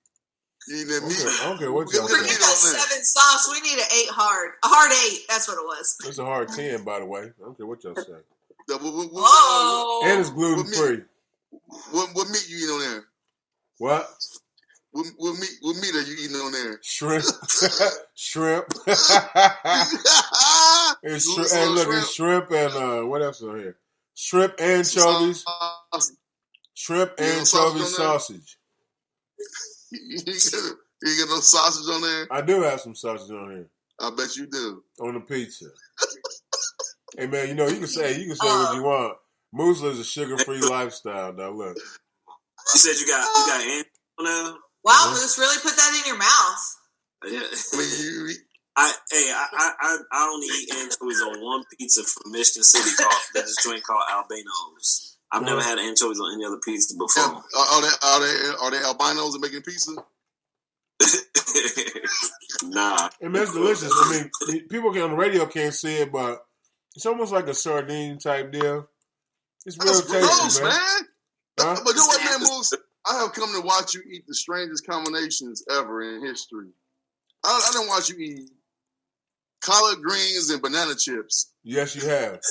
[SPEAKER 2] Eating that meat.
[SPEAKER 1] I don't care what y'all say.
[SPEAKER 3] Forget that 7 sauce. We need an 8 hard. A hard 8. That's what it was.
[SPEAKER 1] It's a hard 10, by the way. I don't care what y'all say.
[SPEAKER 3] Whoa.
[SPEAKER 1] And it's gluten-free.
[SPEAKER 2] What meat you eat on there?
[SPEAKER 1] What?
[SPEAKER 2] What meat are you eating on there?
[SPEAKER 1] Shrimp. Shrimp. Hey, look, it's shrimp and what else is on here? Shrimp anchovies. Shrimp anchovy sausage.
[SPEAKER 2] You got no sausage on there?
[SPEAKER 1] I do have some sausage on here.
[SPEAKER 2] I bet you do.
[SPEAKER 1] On the pizza. Hey man, you can say what you want. Moose lives a sugar-free lifestyle. Now look.
[SPEAKER 4] You said you got ant on there?
[SPEAKER 3] Wow, Moose, really put that in your mouth.
[SPEAKER 4] Yeah.
[SPEAKER 2] I
[SPEAKER 4] I only eat anchovies on one pizza from Michigan City there's this joint called Albano's. I've never had anchovies on any other pizza before.
[SPEAKER 2] Are they albinos and making pizza?
[SPEAKER 4] Nah.
[SPEAKER 1] I mean, it's delicious. I mean, people on the radio can't see it, but it's almost like a sardine type deal. It's real tasty, man. Huh?
[SPEAKER 2] But you know what, man, Moose? I have come to watch you eat the strangest combinations ever in history. I didn't watch you eat collard greens and banana chips.
[SPEAKER 1] Yes, you have.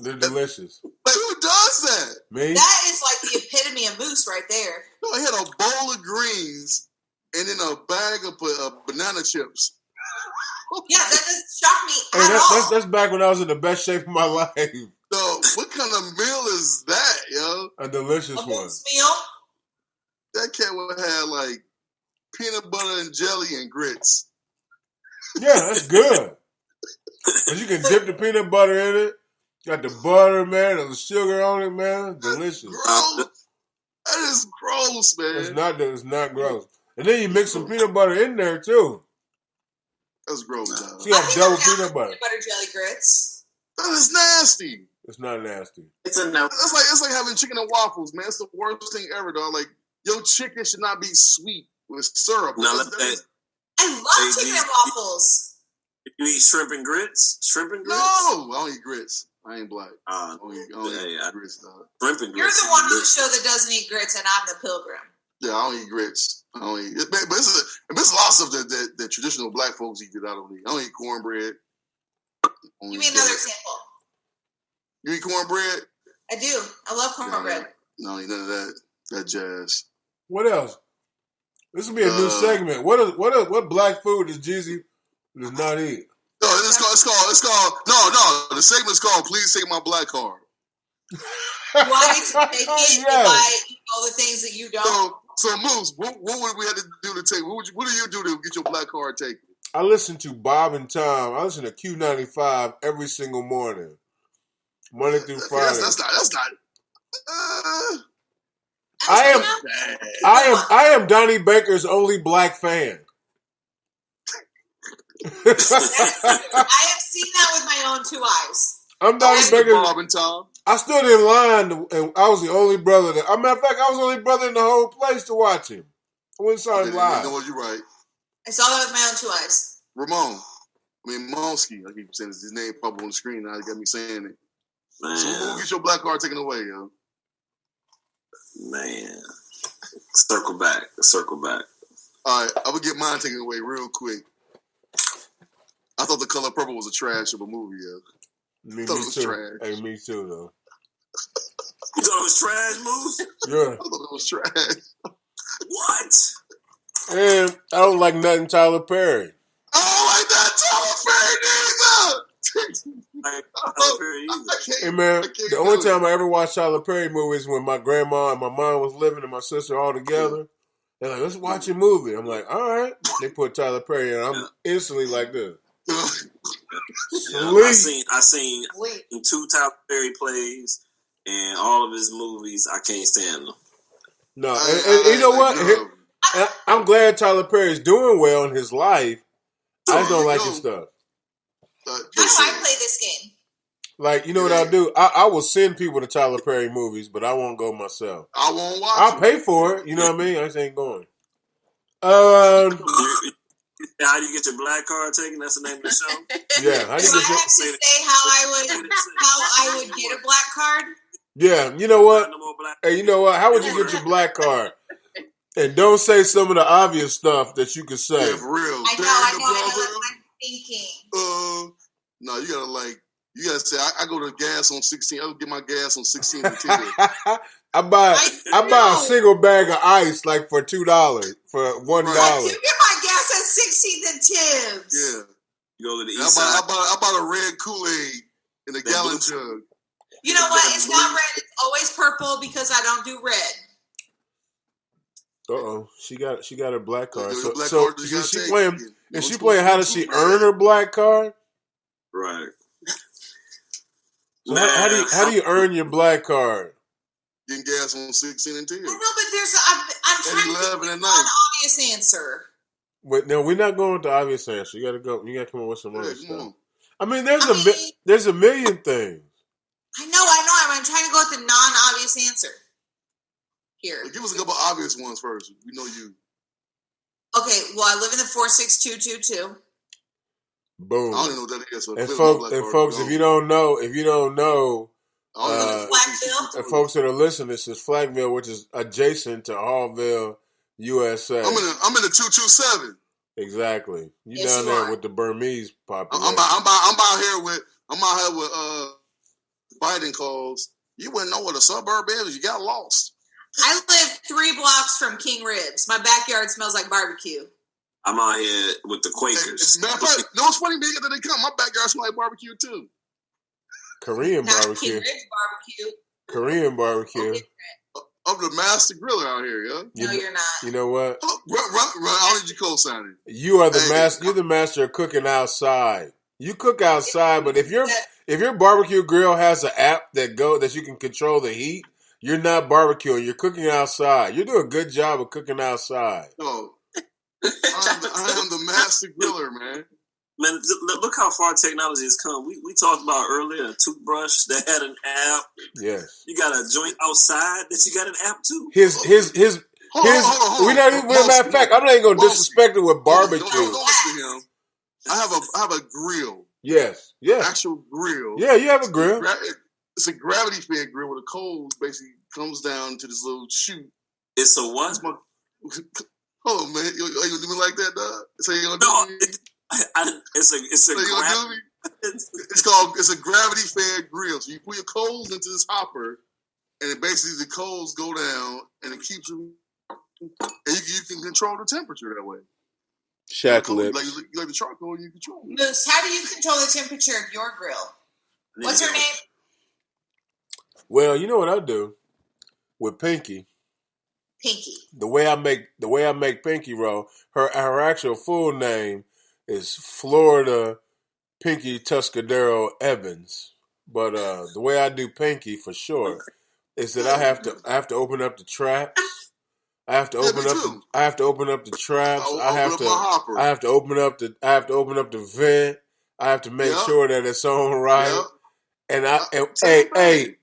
[SPEAKER 1] They're delicious.
[SPEAKER 2] Like, who does that?
[SPEAKER 1] Me?
[SPEAKER 3] That is like the epitome of Moose right there.
[SPEAKER 2] No, I had a bowl of greens and then a bag of banana chips.
[SPEAKER 3] Yeah, that doesn't shock me at all.
[SPEAKER 1] That's back when I was in the best shape of my life.
[SPEAKER 2] So, what kind of meal is that, yo?
[SPEAKER 1] A delicious
[SPEAKER 3] a
[SPEAKER 1] one.
[SPEAKER 3] Moose meal?
[SPEAKER 2] That cat would have like peanut butter and jelly and grits.
[SPEAKER 1] Yeah, that's good. But you can dip the peanut butter in it. Got the butter, man, and the sugar on it, man. Delicious.
[SPEAKER 2] Gross. That is gross, man.
[SPEAKER 1] It's not gross. And then you mix some peanut butter in there too.
[SPEAKER 2] That's gross, dog.
[SPEAKER 1] So you have double peanut butter.
[SPEAKER 3] Peanut butter jelly grits.
[SPEAKER 2] That is nasty.
[SPEAKER 1] It's not nasty.
[SPEAKER 4] It's a no.
[SPEAKER 2] It's like having chicken and waffles, man. It's the worst thing ever, dog. Like your chicken should not be sweet with syrup.
[SPEAKER 4] Now,
[SPEAKER 3] I love chicken and waffles.
[SPEAKER 4] You eat shrimp and grits? Shrimp and grits?
[SPEAKER 2] No, I don't eat grits. I ain't black. I don't eat grits, dog.
[SPEAKER 4] Shrimp and grits.
[SPEAKER 3] You're the one on the show that doesn't eat grits, and I'm the pilgrim.
[SPEAKER 2] Yeah, I don't eat grits. I don't eat. But there's a lot of stuff that traditional black folks eat that I don't eat. I don't eat cornbread.
[SPEAKER 3] Give me another example.
[SPEAKER 2] You eat cornbread?
[SPEAKER 3] I do. I love cornbread.
[SPEAKER 2] No, I eat none of that jazz.
[SPEAKER 1] What else? This will be a new segment. What black food does Jeezy does not eat?
[SPEAKER 2] No, it's called. No. The segment's called "Please Take My Black Card."
[SPEAKER 3] Why to take it if I eat all the things that you don't?
[SPEAKER 2] So Moose, what would we have to do to take? What do you do to get your black card taken?
[SPEAKER 1] I listen to Bob and Tom. I listen to Q95 every single morning, Monday through Friday.
[SPEAKER 2] That's not.
[SPEAKER 1] I am Donnie Baker's only black fan.
[SPEAKER 3] I have seen that with my own two eyes.
[SPEAKER 1] I'm Donnie Baker.
[SPEAKER 2] Bob and Tom.
[SPEAKER 1] I stood in line, and I was the only brother. As a matter of fact, I was the only brother in the whole place to watch him. I went and saw him live.
[SPEAKER 2] You know what? You're right.
[SPEAKER 3] I saw that with my own two eyes.
[SPEAKER 2] Monski. I keep saying his name pop on the screen. Now he got me saying it.
[SPEAKER 4] Man.
[SPEAKER 2] So who will get your black card taken away, yo?
[SPEAKER 4] Man. Circle back.
[SPEAKER 2] All right, I'm going to get mine taken away real quick. I thought The Color Purple was a trash of a movie, yo.
[SPEAKER 1] Me
[SPEAKER 2] it was
[SPEAKER 1] too.
[SPEAKER 2] Trash.
[SPEAKER 1] Hey, me too, though.
[SPEAKER 4] You thought it was trash, Moose?
[SPEAKER 1] Yeah.
[SPEAKER 2] I thought it was trash.
[SPEAKER 4] What?
[SPEAKER 1] And I don't like nothing Tyler Perry.
[SPEAKER 2] I don't like that Tyler Perry either.
[SPEAKER 1] Hey, man, the only time I ever watched Tyler Perry movies when my grandma and my mom was living and my sister all together. They're like, let's watch a movie. I'm like, all right. They put Tyler Perry in. I'm instantly like this.
[SPEAKER 4] I seen 2 Tyler Perry plays and all of his movies. I can't stand them.
[SPEAKER 1] No, and you know what? I'm glad Tyler Perry's doing well in his life. I just don't like his stuff.
[SPEAKER 3] How do I play this game?
[SPEAKER 1] Like, you know what I'll do? I will send people to Tyler Perry movies, but I won't go myself.
[SPEAKER 2] I won't watch
[SPEAKER 1] I'll pay for it. You know what I mean? I just ain't going.
[SPEAKER 4] How do you get your black card taken? That's the name of the show?
[SPEAKER 1] Yeah. How do you
[SPEAKER 3] get I have to say how I would get a black card?
[SPEAKER 1] Yeah. You know what? Hey, you know what? How would you get your black card? And don't say some of the obvious stuff that you could say.
[SPEAKER 2] Yeah, for real.
[SPEAKER 3] I know. That's what I'm thinking.
[SPEAKER 2] No, you gotta say, I go to gas on 16. I would get my gas on 16 and 10.
[SPEAKER 1] I buy a single bag of ice like for $2 for $1.
[SPEAKER 3] You get my gas at 16 and Tim's.
[SPEAKER 2] Yeah.
[SPEAKER 4] You go to the east side.
[SPEAKER 2] I bought a red Kool-Aid in a gallon jug.
[SPEAKER 3] You know what? It's not red. It's always purple because I don't do red.
[SPEAKER 1] She got her black card.
[SPEAKER 2] Is
[SPEAKER 1] she playing? How does she earn her black card?
[SPEAKER 4] Right.
[SPEAKER 1] So how do you earn your black card?
[SPEAKER 2] Getting gas on 16 and 10.
[SPEAKER 3] I know, but I'm trying to think of an obvious answer.
[SPEAKER 1] Wait, no, we're not going with the obvious answer. You got to go. You got to come up with some other stuff. I mean, there's a million things.
[SPEAKER 3] I know. I'm trying to go with the non-obvious answer here.
[SPEAKER 2] Give us a couple obvious ones first. We know you.
[SPEAKER 3] Okay, well, I live in the 46222.
[SPEAKER 1] Boom.
[SPEAKER 2] I don't even know what that is. So
[SPEAKER 1] and folks, if you don't know,
[SPEAKER 3] Flaggville.
[SPEAKER 1] And folks that are listening, this is Flaggville, which is adjacent to Hallville, USA.
[SPEAKER 2] I'm in the 227.
[SPEAKER 1] Exactly. You down there with the Burmese population.
[SPEAKER 2] I'm out here with Biden calls. You wouldn't know what a suburb is. You got lost.
[SPEAKER 3] I live 3 blocks from King Ribs. My backyard smells like barbecue.
[SPEAKER 4] I'm out here with the Quakers.
[SPEAKER 2] Matter of fact, no, it's funny, nigga, that they come. My backyard smells like barbecue too.
[SPEAKER 1] Korean barbecue.
[SPEAKER 3] King Ribs barbecue.
[SPEAKER 1] Korean barbecue.
[SPEAKER 2] I'm the master griller out here, yo.
[SPEAKER 3] No, you're not.
[SPEAKER 1] You know what?
[SPEAKER 2] I'll need you co-signing.
[SPEAKER 1] You are the master. You're the master of cooking outside. You cook outside, but if your barbecue grill has an app that you can control the heat, you're not barbecuing. You're cooking outside. You do a good job of cooking outside.
[SPEAKER 2] Oh, I am the master griller, man.
[SPEAKER 4] Man, look how far technology has come. We talked about earlier a toothbrush that had an app.
[SPEAKER 1] Yes.
[SPEAKER 4] You got a joint outside that you got an app to.
[SPEAKER 2] Hold on.
[SPEAKER 1] Matter of fact, I'm not even gonna disrespect it with barbecue.
[SPEAKER 2] Don't listen to him. I have a grill.
[SPEAKER 1] Yes. Yeah.
[SPEAKER 2] Actual grill.
[SPEAKER 1] Yeah, you have a grill.
[SPEAKER 2] It's a gravity fed grill where the coals basically comes down to this little chute.
[SPEAKER 4] It's a what?
[SPEAKER 2] Hold on, man. You gonna do me like that, dog? So you gonna do me?
[SPEAKER 4] It's a
[SPEAKER 2] it's a gravity fed grill. So you put your coals into this hopper, and it basically the coals go down, and it keeps them. And you can control the temperature that way.
[SPEAKER 1] Shack lips.
[SPEAKER 2] Like the charcoal, you control it.
[SPEAKER 3] Moose, how do you control the temperature of your grill? What's her name?
[SPEAKER 1] Well, you know what I do with Pinky.
[SPEAKER 3] Pinky.
[SPEAKER 1] The way I make Pinky roll. Her actual full name is Florida Pinky Tuscadero Evans. But the way I do Pinky for sure is that I have to open up the traps. I have to open up the traps. I have to open up the vent. I have to make sure that it's on right. Yep.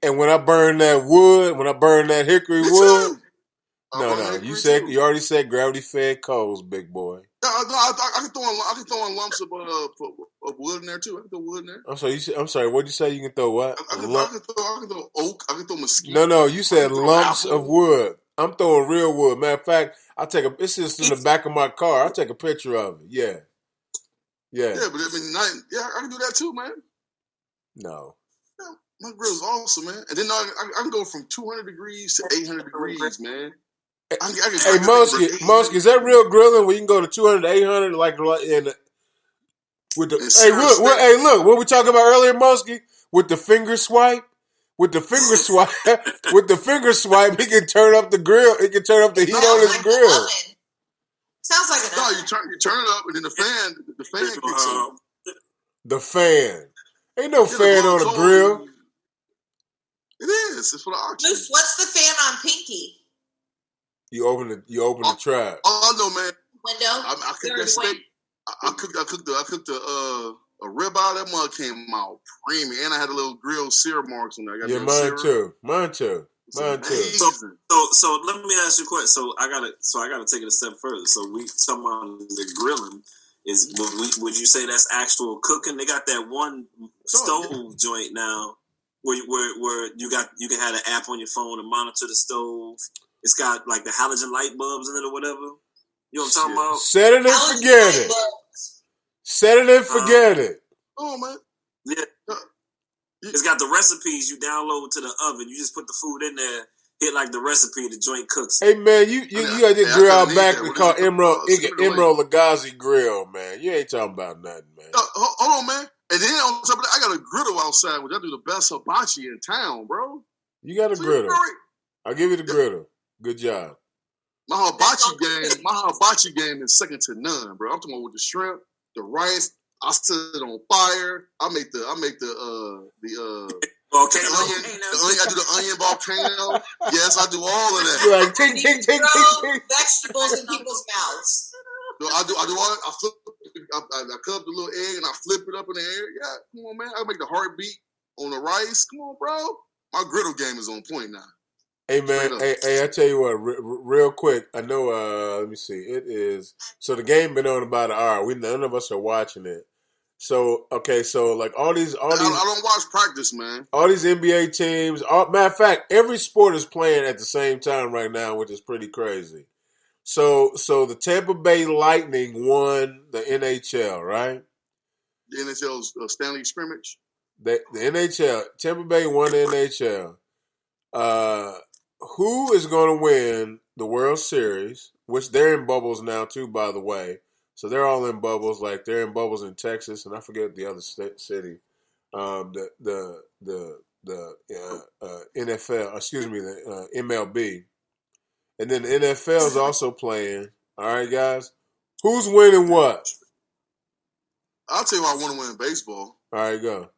[SPEAKER 1] And when I burn that wood, when I burn that hickory wood, you already said gravity fed coals, big boy.
[SPEAKER 2] No, I can throw in lumps of wood in there too. I can throw wood in there.
[SPEAKER 1] I'm sorry. What'd you say? You can throw what?
[SPEAKER 2] I can throw oak. I can throw mesquite.
[SPEAKER 1] No. You said lumps of wood. I'm throwing real wood. Matter of fact, it's just in the back of my car. I'll take a picture of it. Yeah.
[SPEAKER 2] Yeah, but I can do that too, man.
[SPEAKER 1] No.
[SPEAKER 2] Yeah, my grill's awesome, man. And then I can go from 200 degrees to 800 degrees, man.
[SPEAKER 1] Hey, Mosky, is that real grilling where you can go to 200 to 800 look, what we talking about earlier, Mosky? With the finger swipe? With the finger swipe, he can turn up the grill. He can turn up the heat on his grill.
[SPEAKER 3] Sounds like
[SPEAKER 2] no. You turn it up, and then the fan kicks on.
[SPEAKER 1] The fan. Ain't no fan on a grill.
[SPEAKER 2] It is. It's for the oxygen.
[SPEAKER 3] What's the fan on Pinky?
[SPEAKER 1] You open the trap.
[SPEAKER 2] Oh, I know, man.
[SPEAKER 3] Window.
[SPEAKER 2] I cooked that steak. I cooked a ribeye. That mug came out premium, and I had a little grilled sear marks on there.
[SPEAKER 1] Mine too.
[SPEAKER 4] So let me ask you a question. So I gotta take it a step further. So we talking about the grilling. Would you say that's actual cooking? They got that one stove joint now where you can have an app on your phone to monitor the stove. It's got like the halogen light bulbs in it or whatever. You know what I'm talking about?
[SPEAKER 1] Set it and forget it. Set it and forget it.
[SPEAKER 2] Oh, man.
[SPEAKER 4] Yeah. It's got the recipes you download to the oven. You just put the food in there, hit like the recipe, the joint cooks.
[SPEAKER 1] Hey, man, you got this grill out back we call Emerald Lagasse Grill, man. You ain't talking about nothing, man.
[SPEAKER 2] Hold on, man. And then on top of that, I got a griddle outside, which I do the best hibachi in town, bro.
[SPEAKER 1] You got a griddle. I'll give you the griddle. Good job.
[SPEAKER 2] My hibachi game is second to none, bro. I'm talking about with the shrimp, the rice. I set it on fire. I make the
[SPEAKER 4] volcano.
[SPEAKER 2] I do the onion volcano. Yes, I do all of that.
[SPEAKER 1] You're like ting.
[SPEAKER 3] Vegetables in people's mouths.
[SPEAKER 2] No, I do all that. I cut up the little egg and I flip it up in the air. Yeah, come on, man. I make the heartbeat on the rice. Come on, bro. My griddle game is on point now.
[SPEAKER 1] Hey, man. Hey, I tell you what, real quick. I know, let me see. It is, so the game been on about an hour. None of us are watching it. So, okay, so like all these. I
[SPEAKER 2] don't watch practice, man.
[SPEAKER 1] All these NBA teams. Matter of fact, every sport is playing at the same time right now, which is pretty crazy. So the Tampa Bay Lightning won the NHL, right?
[SPEAKER 2] The NHL's Stanley scrimmage.
[SPEAKER 1] The NHL, Tampa Bay won the NHL. Who is going to win the World Series? Which they're in bubbles now too, by the way. So they're all in bubbles. Like they're in bubbles in Texas, and I forget the other city. The NFL, excuse me, the MLB, and then the NFL is also playing. All right, guys, who's winning what?
[SPEAKER 2] I'll tell you why I want to win baseball.
[SPEAKER 1] All right, go.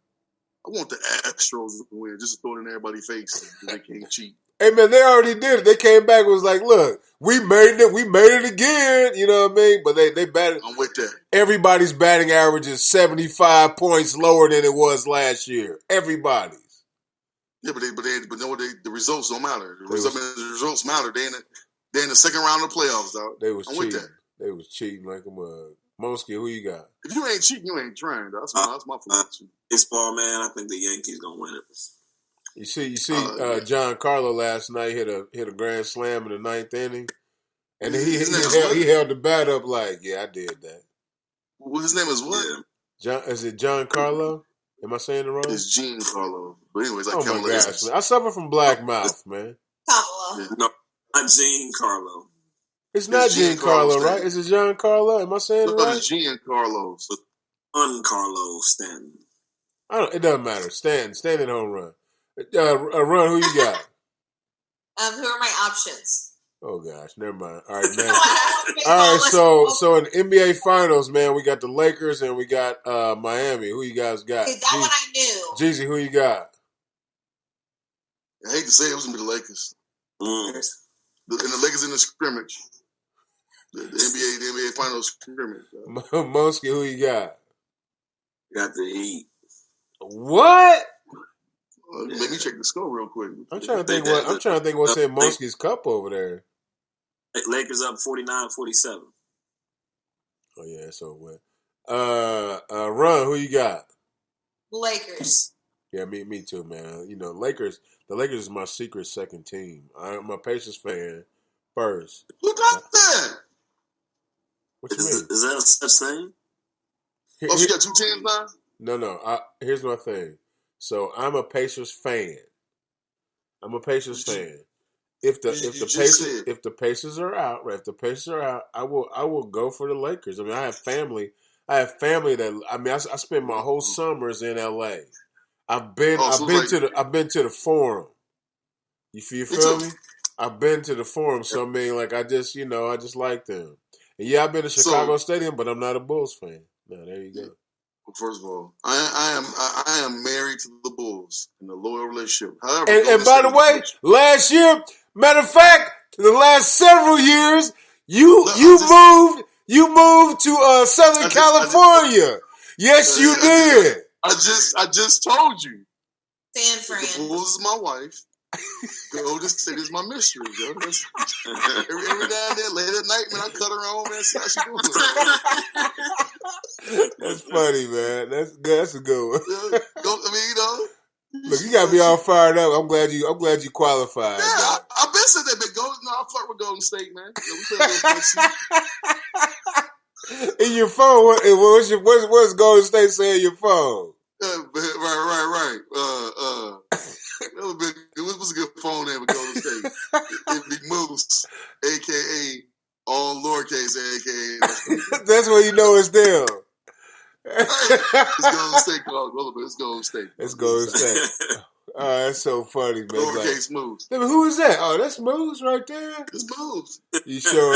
[SPEAKER 2] I want the Astros to win, just to throw it in everybody's face. They can't cheat.
[SPEAKER 1] Hey man, they already did it. They came back and was like, look, we made it again. You know what I mean? But they batted.
[SPEAKER 2] I'm with that.
[SPEAKER 1] Everybody's batting average is 75 points lower than it was last year. Everybody's.
[SPEAKER 2] Yeah, but the results don't matter. The results matter. They in the second round of the playoffs, dog.
[SPEAKER 1] They was
[SPEAKER 2] I'm
[SPEAKER 1] cheating.
[SPEAKER 2] with that.
[SPEAKER 1] They was cheating like a mug. Mosky, who you got?
[SPEAKER 2] If you ain't cheating, you ain't trying. That's my philosophy.
[SPEAKER 4] Baseball, man. I think the Yankees gonna win it.
[SPEAKER 1] You see, John Carlo last night hit a grand slam in the ninth inning, and he held the bat up like, yeah, I did that.
[SPEAKER 2] Well, his name is what?
[SPEAKER 1] Yeah. Is it John Carlo? Am I saying it wrong?
[SPEAKER 2] It's Gene Carlo. But anyways,
[SPEAKER 1] oh my gosh, man. I suffer from black mouth, man.
[SPEAKER 3] Carlo.
[SPEAKER 4] No, not Gene Carlo.
[SPEAKER 1] It's not Gene Carlo, right? Is it John Carlo? Am I saying it right?
[SPEAKER 2] It's Gene Carlos.
[SPEAKER 4] Carlo Stanton.
[SPEAKER 1] It doesn't matter. Stanton home run. Run, who you got?
[SPEAKER 3] Who are my options?
[SPEAKER 1] Oh gosh, never mind. All right, man. All right, so in the NBA Finals, man, we got the Lakers and we got Miami. Who you guys got?
[SPEAKER 3] That one I knew.
[SPEAKER 1] Jeezy, who you got?
[SPEAKER 2] I hate to say it was gonna be the Lakers. And the Lakers in the scrimmage. The NBA Finals scrimmage.
[SPEAKER 1] Mosky, who you got?
[SPEAKER 4] Got the Heat.
[SPEAKER 1] What?
[SPEAKER 2] Let me check the score real quick.
[SPEAKER 1] I'm trying to think what's in Mosky's cup over there.
[SPEAKER 4] Lakers up 49-47.
[SPEAKER 1] Oh yeah, so what? Run, who you got?
[SPEAKER 3] Lakers.
[SPEAKER 1] Yeah, me too, man. You know, Lakers. The Lakers is my secret second team. I'm a Pacers fan first.
[SPEAKER 2] Who got that?
[SPEAKER 1] What you mean?
[SPEAKER 4] Is that a such thing?
[SPEAKER 2] Oh, she got 2 teams now?
[SPEAKER 1] No. Here's my thing. So I'm a Pacers fan. If the Pacers are out, right? If the Pacers are out, I will go for the Lakers. I mean, I have family that I spent my whole summers in LA. I've been to the Forum. You feel me? I've been to the Forum, so I mean, like I just like them. And yeah, I've been to Chicago Stadium, but I'm not a Bulls fan. No, there you go.
[SPEAKER 2] Well, first of all, I am married to the Bulls in a loyal relationship. However,
[SPEAKER 1] and by the way, last year, matter of fact, the last several years, you moved to Southern California. Yes, you did.
[SPEAKER 2] I just told you.
[SPEAKER 3] San Fran.
[SPEAKER 2] The Bulls is my wife. Golden State is my mistress, yo. Every now and then, late at night, man, I cut her on, man. See how she doing.
[SPEAKER 1] That's funny, man. That's good. That's a good one.
[SPEAKER 2] Look,
[SPEAKER 1] you gotta be all fired up. I'm glad you qualified.
[SPEAKER 2] Yeah, I've been saying that, but I flirt with Golden State, man.
[SPEAKER 1] In your phone, what's Golden State saying in your phone?
[SPEAKER 2] Right. It was a good phone name with Golden State. Big Moose, a.k.a. all lowercase, a.k.a.
[SPEAKER 1] That's when you know it's them.
[SPEAKER 2] It's Golden State called. It's Golden State.
[SPEAKER 1] It's Golden State. Oh, that's so funny, man.
[SPEAKER 2] Lowercase Moose.
[SPEAKER 1] Who is that? Oh, that's Moose right there.
[SPEAKER 2] It's Moose.
[SPEAKER 1] You sure?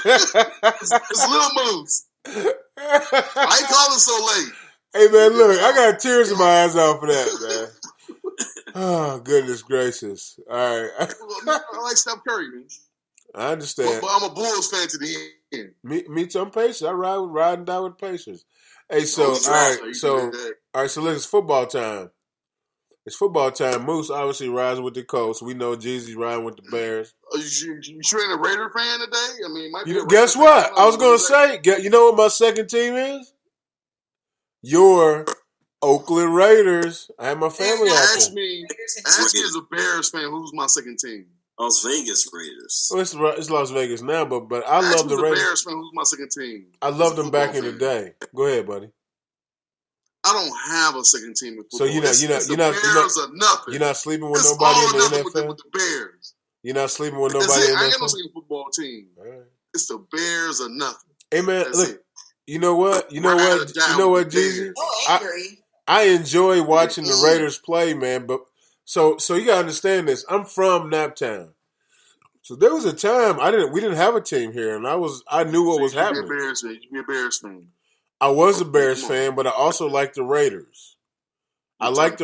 [SPEAKER 2] It's Little Moose. I ain't calling so late.
[SPEAKER 1] Hey, man, look, I got tears in my eyes off of that, man. Oh, goodness gracious. All right.
[SPEAKER 2] I like Steph Curry, man.
[SPEAKER 1] I understand.
[SPEAKER 2] But I'm a Bulls fan to the end.
[SPEAKER 1] Me too. I'm Pacers. I ride and die with Pacers. Hey, so, all right. So look, it's football time. It's football time. Moose obviously rides with the Colts. We know Jeezy's riding with the Bears.
[SPEAKER 2] Are you sure ain't a Raider fan today? I mean,
[SPEAKER 1] guess what? I was going to say, you know what my second team is? Your Oakland Raiders. I have my family out there.
[SPEAKER 2] Ask me as a Bears fan, who's my second team?
[SPEAKER 4] Las Vegas Raiders.
[SPEAKER 1] Well, it's Las Vegas now, but I love the Raiders.
[SPEAKER 2] Bears fan, who's my second team?
[SPEAKER 1] I loved them back in the day. Go ahead, buddy.
[SPEAKER 2] I don't have a second team in football.
[SPEAKER 1] So you're not sleeping with nobody in the NFL.
[SPEAKER 2] With the Bears.
[SPEAKER 1] You're not sleeping with nobody in the NFL.
[SPEAKER 2] I ain't no second football team. Right. It's the Bears or nothing.
[SPEAKER 1] Hey man, look. You know what, Jeezy? I enjoy watching the Raiders play, man. But so you gotta understand this. I'm from Naptown, so there was a time we didn't have a team here, and I knew what was happening.
[SPEAKER 2] You be a Bears fan.
[SPEAKER 1] I was a Bears fan, but I also liked the Raiders. I like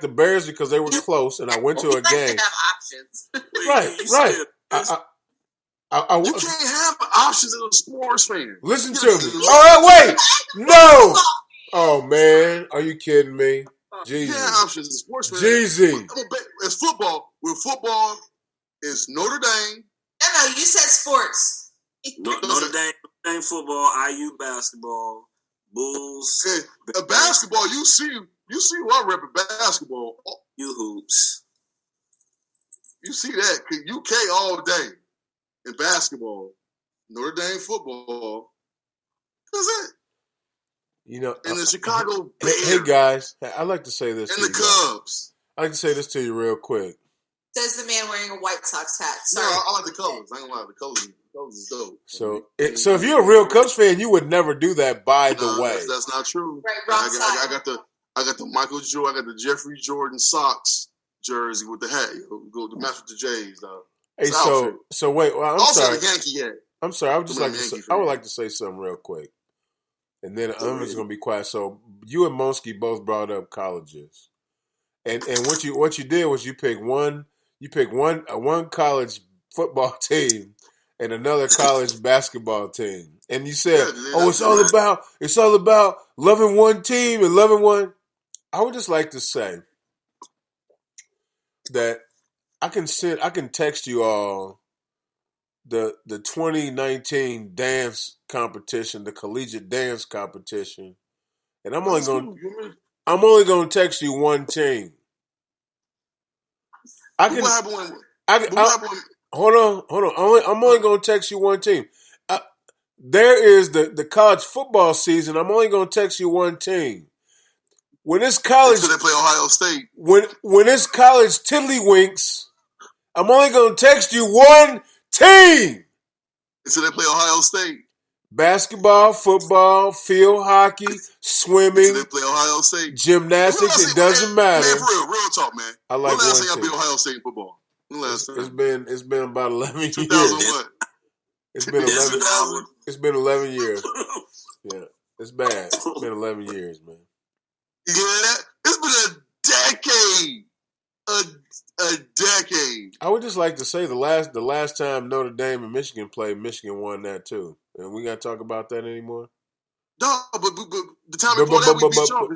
[SPEAKER 1] the Bears because they were close, and I went to a game.
[SPEAKER 3] To have options.
[SPEAKER 1] Right.
[SPEAKER 2] You can't have options as a sports fan.
[SPEAKER 1] Listen to me. All right, wait. No. Oh man, are you kidding me?
[SPEAKER 2] You
[SPEAKER 1] Jeezy.
[SPEAKER 2] can't have options as a sports fan.
[SPEAKER 1] Jeezy.
[SPEAKER 2] It's football. With football, it's Notre Dame.
[SPEAKER 3] No, you said sports.
[SPEAKER 4] Notre Dame football, IU basketball, Bulls.
[SPEAKER 2] Okay. Basketball, you see who I rep at basketball.
[SPEAKER 4] You hoops.
[SPEAKER 2] You see that. UK all day in basketball. Notre Dame football. That's it.
[SPEAKER 1] You know,
[SPEAKER 2] and the Chicago Bears.
[SPEAKER 1] Hey guys, I'd like to say this.
[SPEAKER 2] And the Cubs.
[SPEAKER 1] I'd like to say this to you real quick.
[SPEAKER 3] Says the man wearing a White Sox hat. Sorry.
[SPEAKER 2] No, I like the colors. I ain't gonna lie. The colors is dope.
[SPEAKER 1] So if you're a real Cubs fan, you would never do that. By the way,
[SPEAKER 2] that's not true.
[SPEAKER 3] Right, wrong side.
[SPEAKER 2] I got the Michael Jordan. I got the Jeffrey Jordan Sox jersey with the hat. Go to match with the Jays, though.
[SPEAKER 1] Hey, so wait. Well, I'm
[SPEAKER 2] also
[SPEAKER 1] sorry.
[SPEAKER 2] the Yankee hat.
[SPEAKER 1] I'm sorry. I would like to say something real quick, and then I'm just gonna be quiet. So you and Monsky both brought up colleges, and what you did was you picked one college football team and another college basketball team, and you said, it's all about loving one team and loving one. I would just like to say that I can text you all the 2019 dance competition, the collegiate dance competition, and I'm only going to text you one team. Hold on. I'm only going to text you one team. There is the college football season. I'm only going to text you one team. When it's college,
[SPEAKER 2] until they play Ohio State.
[SPEAKER 1] When it's college tiddlywinks, I'm only going to text you one team.
[SPEAKER 2] Until they play Ohio State.
[SPEAKER 1] Basketball, football, field hockey, swimming.
[SPEAKER 2] Until they play Ohio State.
[SPEAKER 1] Gymnastics. It doesn't matter.
[SPEAKER 2] Man, for real talk, man.
[SPEAKER 1] I like
[SPEAKER 2] when last
[SPEAKER 1] one
[SPEAKER 2] time
[SPEAKER 1] team.
[SPEAKER 2] I beat Ohio State in football? When last time?
[SPEAKER 1] It's been about 11 years.
[SPEAKER 2] 2000 what?
[SPEAKER 1] It's been 11. It's been 11 years. Yeah, it's bad. It's been 11 years, man.
[SPEAKER 2] Yeah, it's been a decade. A decade.
[SPEAKER 1] I would just like to say the last time Notre Dame and Michigan played, Michigan won that too. And we got to talk about that anymore?
[SPEAKER 2] No, but the time before that we beat y'all.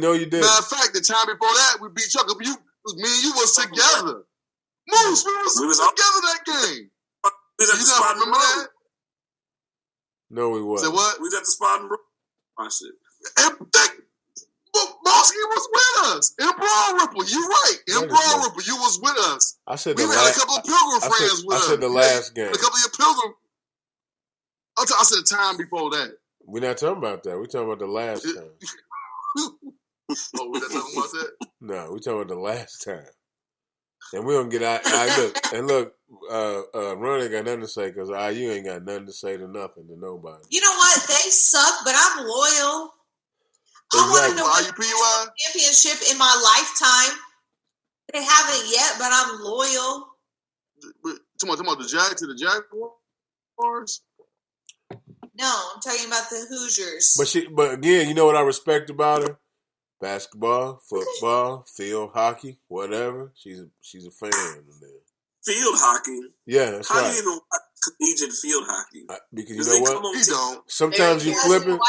[SPEAKER 1] No, you didn't.
[SPEAKER 2] Matter of fact, the time before that we beat y'all. Me and you was together. Moose, we was together that game. You not remember that?
[SPEAKER 1] No, we wasn't.
[SPEAKER 2] Say what?
[SPEAKER 4] We was at the spot and my shit.
[SPEAKER 2] And Mosky was with us. In Broad Ripple, you right. In Broad Ripple, you was with us.
[SPEAKER 1] I said
[SPEAKER 2] we had a couple of Pilgrim friends with us.
[SPEAKER 1] I said the last game.
[SPEAKER 2] A couple of your Pilgrim. I said the time before that.
[SPEAKER 1] We're not talking about that. We're talking about the last time.
[SPEAKER 2] Oh, we're not talking about that?
[SPEAKER 1] No, we're talking about the last time. And we don't get out. Look, Ron ain't got nothing to say because IU ain't got nothing to say to nothing to nobody.
[SPEAKER 3] You know what? They suck, but I'm loyal.
[SPEAKER 1] Exactly.
[SPEAKER 3] I want to win a championship in my lifetime. They haven't yet, but I'm loyal.
[SPEAKER 2] Talking about the Jaguars?
[SPEAKER 3] No, I'm talking about the Hoosiers.
[SPEAKER 1] But again, you know what I respect about her? Basketball, football, field hockey, whatever. She's a fan of that.
[SPEAKER 4] Field hockey?
[SPEAKER 1] Yeah, that's
[SPEAKER 4] right. How
[SPEAKER 1] right.
[SPEAKER 4] do you even watch collegiate field hockey?
[SPEAKER 1] Because you know what?
[SPEAKER 2] He don't.
[SPEAKER 1] Sometimes you flipping.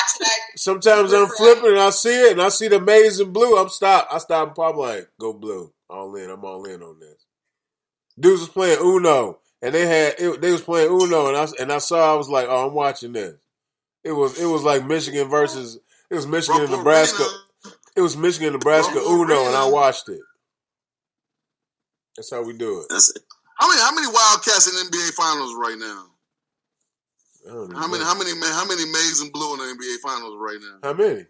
[SPEAKER 1] Sometimes I'm flipping and I see it and I see the maize and blue. I stop and pop like, go blue. All in. I'm all in on this. Dudes was playing Uno and they was playing Uno and I saw. I was like, oh, I'm watching this. It was like Michigan versus. It was Michigan and Nebraska. It was Michigan and Nebraska Uno and I watched it. That's how we do it.
[SPEAKER 4] That's it.
[SPEAKER 2] How many Wildcats in the NBA Finals right now? How many maize and blue in the NBA Finals right now?
[SPEAKER 1] How many?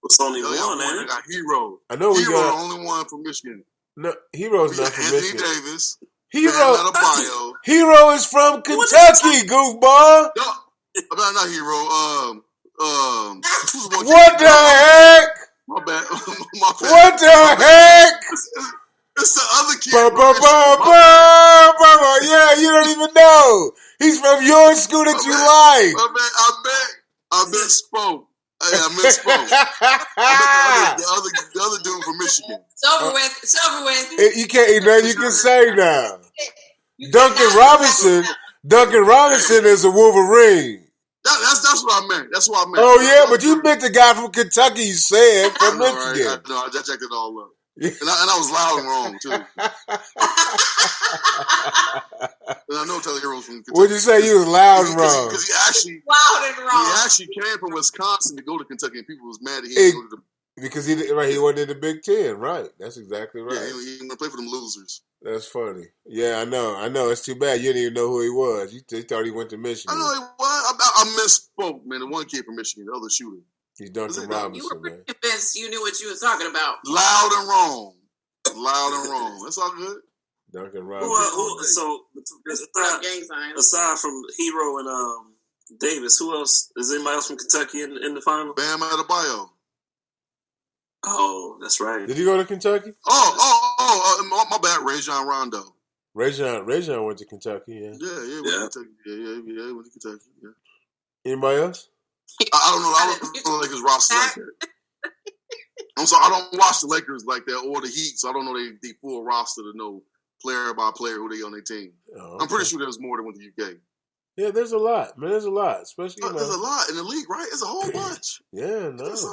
[SPEAKER 4] It's only one, man.
[SPEAKER 2] They got Hero.
[SPEAKER 1] I know
[SPEAKER 2] Hero the only one from Michigan.
[SPEAKER 1] No, Hero's not from Michigan.
[SPEAKER 2] Anthony Davis.
[SPEAKER 1] Hero is from Kentucky, goofball.
[SPEAKER 2] No, not Hero.
[SPEAKER 1] What the heck?
[SPEAKER 2] My bad.
[SPEAKER 1] What the heck?
[SPEAKER 2] It's the other kid.
[SPEAKER 1] Yeah, you don't even know. He's from your school that you like.
[SPEAKER 2] I bet spoke. I misspoke. I meant the other dude from Michigan.
[SPEAKER 3] It's over with. It's over with.
[SPEAKER 1] You can't. Nothing you can say now. Duncan Robinson is a Wolverine.
[SPEAKER 2] That's what I meant. That's what I meant.
[SPEAKER 1] Oh yeah, but you meant the guy from Kentucky. You said from Michigan.
[SPEAKER 2] Right? I checked it all up, and I was loud and wrong too. And I know Tyler Hero's from Kentucky.
[SPEAKER 1] What'd you say? You was loud and wrong.
[SPEAKER 2] Because he actually came from Wisconsin to go to Kentucky, and people was mad that he didn't go to
[SPEAKER 1] because he went to the Big Ten. Right. That's exactly right.
[SPEAKER 2] Yeah, he didn't play for them losers.
[SPEAKER 1] That's funny. Yeah, I know. It's too bad you didn't even know who he was. You thought he went to Michigan.
[SPEAKER 2] I know he was. I misspoke, man. The one kid from Michigan, the other shooter.
[SPEAKER 1] He's Duncan Robinson,
[SPEAKER 5] you were
[SPEAKER 1] man.
[SPEAKER 5] convinced you knew what you was talking about.
[SPEAKER 2] Loud and wrong. That's all good.
[SPEAKER 1] Duncan Robinson.
[SPEAKER 4] So aside from Hero and Davis, who else? Is anybody else from Kentucky in the final?
[SPEAKER 2] Bam Adebayo.
[SPEAKER 4] Oh, that's right.
[SPEAKER 1] Did he go to Kentucky?
[SPEAKER 2] My bad. Rajon Rondo.
[SPEAKER 1] Rajon went to Kentucky. Yeah.
[SPEAKER 2] Yeah, went to Kentucky. Yeah, went to Kentucky. Yeah.
[SPEAKER 1] Anybody else?
[SPEAKER 2] I don't know. I don't know Lakers roster like that. I'm sorry. I don't watch the Lakers like that or the Heat, so I don't know they full roster to know player by player who they on their team. Oh, okay. I'm pretty sure there's more than with the UK.
[SPEAKER 1] Yeah, there's a lot, man. There's a lot, especially
[SPEAKER 2] there's a lot in the league, right? It's a whole bunch.
[SPEAKER 1] Yeah, no, it's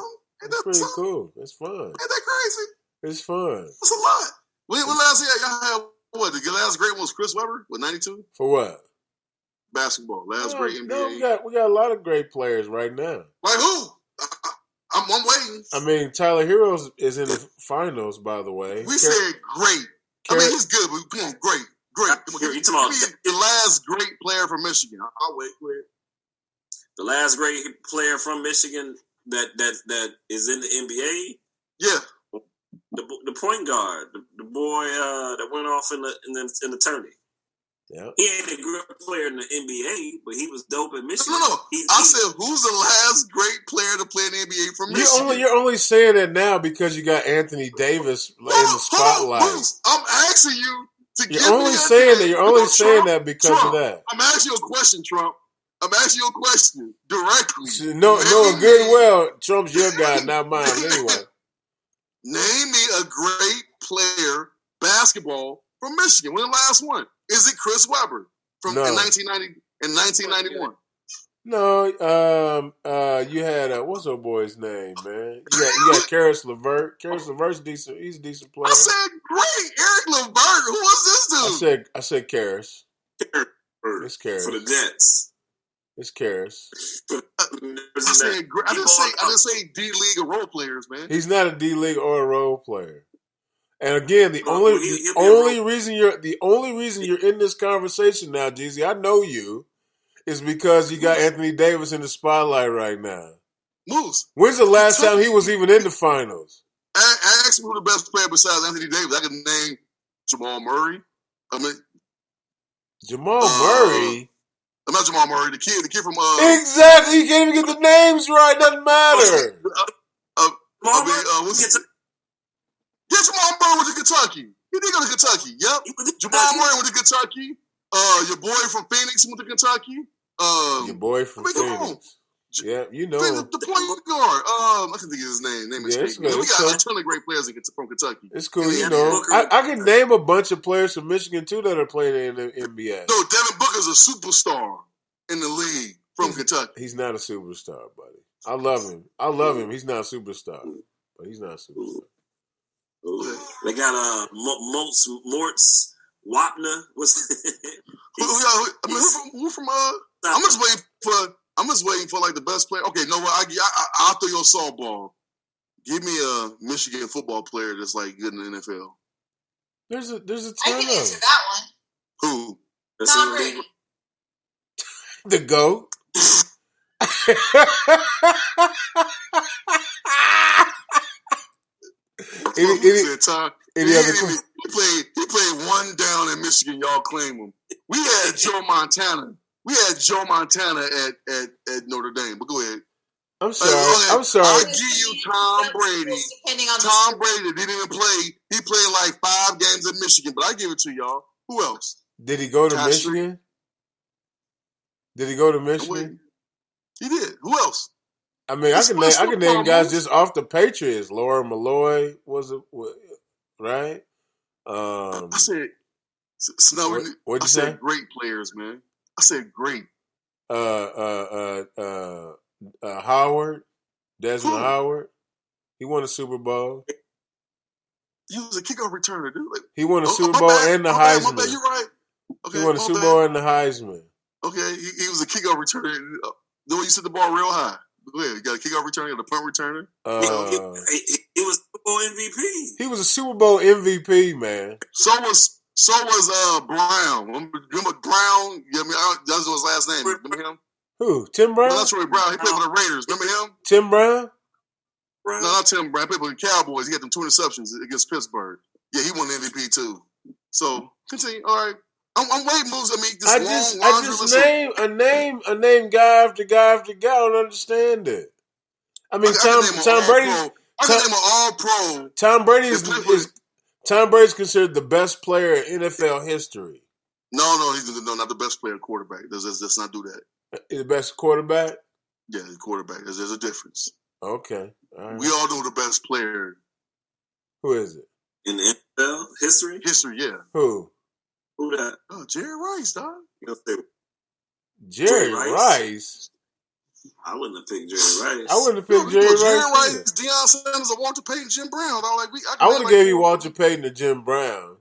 [SPEAKER 1] pretty cool. It's fun.
[SPEAKER 2] Ain't that crazy?
[SPEAKER 1] It's fun.
[SPEAKER 2] It's a lot. When last year y'all had what? The last great one was Chris Webber with 92.
[SPEAKER 1] For what?
[SPEAKER 2] Basketball. Last great NBA.
[SPEAKER 1] No, we got a lot of great players right now.
[SPEAKER 2] Like who? I'm waiting.
[SPEAKER 1] I mean, Tyler Hero is in the finals, by the way.
[SPEAKER 2] We said great. I mean, he's good, but come on, great.
[SPEAKER 4] You talking about
[SPEAKER 2] the last great player from Michigan? I'll wait. Go ahead.
[SPEAKER 4] The last great player from Michigan that is in the NBA.
[SPEAKER 2] Yeah,
[SPEAKER 4] the point guard, the boy that went off in the tourney.
[SPEAKER 1] Yeah,
[SPEAKER 4] he ain't a great player in the NBA, but he was dope at Michigan.
[SPEAKER 2] No. I said, who's the last great player to play in the NBA from Michigan?
[SPEAKER 1] You're only saying that now because you got Anthony Davis in the spotlight.
[SPEAKER 2] I'm asking you to give me
[SPEAKER 1] You're only saying that because
[SPEAKER 2] Trump,
[SPEAKER 1] of that.
[SPEAKER 2] I'm asking you a question, Trump. I'm asking you a question directly.
[SPEAKER 1] No, good well, Trump's your guy, not mine. Anyway,
[SPEAKER 2] name me a great player basketball from Michigan. When the last one? Is it Chris Webber in 1991?
[SPEAKER 1] No, you had what's our boy's name, man? You got Karis LeVert. Karis LeVert's decent. He's a decent player.
[SPEAKER 2] I said great, Eric LeVert. Who was this dude?
[SPEAKER 1] I said Karis. It's Karis
[SPEAKER 4] for the Jets.
[SPEAKER 1] It's Karis.
[SPEAKER 2] I didn't say D League or role players, man.
[SPEAKER 1] He's not a D League or a role player. And again, the only reason you're in this conversation now, Jeezy, I know you, is because you got Anthony Davis in the spotlight right now.
[SPEAKER 2] Moose.
[SPEAKER 1] When's the last time he was even in the finals?
[SPEAKER 2] Ask me who the best player besides Anthony Davis. I can name Jamal Murray.
[SPEAKER 1] Jamal Murray?
[SPEAKER 2] I'm not Jamal Murray. The kid from
[SPEAKER 1] exactly. You can't even get the names right. Doesn't matter. Jamal
[SPEAKER 2] Murray went to Kentucky. He did go to Kentucky. Yep. Jamal Murray went to Kentucky. Your boy from Phoenix went to Kentucky.
[SPEAKER 1] Your boy from Phoenix. Yeah, you know
[SPEAKER 2] the point guard. I can think of his name. We got a ton of great players from Kentucky.
[SPEAKER 1] It's cool. I can name a bunch of players from Michigan too that are playing in the NBA.
[SPEAKER 2] No, Devin Booker's a superstar in the league from Kentucky.
[SPEAKER 1] He's not a superstar, buddy. I love him. He's not a superstar, but he's not a superstar.
[SPEAKER 4] They got Mortz Wapner.
[SPEAKER 2] Who from? I'm just waiting for like the best player. Okay, no, I'll throw your softball. Give me a Michigan football player that's like good in the NFL.
[SPEAKER 1] There's a ton.
[SPEAKER 3] I can answer that one.
[SPEAKER 2] Who?
[SPEAKER 3] Tom Brady.
[SPEAKER 1] The GOAT.
[SPEAKER 2] He played one down in Michigan. Y'all claim him. We had Joe Montana. At Notre Dame. But go ahead.
[SPEAKER 1] I'm sorry.
[SPEAKER 2] I'll give you Tom Brady. Tom Brady didn't play. He played like 5 games at Michigan. But I give it to y'all. Who else?
[SPEAKER 1] Did he go to Michigan? Did he go to Michigan?
[SPEAKER 2] He did. Who else?
[SPEAKER 1] I mean, I can name guys just off the Patriots. Laura Malloy was it, right?
[SPEAKER 2] I said, Snow.
[SPEAKER 1] What'd you say?
[SPEAKER 2] Great players, man. I said great.
[SPEAKER 1] Howard, Desmond Howard. He won a Super Bowl.
[SPEAKER 2] He was a kickoff returner, dude. Like,
[SPEAKER 1] he won a Super Bowl and the Heisman.
[SPEAKER 2] My bad, you're right. Okay,
[SPEAKER 1] he won a Super Bowl and the Heisman.
[SPEAKER 2] Okay, he was a kickoff returner. No, you set the ball real high. Go ahead. You got a kickoff returner, you got a punt returner.
[SPEAKER 4] He was Super Bowl MVP.
[SPEAKER 1] He was a Super Bowl MVP, man.
[SPEAKER 2] So was Brown. Remember Brown? Yeah, I mean, that was his last name. Remember him?
[SPEAKER 1] Who? Tim Brown?
[SPEAKER 2] No, that's Troy Brown. He played for the Raiders. Remember him?
[SPEAKER 1] Tim Brown?
[SPEAKER 2] No, not Tim Brown. He played for the Cowboys. He had them 2 interceptions against Pittsburgh. Yeah, he won the MVP too. So continue. All right. I'm waiting moves. I mean,
[SPEAKER 1] I name guy after guy after guy. I don't understand it. I mean, Tom Brady.
[SPEAKER 2] I can name an all-pro.
[SPEAKER 1] Tom Brady's considered the best player in NFL history.
[SPEAKER 2] No, he's not the best player quarterback. Let's not do that.
[SPEAKER 1] The best quarterback?
[SPEAKER 2] Yeah, the quarterback. There's a difference.
[SPEAKER 1] Okay. All right.
[SPEAKER 2] We all know the best player.
[SPEAKER 1] Who is it?
[SPEAKER 4] In the NFL history?
[SPEAKER 2] History, yeah.
[SPEAKER 1] Who
[SPEAKER 4] that?
[SPEAKER 2] Oh, Jerry Rice, dog.
[SPEAKER 1] Jerry Rice?
[SPEAKER 4] I wouldn't have picked Jerry Rice.
[SPEAKER 1] I wouldn't have picked Jerry Rice.
[SPEAKER 2] Deion Sanders, Walter Payton, Jim Brown.
[SPEAKER 1] I would have gave you Walter Payton and Jim Brown.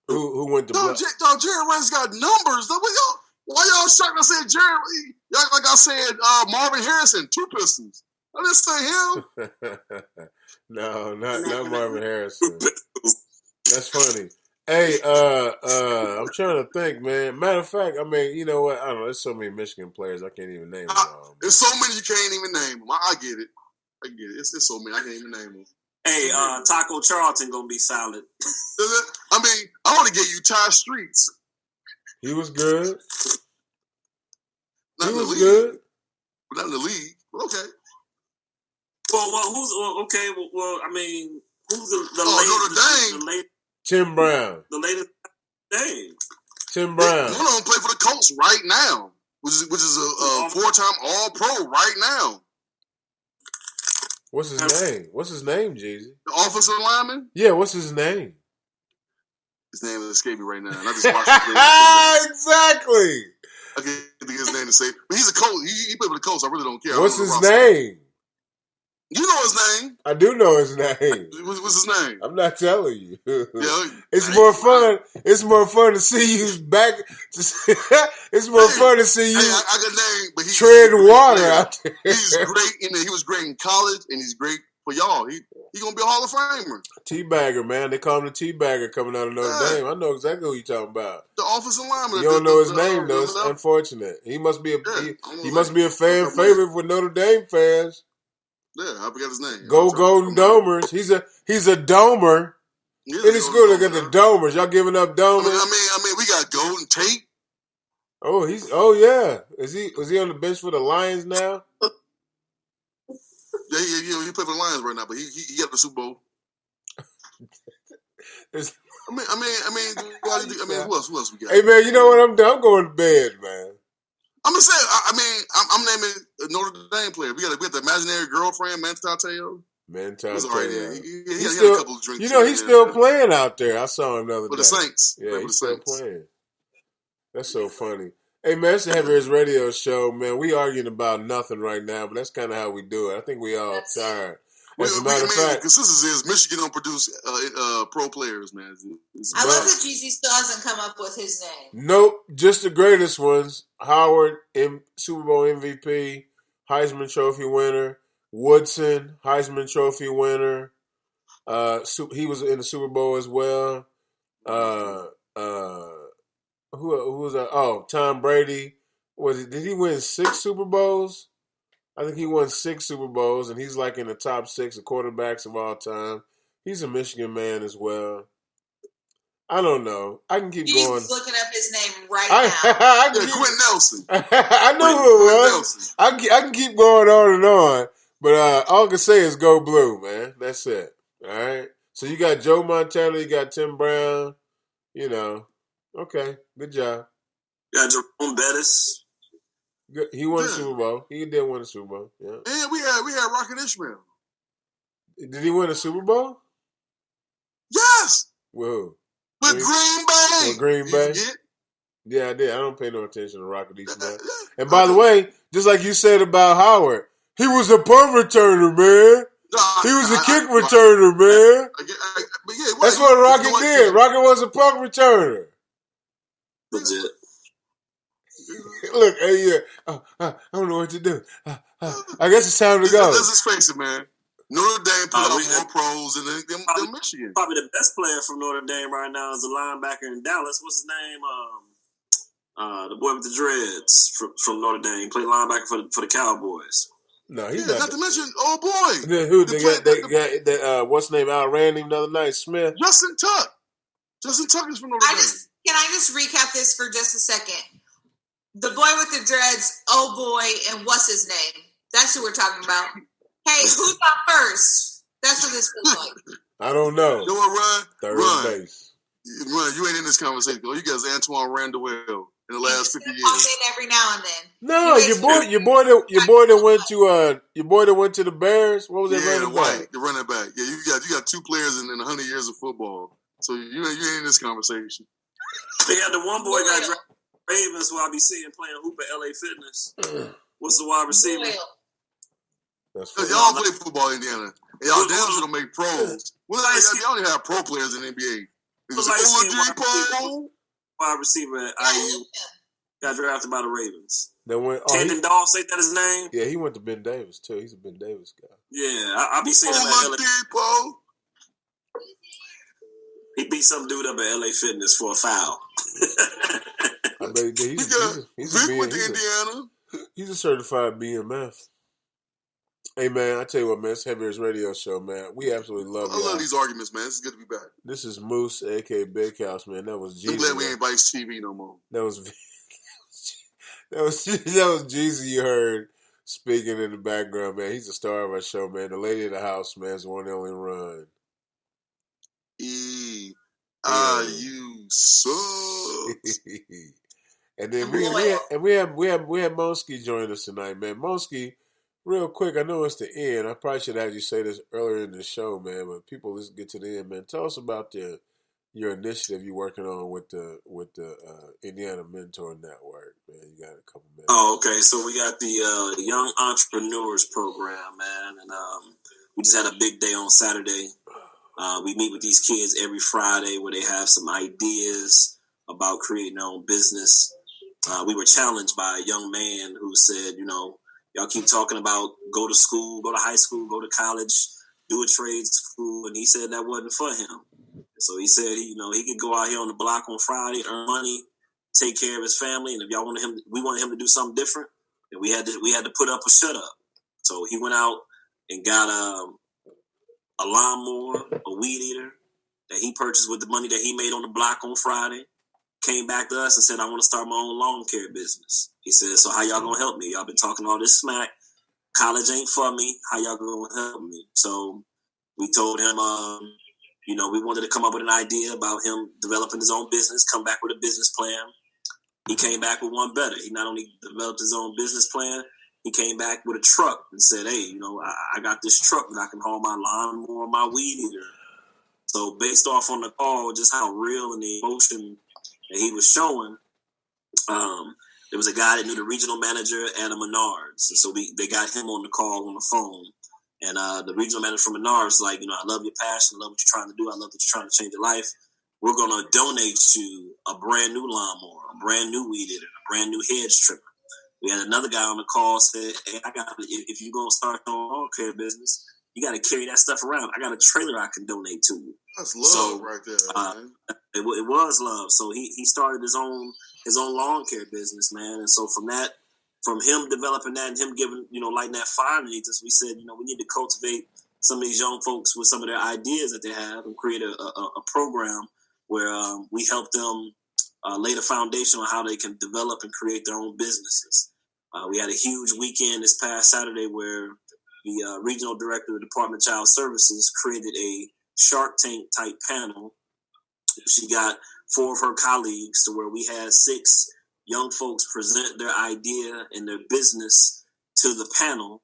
[SPEAKER 1] Who went to
[SPEAKER 2] Jerry Rice got numbers. Why y'all shocked I said Jerry? Like I said, Marvin Harrison, 2 Pistons. I didn't say him.
[SPEAKER 1] No, not Marvin Harrison. That's funny. Hey, I'm trying to think, man. Matter of fact, I mean, you know what? I don't know. There's so many Michigan players I can't even name them all.
[SPEAKER 2] There's so many you can't even name them. I get it. It's so many I can't even name them.
[SPEAKER 4] Hey, Taco Charlton gonna be solid.
[SPEAKER 2] I mean, I want to get you Ty Streets.
[SPEAKER 1] He was good.
[SPEAKER 2] Not
[SPEAKER 1] he
[SPEAKER 2] in the
[SPEAKER 1] was
[SPEAKER 2] league.
[SPEAKER 1] good.
[SPEAKER 2] Not in the league. But okay.
[SPEAKER 4] Well, I mean, who's the
[SPEAKER 2] latest?
[SPEAKER 4] Notre Dame.
[SPEAKER 1] Tim Brown.
[SPEAKER 4] The latest name.
[SPEAKER 1] Tim Brown.
[SPEAKER 2] One of them play for the Colts right now, which is a 4-time All-Pro right now.
[SPEAKER 1] What's his name? What's his name, Jeezy?
[SPEAKER 2] The offensive lineman?
[SPEAKER 1] Yeah, what's his name?
[SPEAKER 2] His name is escaping me right now. And I just watched the
[SPEAKER 1] Exactly.
[SPEAKER 2] I can't think of his name to say. But he's a coach. He played for the Colts. I really don't care.
[SPEAKER 1] What's his name?
[SPEAKER 2] You know his name.
[SPEAKER 1] I do know his name.
[SPEAKER 2] What's his name?
[SPEAKER 1] I'm not telling you.
[SPEAKER 2] Yeah,
[SPEAKER 1] it's more fun. It's more fun to see you back. It's more fun to see you
[SPEAKER 2] I got name, but
[SPEAKER 1] tread water out there.
[SPEAKER 2] He's great. He was great in college, and he's great for y'all. He's gonna be a Hall of Famer.
[SPEAKER 1] Teabagger, man. They call him the Teabagger coming out of Notre Dame. I know exactly who you're talking about.
[SPEAKER 2] The offensive lineman.
[SPEAKER 1] You don't know his name though. It's unfortunate. He must be he must be a fan favorite for Notre Dame fans.
[SPEAKER 2] Yeah, I forgot his name.
[SPEAKER 1] Go Golden Domers. He's a domer. Any school they got the Domers. Y'all giving up Domers?
[SPEAKER 2] I mean, we got Golden Tate.
[SPEAKER 1] Oh yeah. Was he on the bench for the Lions now?
[SPEAKER 2] Yeah, he played for the Lions right now, but he got the Super Bowl. I mean, who else we got?
[SPEAKER 1] Hey man, you know what I'm doing? I'm going to bed, man.
[SPEAKER 2] I'm just saying. I'm naming a Notre Dame player. We got the imaginary girlfriend, Mantateo.
[SPEAKER 1] Mantateo.
[SPEAKER 2] He had a couple of drinks.
[SPEAKER 1] You know, he's still playing out there. I saw him the other day.
[SPEAKER 2] For the Saints.
[SPEAKER 1] Yeah, he's still playing. That's so funny. Hey man, it's the Heavyers Radio Show, man. We arguing about nothing right now, but that's kind of how we do it. I think we all tired. As a matter of fact,
[SPEAKER 2] consistency is Michigan don't produce pro players, man.
[SPEAKER 3] I love that Jeezy still hasn't come up with his name.
[SPEAKER 1] Nope, just the greatest ones. Howard, Super Bowl MVP, Heisman Trophy winner. Woodson, Heisman Trophy winner. He was in the Super Bowl as well. Who was that? Oh, Tom Brady. Did he win 6 Super Bowls? I think he won 6 Super Bowls, and he's like in the top 6 of quarterbacks of all time. He's a Michigan man as well. I don't know. I can keep going.
[SPEAKER 3] He's looking up his name right now.
[SPEAKER 2] Quentin Nelson.
[SPEAKER 1] I know who it was. I can keep going on, but all I can say is go blue, man. That's it. All right. So you got Joe Montana, you got Tim Brown. You know, okay, good job.
[SPEAKER 4] You got Jerome Bettis.
[SPEAKER 1] He won the Super Bowl. He did win the Super Bowl. Yeah.
[SPEAKER 2] And we had Rocket Ishmael.
[SPEAKER 1] Did he win a Super Bowl?
[SPEAKER 2] Yes.
[SPEAKER 1] Whoa.
[SPEAKER 2] With Green Bay.
[SPEAKER 1] With Green Bay.
[SPEAKER 2] You
[SPEAKER 1] Yeah, I did. I don't pay no attention to Rocket Ishmael. And by the way, just like you said about Howard, he was a punt returner, man. He was a kick returner, man. That's what Rocket did. Rocket was a punt returner.
[SPEAKER 4] Legit.
[SPEAKER 1] Look, hey, yeah. I don't know what to do. I guess it's time to go.
[SPEAKER 2] Let's just face it, man. Notre Dame put out more pros than Michigan.
[SPEAKER 4] Probably the best player from Notre Dame right now is the linebacker in Dallas. What's his name? The boy with the dreads from Notre Dame. Played linebacker for the Cowboys.
[SPEAKER 1] No, he's
[SPEAKER 2] not to mention, oh boy.
[SPEAKER 1] Who they got? What's his name? Outran him the other night. Smith.
[SPEAKER 2] Justin Tuck. Justin Tuck is from Notre Dame.
[SPEAKER 3] Can I just recap this for just a second? The boy with the dreads, oh boy, and what's his name? That's who we're talking about. Hey, who's up first? That's what this feels like.
[SPEAKER 1] I don't know.
[SPEAKER 2] You know what,
[SPEAKER 1] Third base.
[SPEAKER 2] Run, you ain't in this conversation. You guys Antoine Randall in the last 50 years.
[SPEAKER 3] Pop in every now and then.
[SPEAKER 1] No, your boy that went to the Bears. What was that running back?
[SPEAKER 2] The running back. Yeah, you got two players in 100 years of football. So you ain't in this conversation.
[SPEAKER 4] They had the one boy got drafted Ravens who I be seeing playing hoop at LA Fitness. What's the wide receiver?
[SPEAKER 2] Y'all play football in Indiana. And y'all damn sure don't make pros. Y'all only have pro players in the NBA. Wide
[SPEAKER 4] receiver at IU got drafted by the Ravens.
[SPEAKER 1] Tandon
[SPEAKER 4] Doss, ain't that his name?
[SPEAKER 1] Yeah, he went to Ben Davis too. He's a Ben Davis guy.
[SPEAKER 4] Yeah, I be seeing him at LA. He beat some dude up at LA Fitness for a foul.
[SPEAKER 1] I bet he's a certified BMF. Hey man, I tell you what, man, it's Heavy Air's radio show, man. We absolutely love it.
[SPEAKER 2] I love these arguments, man. It's good to be back.
[SPEAKER 1] This is Moose, aka Big House, man. That was Jeezy.
[SPEAKER 2] I'm glad we ain't Vice TV no more.
[SPEAKER 1] That was Jeezy you heard speaking in the background, man. He's the star of our show, man. The lady of the house, man, is the one that only run.
[SPEAKER 2] You sucks.
[SPEAKER 1] And then we have Monsky join us tonight, man. Monsky, real quick, I know it's the end. I probably should have you say this earlier in the show, man. But people, let's get to the end, man. Tell us about your initiative you're working on with the Indiana Mentor Network, man. You got a couple minutes.
[SPEAKER 4] Oh, okay. So we got the Young Entrepreneurs Program, man, and we just had a big day on Saturday. We meet with these kids every Friday where they have some ideas about creating their own business. We were challenged by a young man who said, y'all keep talking about go to school, go to high school, go to college, do a trade school, and he said that wasn't for him. So he said, he could go out here on the block on Friday, earn money, take care of his family, and if y'all we wanted him to do something different, then we had to put up or shut up. So he went out and got a lawnmower, a weed eater that he purchased with the money that he made on the block on Friday. Came back to us and said, I want to start my own lawn care business. He said, so how y'all going to help me? Y'all been talking all this smack. College ain't for me. How y'all going to help me? So we told him, we wanted to come up with an idea about him developing his own business, come back with a business plan. He came back with one better. He not only developed his own business plan, he came back with a truck and said, hey, I got this truck that I can haul my lawnmower, my weed eater. So based off on the call, just how real and the emotion that he was showing, there was a guy that knew the regional manager at a Menards. And so they got him on the call on the phone. And the regional manager from Menards was like, I love your passion. I love what you're trying to do. I love that you're trying to change your life. We're going to donate you a brand new lawnmower, a brand new weed eater, a brand new hedge trimmer. We had another guy on the call said, hey, if you're going to start your own lawn care business, you got to carry that stuff around. I got a trailer I can donate to you.
[SPEAKER 2] That's love right there, man.
[SPEAKER 4] It was love. So he started his own lawn care business, man. And so from him developing that and him giving, lighting that fire underneath us, we said, we need to cultivate some of these young folks with some of their ideas that they have and create a program where we help them lay the foundation on how they can develop and create their own businesses. We had a huge weekend this past Saturday where the regional director of the Department of Child Services created a Shark Tank type panel. She got 4 of her colleagues to where we had 6 young folks present their idea and their business to the panel,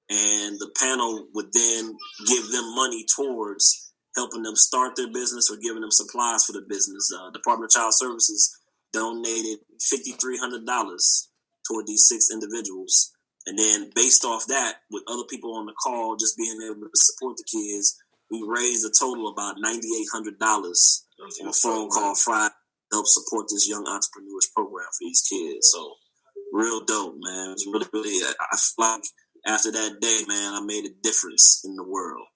[SPEAKER 4] and the panel would then give them money towards helping them start their business or giving them supplies for the business. Department of Child Services donated $5,300 toward these 6 individuals. And then based off that, with other people on the call just being able to support the kids, we raised a total of about $9,800 on a phone call Friday to help support this young entrepreneurs program for these kids. So real dope, man. It was really, I feel like after that day, man, I made a difference in the world.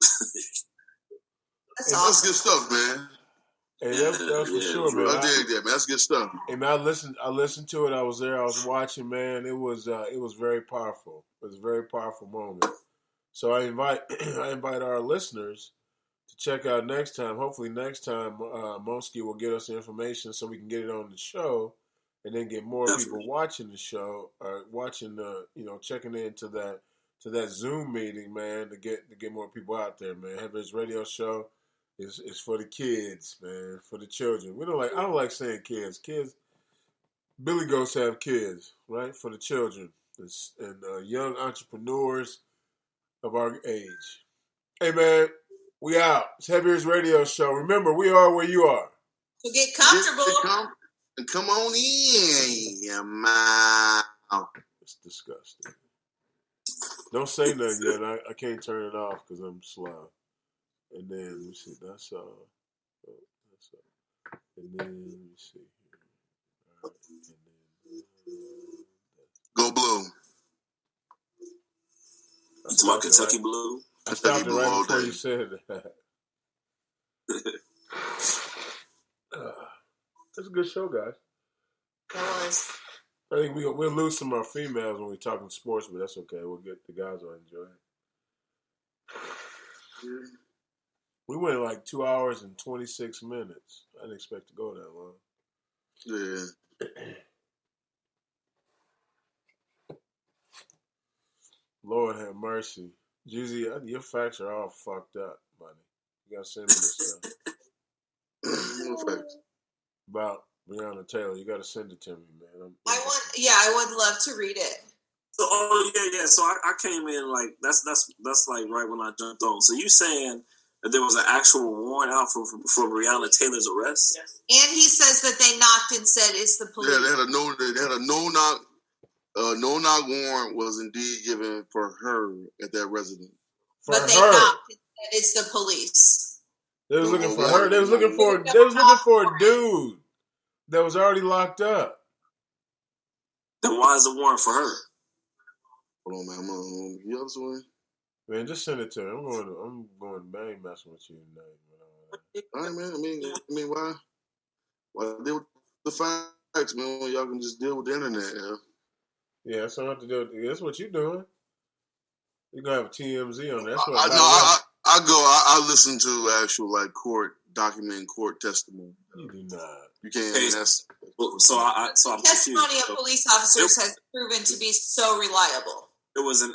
[SPEAKER 3] That's awesome.
[SPEAKER 2] That's good stuff, man.
[SPEAKER 1] Hey, that's for sure, man.
[SPEAKER 2] I dig that, man. That's good stuff.
[SPEAKER 1] Hey, man, I listened to it. I was there. I was watching, man. It was very powerful. It was a very powerful moment. So I invite our listeners to check out next time. Hopefully next time, Mosky will get us the information so we can get it on the show, and then get more people watching the show, or watching the, checking into that Zoom meeting, man, to get more people out there, man. Heavy's radio show is for the kids, man, for the children. I don't like saying kids. Kids, Billy Goats have kids, right? For the children and young entrepreneurs of our age. Hey, man, we out. It's Heavy's radio show. Remember, we are where you are.
[SPEAKER 3] So get comfortable.
[SPEAKER 2] Come on in, your mouth.
[SPEAKER 1] It's disgusting. Don't say nothing yet. I can't turn it off because I'm slow. And then, let me see. That's all. And then, let me see here. All right. And then,
[SPEAKER 2] Go Blue.
[SPEAKER 4] You talking about Kentucky Blue?
[SPEAKER 1] I stopped it right before you said that. That's a good show, guys.
[SPEAKER 3] That was.
[SPEAKER 1] I think we'll lose some of our females when we're talking sports, but that's okay. We'll get the guys will enjoy it.
[SPEAKER 2] Yeah.
[SPEAKER 1] We went like 2 hours and 26 minutes. I didn't expect to go that long.
[SPEAKER 2] Yeah.
[SPEAKER 1] Lord have mercy. Jeezy, your facts are all fucked up, buddy. You gotta send me this stuff.
[SPEAKER 2] What facts?
[SPEAKER 1] About Breonna Taylor. You gotta send it to me, man.
[SPEAKER 3] I would love to read it.
[SPEAKER 4] So, yeah. So I came in like that's like right when I jumped on. So you saying that there was an actual warrant out for Breonna Taylor's arrest?
[SPEAKER 3] Yes. And he says that they knocked and said it's the police.
[SPEAKER 2] Yeah, they had a no-knock warrant was indeed given for her at that residence.
[SPEAKER 3] But they knocked and said it's the police.
[SPEAKER 1] They was looking for her. They was looking for a dude that was already locked up.
[SPEAKER 4] Then why is the warrant for her?
[SPEAKER 2] Hold on, man. I'm on the other one.
[SPEAKER 1] Man, just send it to me. I'm going. I ain't messing with you tonight.
[SPEAKER 2] All right, man. I mean, why deal with the facts, man? When y'all can just deal with the internet, yeah.
[SPEAKER 1] Yeah, that's what I have to do. That's what you're doing. You're gonna have TMZ on that. That's what
[SPEAKER 2] I listen to actual court testimony.
[SPEAKER 1] You do not.
[SPEAKER 2] You can't.
[SPEAKER 4] Hey,
[SPEAKER 2] that's
[SPEAKER 4] so I'm
[SPEAKER 3] testimony of police officers has proven to be so reliable.
[SPEAKER 4] There was an